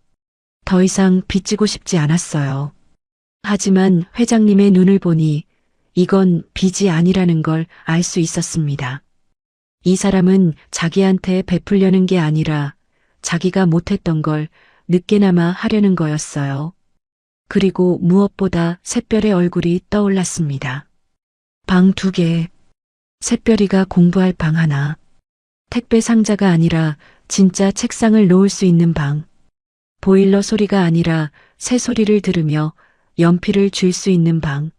더 이상 빚지고 싶지 않았어요. 하지만 회장님의 눈을 보니 이건 빚이 아니라는 걸 알 수 있었습니다. 이 사람은 자기한테 베풀려는 게 아니라 자기가 못했던 걸 늦게나마 하려는 거였어요. 그리고 무엇보다 샛별의 얼굴이 떠올랐습니다. 방 2개, 샛별이가 공부할 방 하나, 택배 상자가 아니라 진짜 책상을 놓을 수 있는 방, 보일러 소리가 아니라 새 소리를 들으며 연필을 줄 수 있는 방.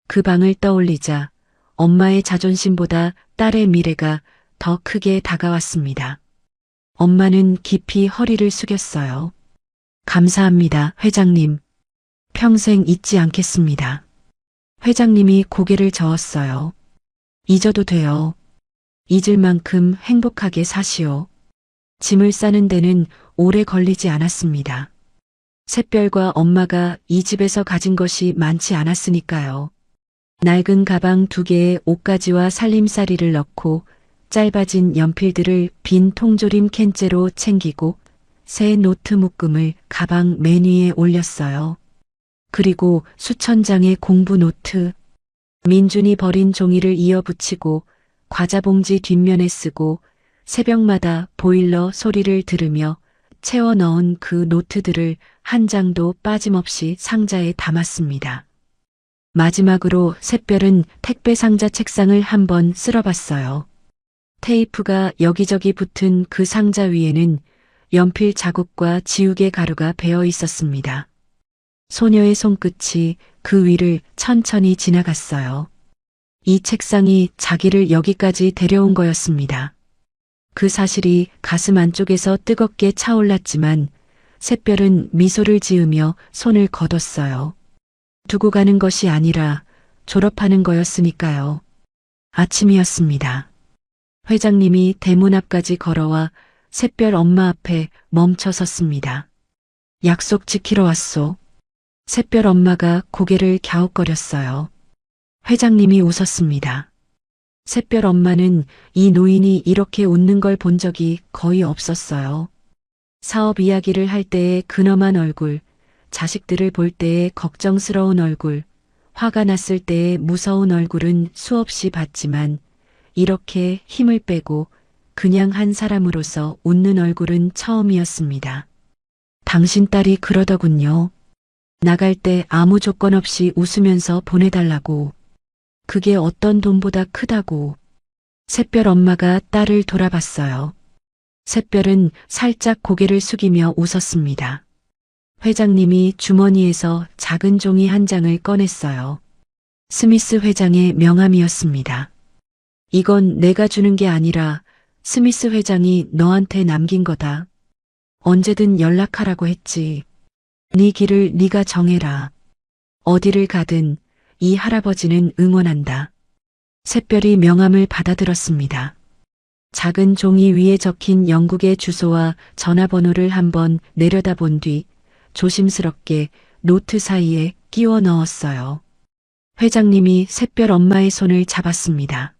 그 방을 떠올리자 엄마의 자존심보다 딸의 미래가 더 크게 다가왔습니다. 엄마는 깊이 허리를 숙였어요. 감사합니다, 회장님. 평생 잊지 않겠습니다. 회장님이 고개를 저었어요. 잊어도 돼요. 잊을 만큼 행복하게 사시오. 짐을 싸는 데는 오래 걸리지 않았습니다. 샛별과 엄마가 이 집에서 가진 것이 많지 않았으니까요. 낡은 가방 2개에 옷가지와 살림살이를 넣고 짧아진 연필들을 빈 통조림 캔째로 챙기고 새 노트 묶음을 가방 맨 위에 올렸어요. 그리고 수천 장의 공부 노트, 민준이 버린 종이를 이어붙이고 과자봉지 뒷면에 쓰고 새벽마다 보일러 소리를 들으며 채워 넣은 그 노트들을 한 장도 빠짐없이 상자에 담았습니다. 마지막으로 샛별은 택배 상자 책상을 한번 쓸어봤어요. 테이프가 여기저기 붙은 그 상자 위에는 연필 자국과 지우개 가루가 배어 있었습니다. 소녀의 손끝이 그 위를 천천히 지나갔어요. 이 책상이 자기를 여기까지 데려온 거였습니다. 그 사실이 가슴 안쪽에서 뜨겁게 차올랐지만 샛별은 미소를 지으며 손을 거뒀어요. 두고 가는 것이 아니라 졸업하는 거였으니까요. 아침이었습니다. 회장님이 대문 앞까지 걸어와 샛별 엄마 앞에 멈춰 섰습니다. 약속 지키러 왔소. 샛별 엄마가 고개를 갸웃거렸어요. 회장님이 웃었습니다. 샛별 엄마는 이 노인이 이렇게 웃는 걸 본 적이 거의 없었어요. 사업 이야기를 할 때의 근엄한 얼굴, 자식들을 볼 때의 걱정스러운 얼굴, 화가 났을 때의 무서운 얼굴은 수없이 봤지만 이렇게 힘을 빼고 그냥 한 사람으로서 웃는 얼굴은 처음이었습니다. 당신 딸이 그러더군요. 나갈 때 아무 조건 없이 웃으면서 보내달라고. 그게 어떤 돈보다 크다고. 샛별 엄마가 딸을 돌아봤어요. 샛별은 살짝 고개를 숙이며 웃었습니다. 회장님이 주머니에서 작은 종이 한 장을 꺼냈어요. 스미스 회장의 명함이었습니다. 이건 내가 주는 게 아니라 스미스 회장이 너한테 남긴 거다. 언제든 연락하라고 했지. 네 길을 네가 정해라. 어디를 가든 이 할아버지는 응원한다. 샛별이 명함을 받아들었습니다. 작은 종이 위에 적힌 영국의 주소와 전화번호를 한번 내려다본 뒤 조심스럽게 노트 사이에 끼워 넣었어요. 회장님이 샛별 엄마의 손을 잡았습니다.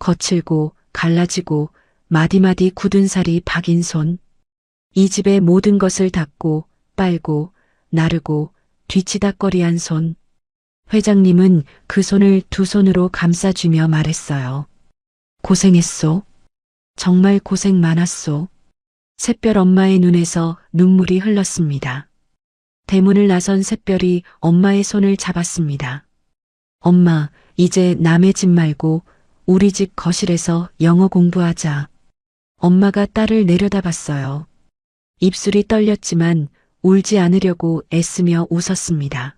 거칠고 갈라지고 마디마디 굳은 살이 박인 손. 이 집의 모든 것을 닦고 빨고 나르고 뒤치다꺼리한 손. 회장님은 그 손을 두 손으로 감싸주며 말했어요. 고생했소. 정말 고생 많았소. 샛별 엄마의 눈에서 눈물이 흘렀습니다. 대문을 나선 샛별이 엄마의 손을 잡았습니다. 엄마, 이제 남의 집 말고 우리 집 거실에서 영어 공부하자. 엄마가 딸을 내려다봤어요. 입술이 떨렸지만 울지 않으려고 애쓰며 웃었습니다.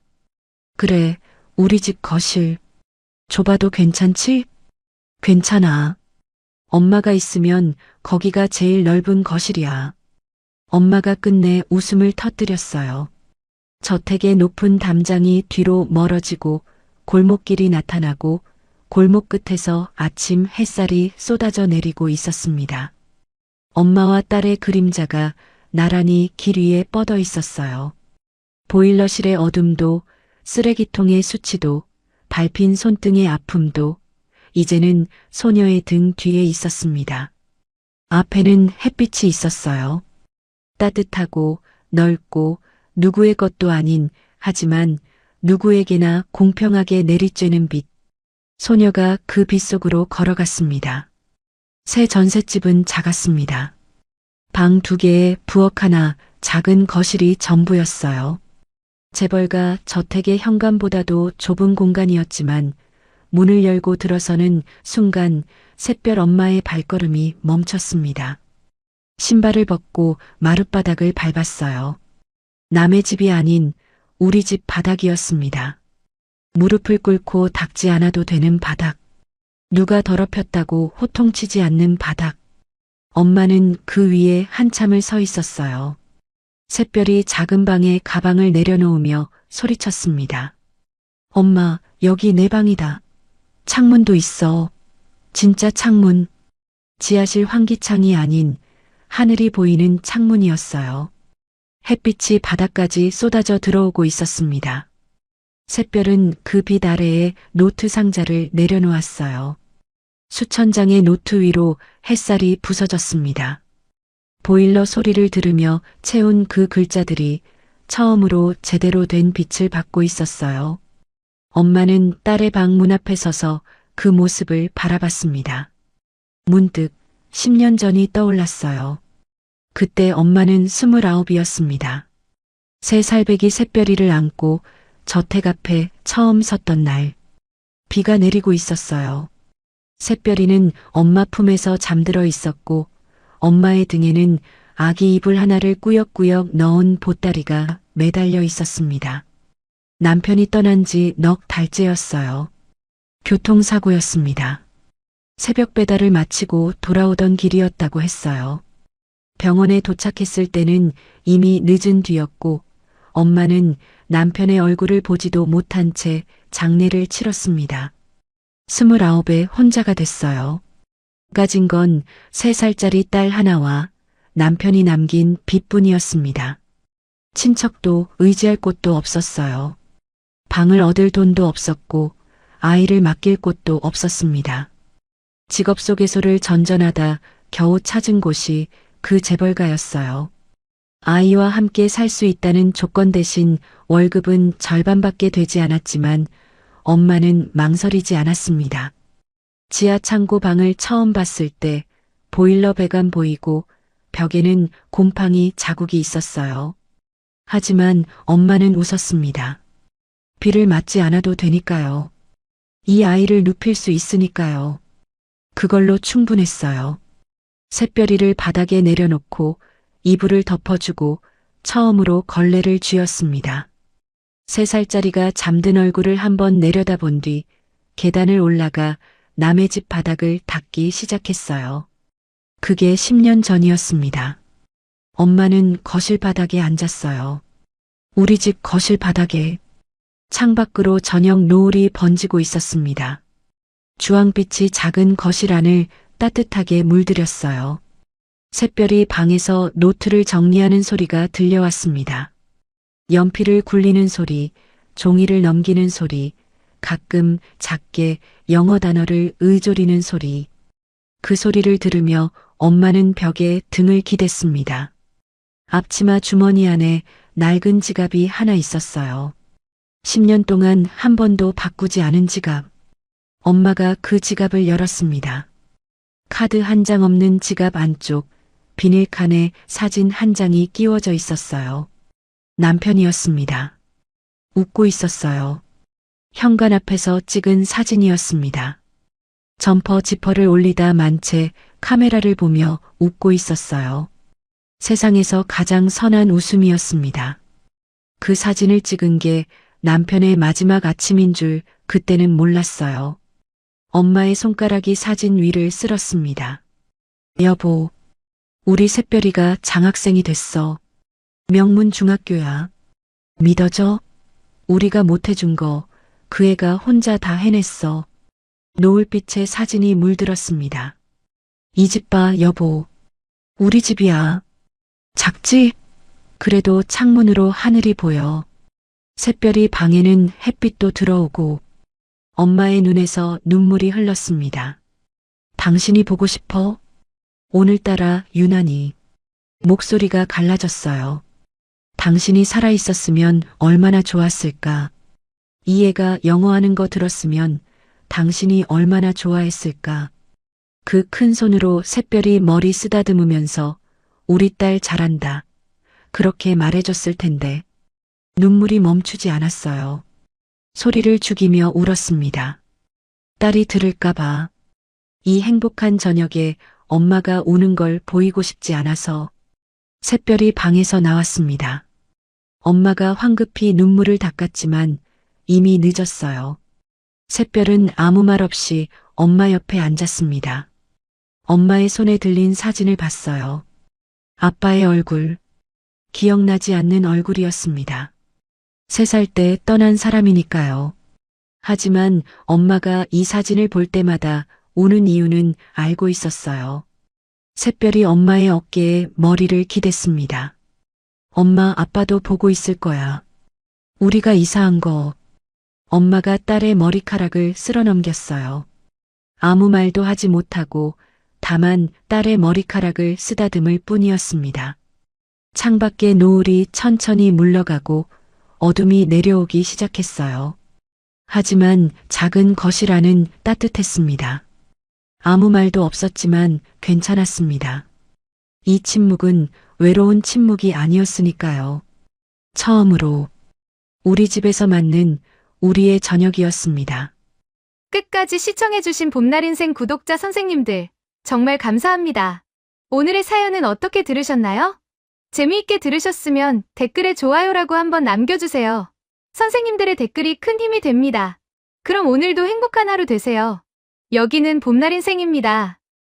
그래, 우리 집 거실. 좁아도 괜찮지? 괜찮아. 엄마가 있으면 거기가 제일 넓은 거실이야. 엄마가 끝내 웃음을 터뜨렸어요. 저택의 높은 담장이 뒤로 멀어지고 골목길이 나타나고 골목 끝에서 아침 햇살이 쏟아져 내리고 있었습니다. 엄마와 딸의 그림자가 나란히 길 위에 뻗어 있었어요. 보일러실의 어둠도 쓰레기통의 수치도 밟힌 손등의 아픔도 이제는 소녀의 등 뒤에 있었습니다. 앞에는 햇빛이 있었어요. 따뜻하고 넓고 누구의 것도 아닌 하지만 누구에게나 공평하게 내리쬐는 빛. 소녀가 그 빛 속으로 걸어갔습니다. 새 전셋집은 작았습니다. 방 2개에 부엌 하나, 작은 거실이 전부였어요. 재벌가 저택의 현관보다도 좁은 공간이었지만 문을 열고 들어서는 순간 샛별 엄마의 발걸음이 멈췄습니다. 신발을 벗고 마룻바닥을 밟았어요. 남의 집이 아닌 우리 집 바닥이었습니다. 무릎을 꿇고 닦지 않아도 되는 바닥. 누가 더럽혔다고 호통치지 않는 바닥. 엄마는 그 위에 한참을 서 있었어요. 샛별이 작은 방에 가방을 내려놓으며 소리쳤습니다. 엄마, 여기 내 방이다. 창문도 있어. 진짜 창문. 지하실 환기창이 아닌 하늘이 보이는 창문이었어요. 햇빛이 바닥까지 쏟아져 들어오고 있었습니다. 샛별은 그 빛 아래에 노트 상자를 내려놓았어요. 수천 장의 노트 위로 햇살이 부서졌습니다. 보일러 소리를 들으며 채운 그 글자들이 처음으로 제대로 된 빛을 받고 있었어요. 엄마는 딸의 방 문 앞에 서서 그 모습을 바라봤습니다. 문득 10년 전이 떠올랐어요. 그때 엄마는 29이었습니다. 3살배기 샛별이를 안고 저택 앞에 처음 섰던 날. 비가 내리고 있었어요. 샛별이는 엄마 품에서 잠들어 있었고 엄마의 등에는 아기 이불 하나를 꾸역꾸역 넣은 보따리가 매달려 있었습니다. 남편이 떠난 지 넉 달째였어요. 교통사고였습니다. 새벽 배달을 마치고 돌아오던 길이었다고 했어요. 병원에 도착했을 때는 이미 늦은 뒤였고 엄마는 남편의 얼굴을 보지도 못한 채 장례를 치렀습니다. 29에 혼자가 됐어요. 가진 건 3살짜리 딸 하나와 남편이 남긴 빚뿐이었습니다. 친척도 의지할 곳도 없었어요. 방을 얻을 돈도 없었고 아이를 맡길 곳도 없었습니다. 직업 속에서를 전전하다 겨우 찾은 곳이 그 재벌가였어요. 아이와 함께 살 수 있다는 조건 대신 월급은 절반밖에 되지 않았지만 엄마는 망설이지 않았습니다. 지하 창고 방을 처음 봤을 때 보일러 배관 보이고 벽에는 곰팡이 자국이 있었어요. 하지만 엄마는 웃었습니다. 비를 맞지 않아도 되니까요. 이 아이를 눕힐 수 있으니까요. 그걸로 충분했어요. 샛별이를 바닥에 내려놓고 이불을 덮어주고 처음으로 걸레를 쥐었습니다. 3살짜리가 잠든 얼굴을 한번 내려다본 뒤 계단을 올라가 남의 집 바닥을 닦기 시작했어요. 그게 10년 전이었습니다. 엄마는 거실 바닥에 앉았어요. 우리 집 거실 바닥에 창밖으로 저녁 노을이 번지고 있었습니다. 주황빛이 작은 거실 안을 따뜻하게 물들였어요. 샛별이 방에서 노트를 정리하는 소리가 들려왔습니다. 연필을 굴리는 소리, 종이를 넘기는 소리, 가끔 작게 영어 단어를 의조리는 소리. 그 소리를 들으며 엄마는 벽에 등을 기댔습니다. 앞치마 주머니 안에 낡은 지갑이 하나 있었어요. 10년 동안 한 번도 바꾸지 않은 지갑. 엄마가 그 지갑을 열었습니다. 카드 한 장 없는 지갑 안쪽 비닐칸에 사진 한 장이 끼워져 있었어요. 남편이었습니다. 웃고 있었어요. 현관 앞에서 찍은 사진이었습니다. 점퍼 지퍼를 올리다 만 채 카메라를 보며 웃고 있었어요. 세상에서 가장 선한 웃음이었습니다. 그 사진을 찍은 게 남편의 마지막 아침인 줄 그때는 몰랐어요. 엄마의 손가락이 사진 위를 쓸었습니다. 여보, 우리 샛별이가 장학생이 됐어. 명문 중학교야. 믿어져? 우리가 못해준 거 그 애가 혼자 다 해냈어. 노을빛에 사진이 물들었습니다. 이 집 봐, 여보. 우리 집이야. 작지? 그래도 창문으로 하늘이 보여. 샛별이 방에는 햇빛도 들어오고 엄마의 눈에서 눈물이 흘렀습니다. 당신이 보고 싶어? 오늘따라 유난히 목소리가 갈라졌어요. 당신이 살아있었으면 얼마나 좋았을까. 이 애가 영어하는 거 들었으면 당신이 얼마나 좋아했을까. 그 큰 손으로 샛별이 머리 쓰다듬으면서 우리 딸 잘한다. 그렇게 말해줬을 텐데. 눈물이 멈추지 않았어요. 소리를 죽이며 울었습니다. 딸이 들을까봐. 이 행복한 저녁에 엄마가 우는 걸 보이고 싶지 않아서 샛별이 방에서 나왔습니다. 엄마가 황급히 눈물을 닦았지만 이미 늦었어요. 샛별은 아무 말 없이 엄마 옆에 앉았습니다. 엄마의 손에 들린 사진을 봤어요. 아빠의 얼굴. 기억나지 않는 얼굴이었습니다. 3살 때 떠난 사람이니까요. 하지만 엄마가 이 사진을 볼 때마다 우는 이유는 알고 있었어요. 샛별이 엄마의 어깨에 머리를 기댔습니다. 엄마, 아빠도 보고 있을 거야. 우리가 이사한 거. 엄마가 딸의 머리카락을 쓸어넘겼어요. 아무 말도 하지 못하고 다만 딸의 머리카락을 쓰다듬을 뿐이었습니다. 창밖에 노을이 천천히 물러가고 어둠이 내려오기 시작했어요. 하지만 작은 거실 안은 따뜻했습니다. 아무 말도 없었지만 괜찮았습니다. 이 침묵은 외로운 침묵이 아니었으니까요. 처음으로 우리 집에서 맞는 우리의 저녁이었습니다. 끝까지 시청해주신 봄날 인생 구독자 선생님들, 정말 감사합니다. 오늘의 사연은 어떻게 들으셨나요? 재미있게 들으셨으면 댓글에 좋아요라고 한번 남겨주세요. 선생님들의 댓글이 큰 힘이 됩니다. 그럼 오늘도 행복한 하루 되세요. 여기는 봄날 인생입니다.